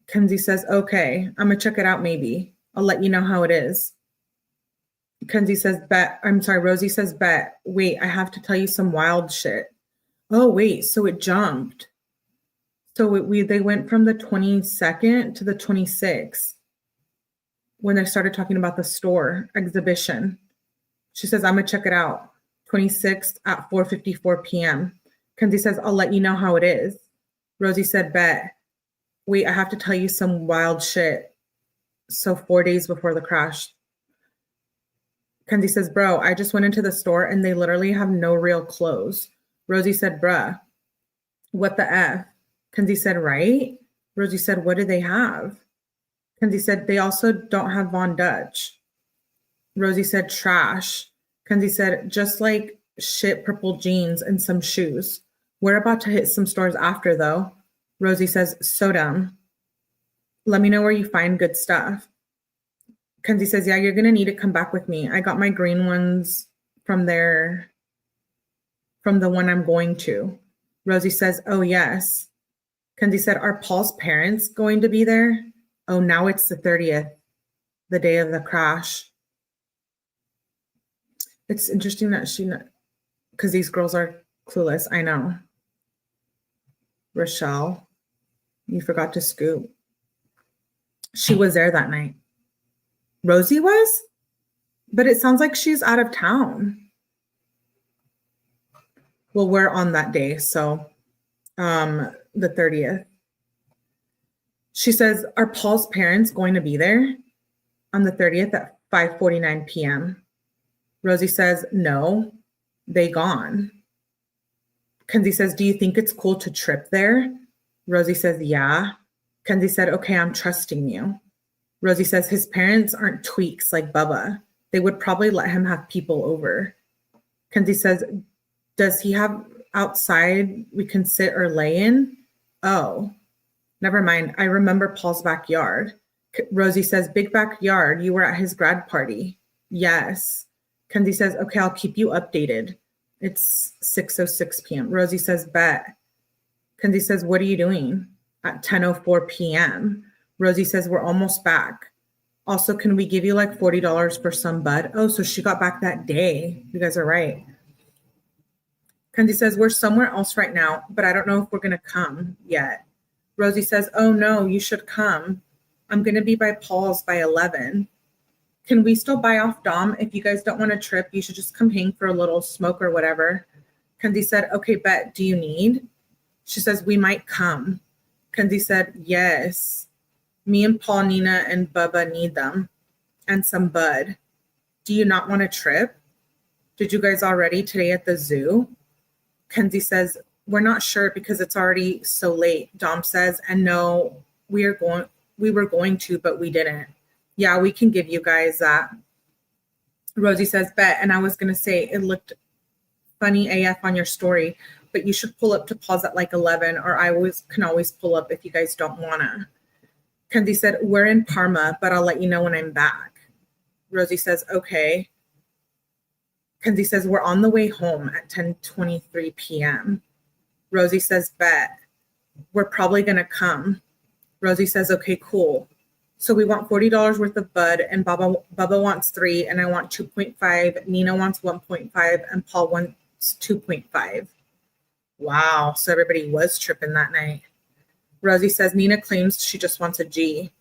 Kenzie says, okay, I'm gonna check it out maybe. I'll let you know how it is. Kenzie says, bet. I'm sorry, Rosie says, bet. Wait, I have to tell you some wild shit. Oh, wait, so it jumped. So they went from the 22nd to the 26th when they started talking about the store exhibition. She says, I'm gonna check it out. 26th at 4:54 p.m. Kenzie says, I'll let you know how it is. Rosie said, bet. Wait, I have to tell you some wild shit. So 4 days before the crash. Kenzie says, bro, I just went into the store and they literally have no real clothes. Rosie said, bruh, what the F? Kenzie said, right? Rosie said, what do they have? Kenzie said, they also don't have 𝐻𝐿𝐷. Rosie said, trash. Kenzie said, just like shit purple jeans and some shoes. We're about to hit some stores after though. Rosie says, so dumb. Let me know where you find good stuff. Kenzie says, yeah, you're going to need to come back with me. I got my green ones from there, from the one I'm going to. Rosie says, oh, yes. Kenzie said, are Paul's parents going to be there? Oh, now it's the 30th, the day of the crash. It's interesting that because these girls are clueless. I know. Rochelle, you forgot to scoop. She was there that night. Rosie was? But it sounds like she's out of town. Well, we're on that day, so the 30th. She says, are Paul's parents going to be there on the 30th at 5:49 p.m.? Rosie says, no, they gone. Kenzie says, do you think it's cool to trip there? Rosie says, yeah. Kenzie said, okay, I'm trusting you. Rosie says, his parents aren't tweaks like Bubba. They would probably let him have people over. Kenzie says, does he have outside we can sit or lay in? Oh, never mind. I remember Paul's backyard. Rosie says, big backyard. You were at his grad party. Yes. Kenzie says, okay, I'll keep you updated. It's 6:06 p.m. Rosie says, bet. Kenzie says, what are you doing at 10:04 p.m.? Rosie says, we're almost back. Also, can we give you like $40 for some bud? Oh, so she got back that day. You guys are right. Kenzie says, we're somewhere else right now, but I don't know if we're going to come yet. Rosie says, oh no, you should come. I'm going to be by Paul's by 11. Can we still buy off Dom? If you guys don't want to trip, you should just come hang for a little smoke or whatever. Kenzie said, okay, bet. Do you need? She says, we might come. Kenzie said, yes. Me and Paul, Nina, and Bubba need them. And some bud. Do you not want to trip? Did you guys already today at the zoo? Kenzie says, we're not sure because it's already so late. Dom says, and no, we were going to, but we didn't. Yeah, we can give you guys that. Rosie says, bet. And I was going to say, it looked funny AF on your story, but you should pull up to Paul's at like 11, or I can always pull up if you guys don't want to. Kenzie said, we're in Parma, but I'll let you know when I'm back. Rosie says, okay. Kenzie says, we're on the way home at 10:23 p.m. Rosie says, bet. We're probably going to come. Rosie says, okay, cool. So we want $40 worth of bud, and Bubba wants 3, and I want 2.5. Nina wants 1.5, and Paul wants 2.5. Wow. So everybody was tripping that night. Rosie says, Nina claims she just wants a G.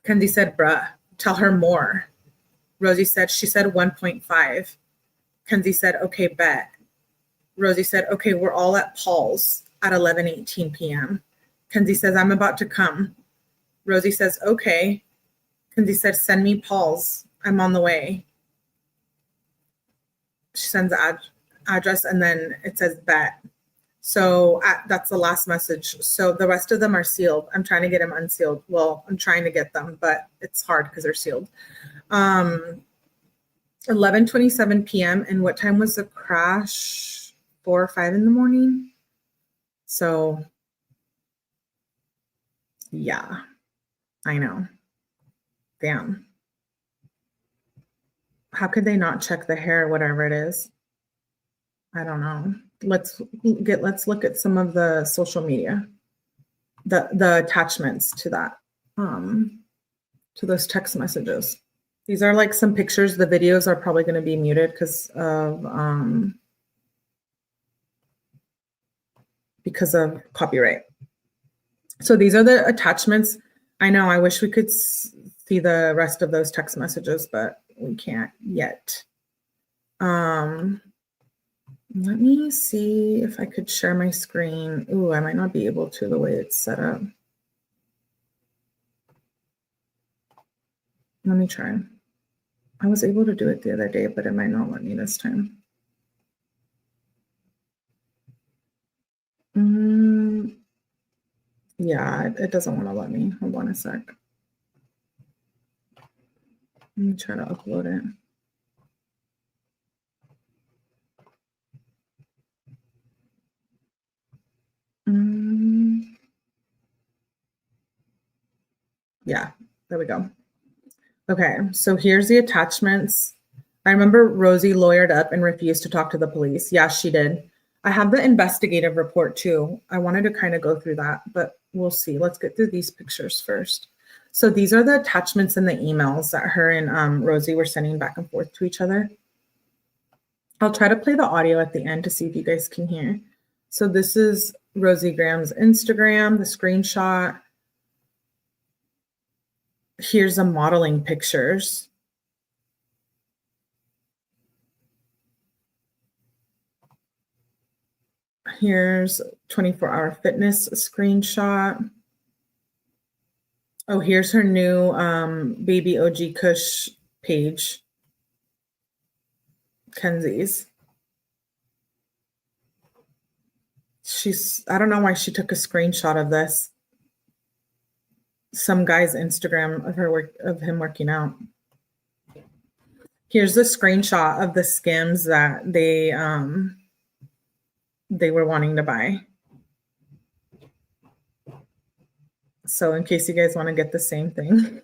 Kenzie said, bruh, tell her more. Rosie said, she said 1.5. Kenzie said, okay, bet. Rosie said, okay, we're all at Paul's at 11:18 p.m. Kenzie says, I'm about to come. Rosie says, okay. Kenzie said, send me Paul's. I'm on the way. She sends the address, and then it says bet. So that's the last message. So the rest of them are sealed. I'm trying to get them unsealed. Well, I'm trying to get them, but it's hard because they're sealed. 11:27 p.m. And what time was the crash? 4 or 5 in the morning? So yeah, I know. Damn. How could they not check the hair, whatever it is? I don't know. Let's look at some of the social media, the attachments to that, to those text messages. These are like some pictures. The videos are probably going to be muted because of copyright. So these are the attachments. I know, I wish we could see the rest of those text messages, but we can't yet. Let me see if I could share my screen. Ooh, I might not be able to the way it's set up. Let me try. I was able to do it the other day, but it might not let me this time. Yeah, it doesn't want to let me. Hold on a sec. Let me try to upload it. Yeah, there we go. Okay, so here's the attachments. I remember Rosie lawyered up and refused to talk to the police. Yeah, she did. I have the investigative report too. I wanted to kind of go through that, but we'll see. Let's get through these pictures first. So these are the attachments in the emails that her and Rosie were sending back and forth to each other. I'll try to play the audio at the end to see if you guys can hear. So this is Rosie Graham's Instagram, the screenshot. Here's the modeling pictures. Here's 24-hour fitness screenshot. Oh, here's her new �𝐸𝐴𝐬𝐲-𝐸𝐞𝐫𝐬𝐿 page. Kenzie's. I don't know why she took a screenshot of this. Some guy's Instagram of him working out. Here's the screenshot of the Skims that they were wanting to buy. So in case you guys want to get the same thing.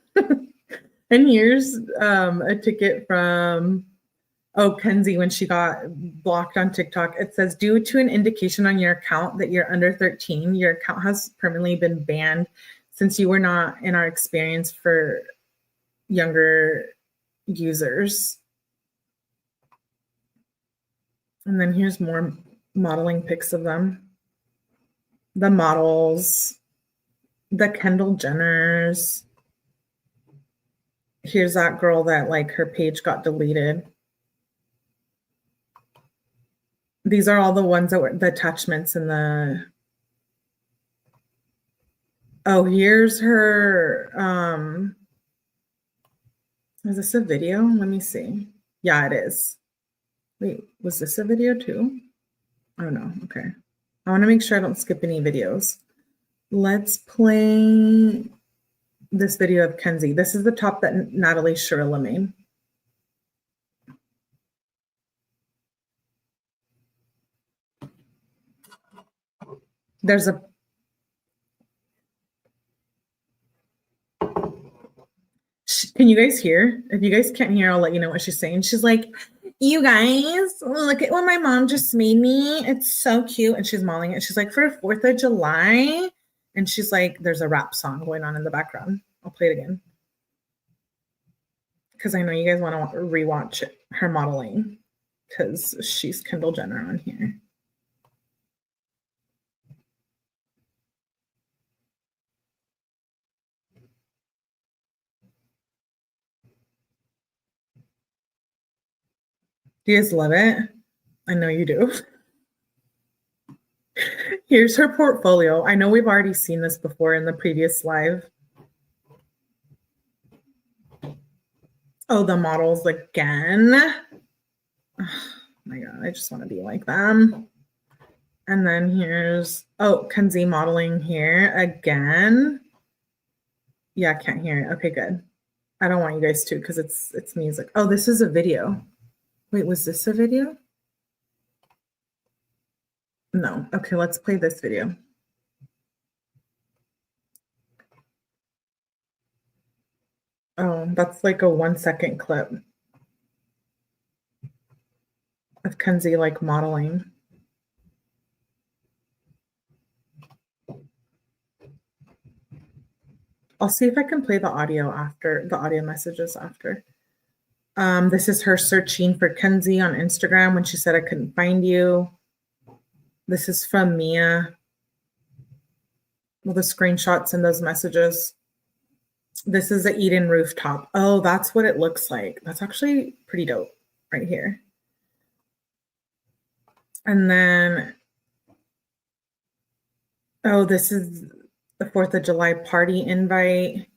And here's a ticket from, Kenzie, when she got blocked on TikTok. It says, due to an indication on your account that you're under 13, your account has permanently been banned since you were not in our experience for younger users. And then here's more modeling pics of them. The models, the Kendall Jenners. Here's that girl that like her page got deleted. These are all the ones that were the attachments in the. Oh, here's her. Is this a video? Let me see. Yeah, it is. Wait, was this a video too? Oh no, okay. I want to make sure I don't skip any videos. Let's play this video of Kenzie. This is the top that Natalie Shirilla made. There's a can you guys hear? If you guys can't hear, I'll let you know what she's saying. She's like, you guys, look at what my mom just made me. It's so cute. And she's modeling it. She's like, for 4th of July. And she's like, there's a rap song going on in the background. I'll play it again. Because I know you guys want to rewatch her modeling. Because she's Kendall Jenner on here. Do you guys love it? I know you do. Here's her portfolio. I know we've already seen this before in the previous live. Oh, the models again. Oh my God, I just want to be like them. And then here's, Kenzie modeling here again. Yeah, I can't hear it. Okay, good. I don't want you guys to because it's music. Oh, this is a video. Wait, was this a video? No. Okay, let's play this video. Oh, that's like a 1-second clip of Kenzie like modeling. I'll see if I can play the audio after, the audio messages after. This is her searching for Kenzie on Instagram when she said, I couldn't find you. This is from Mia. Well, the screenshots and those messages. This is the Eden rooftop. Oh, that's what it looks like. That's actually pretty dope right here. And then, this is the 4th of July party invite.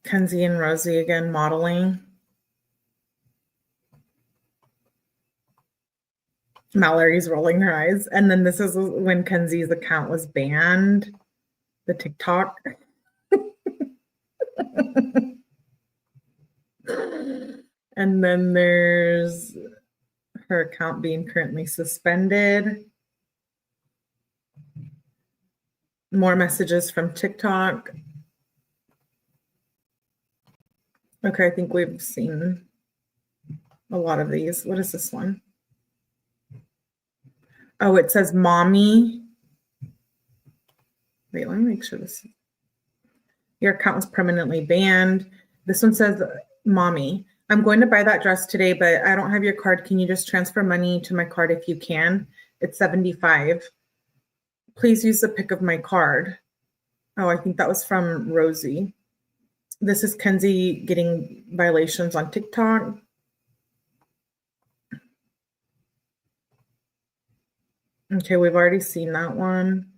Kenzie and Rosie again modeling. Mallory's rolling her eyes. And then this is when Kenzie's account was banned, the TikTok. And then there's her account being currently suspended. More messages from TikTok. Okay, I think we've seen a lot of these. What is this one? Oh, it says mommy. Wait, let me make sure this. Your account was permanently banned. This one says mommy. I'm going to buy that dress today, but I don't have your card. Can you just transfer money to my card if you can? It's $75. Please use the pic of my card. Oh, I think that was from Rosie. This is Kenzie getting violations on TikTok. Okay, we've already seen that one.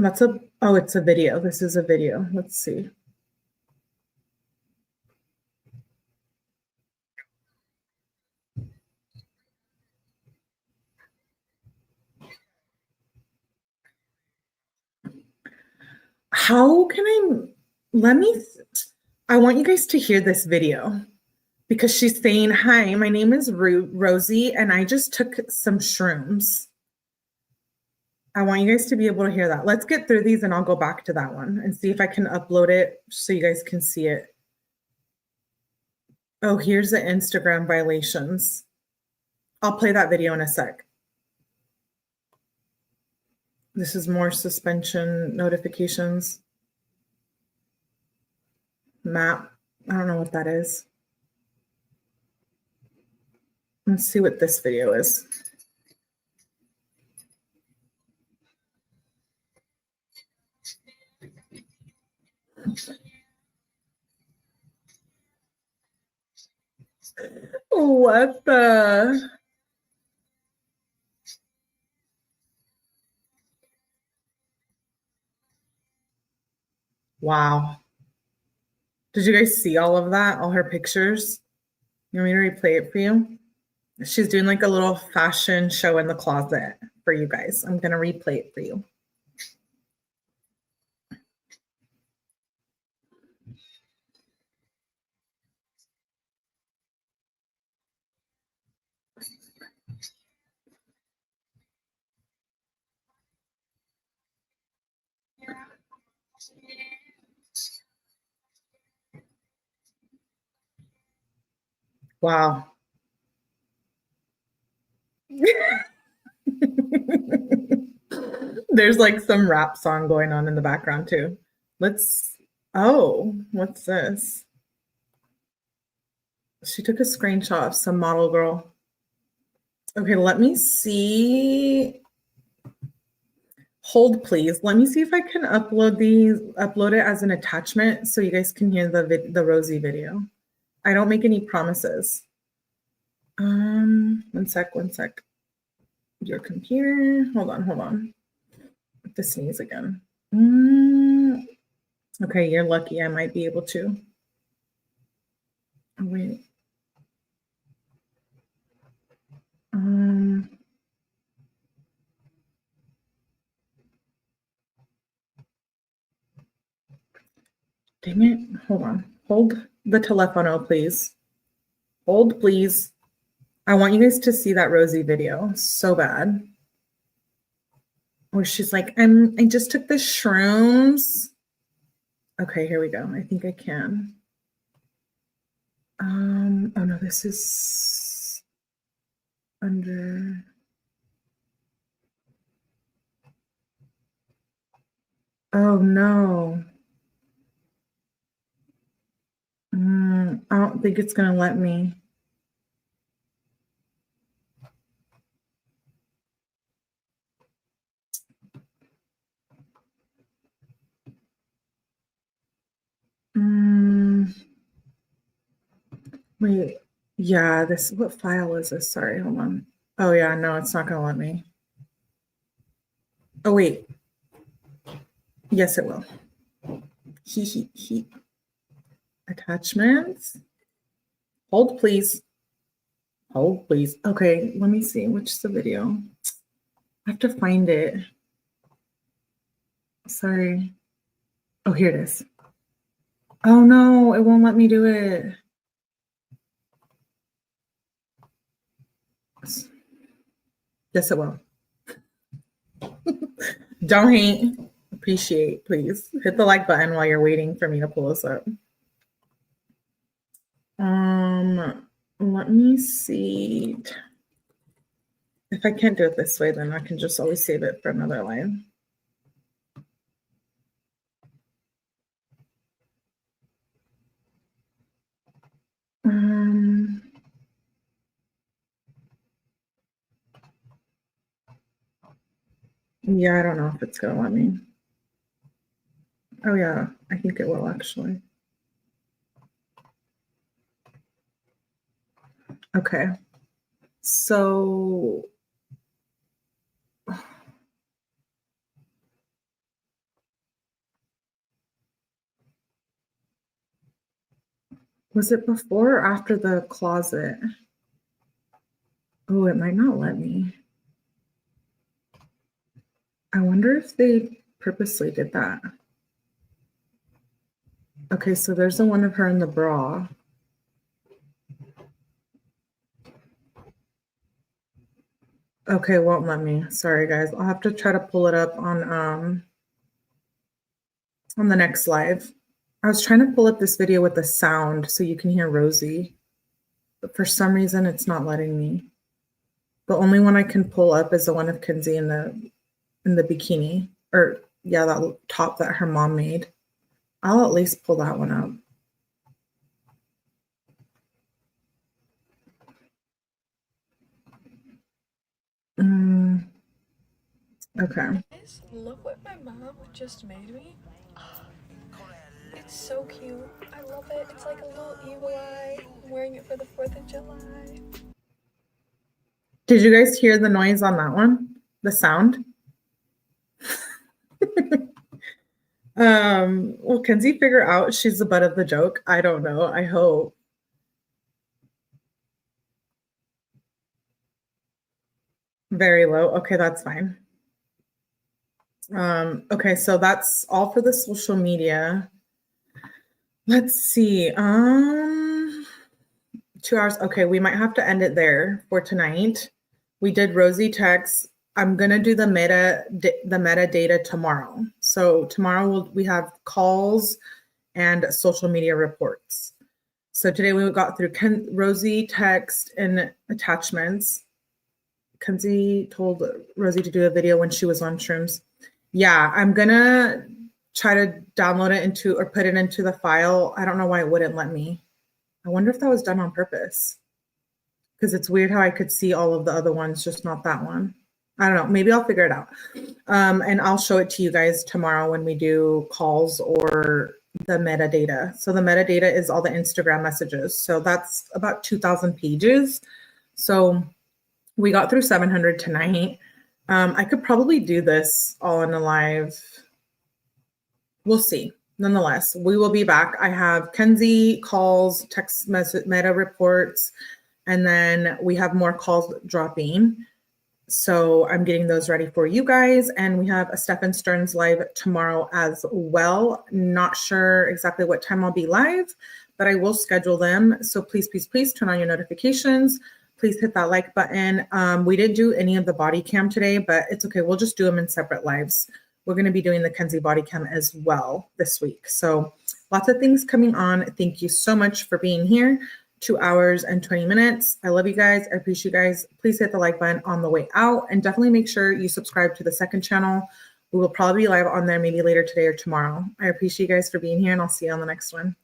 It's a video. This is a video. Let's see. How can I want you guys to hear this video because she's saying, hi, my name is Rosie and I just took some shrooms. I want you guys to be able to hear that. Let's get through these and I'll go back to that one and see if I can upload it so you guys can see it. Oh, here's the Instagram violations. I'll play that video in a sec. This is more suspension notifications. Map. I don't know what that is. Let's see what this video is. What the? Wow. Did you guys see all of that? All her pictures? You want me to replay it for you? She's doing like a little fashion show in the closet for you guys. I'm going to replay it for you. Wow. There's like some rap song going on in the background too. What's this? She took a screenshot of some model girl. Okay, let me see. Hold, please. Let me see if I can upload it as an attachment so you guys can hear the Rosie video. I don't make any promises. One sec. Your computer. Hold on. To sneeze again. Okay, you're lucky. I might be able to. Oh, wait. Dang it. Hold on. Hold the telefono, please. Hold, please. I want you guys to see that Rosie video so bad. Where she's like, I just took the shrooms. Okay, here we go. I think I can. Oh no, this is under. Oh no. I don't think it's gonna let me. Wait, yeah, what file is this? Sorry, hold on. Oh yeah, no, it's not gonna let me. Oh wait. Yes, it will. He. Attachments. Hold, please. Hold, please. Okay, let me see. Which is the video? I have to find it. Sorry. Oh, here it is. Oh no, it won't let me do it. Yes, it will. Don't hate. Appreciate, please. Hit the like button while you're waiting for me to pull this up. Let me see. If I can't do it this way, then I can just always save it for another line. Yeah, I don't know if it's gonna let me. Oh yeah, I think it will actually. Okay, so was it before or after the closet? Oh, it might not let me. I wonder if they purposely did that. Okay, so there's the one of her in the bra. Okay, won't let me. Sorry, guys. I'll have to try to pull it up on the next live. I was trying to pull up this video with the sound so you can hear Rosie, but for some reason it's not letting me. The only one I can pull up is the one of Kenzie in the bikini, or yeah, that top that her mom made. I'll at least pull that one up. Okay. Guys, look what my mom just made me. It's so cute. I love it. It's like a little evil eye. I'm wearing it for the 4th of July. Did you guys hear the noise on that one? The sound? Will Kenzie figure out she's the butt of the joke? I don't know. I hope. Very low. Okay, that's fine. Okay, so that's all for the social media. Let's see. 2 hours. Okay, we might have to end it there for tonight. We did Rosie text. I'm gonna do the metadata tomorrow. So tomorrow we have calls and social media reports. So today we got through Rosie text and attachments. Kenzie told Rosie to do a video when she was on shrooms. Yeah, I'm gonna try to download it into or put it into the file. I don't know why it wouldn't let me. I wonder if that was done on purpose, because it's weird how I could see all of the other ones, just not that one. I don't know. Maybe I'll figure it out. And I'll show it to you guys tomorrow when we do calls or the metadata. So the metadata is all the Instagram messages. So that's about 2,000 pages. So we got through 700 tonight. I could probably do this all in a live. We'll see. Nonetheless, we will be back. I have Kenzie calls, text message, meta reports, and then we have more calls dropping. So I'm getting those ready for you guys. And we have a Stephen Stearns live tomorrow as well. Not sure exactly what time I'll be live, but I will schedule them. So please, please, please turn on your notifications. Please hit that like button. We didn't do any of the body cam today, but it's okay. We'll just do them in separate lives. We're going to be doing the Kenzie body cam as well this week. So lots of things coming on. Thank you so much for being here. 2 hours and 20 minutes. I love you guys. I appreciate you guys. Please hit the like button on the way out and definitely make sure you subscribe to the second channel. We will probably be live on there maybe later today or tomorrow. I appreciate you guys for being here and I'll see you on the next one.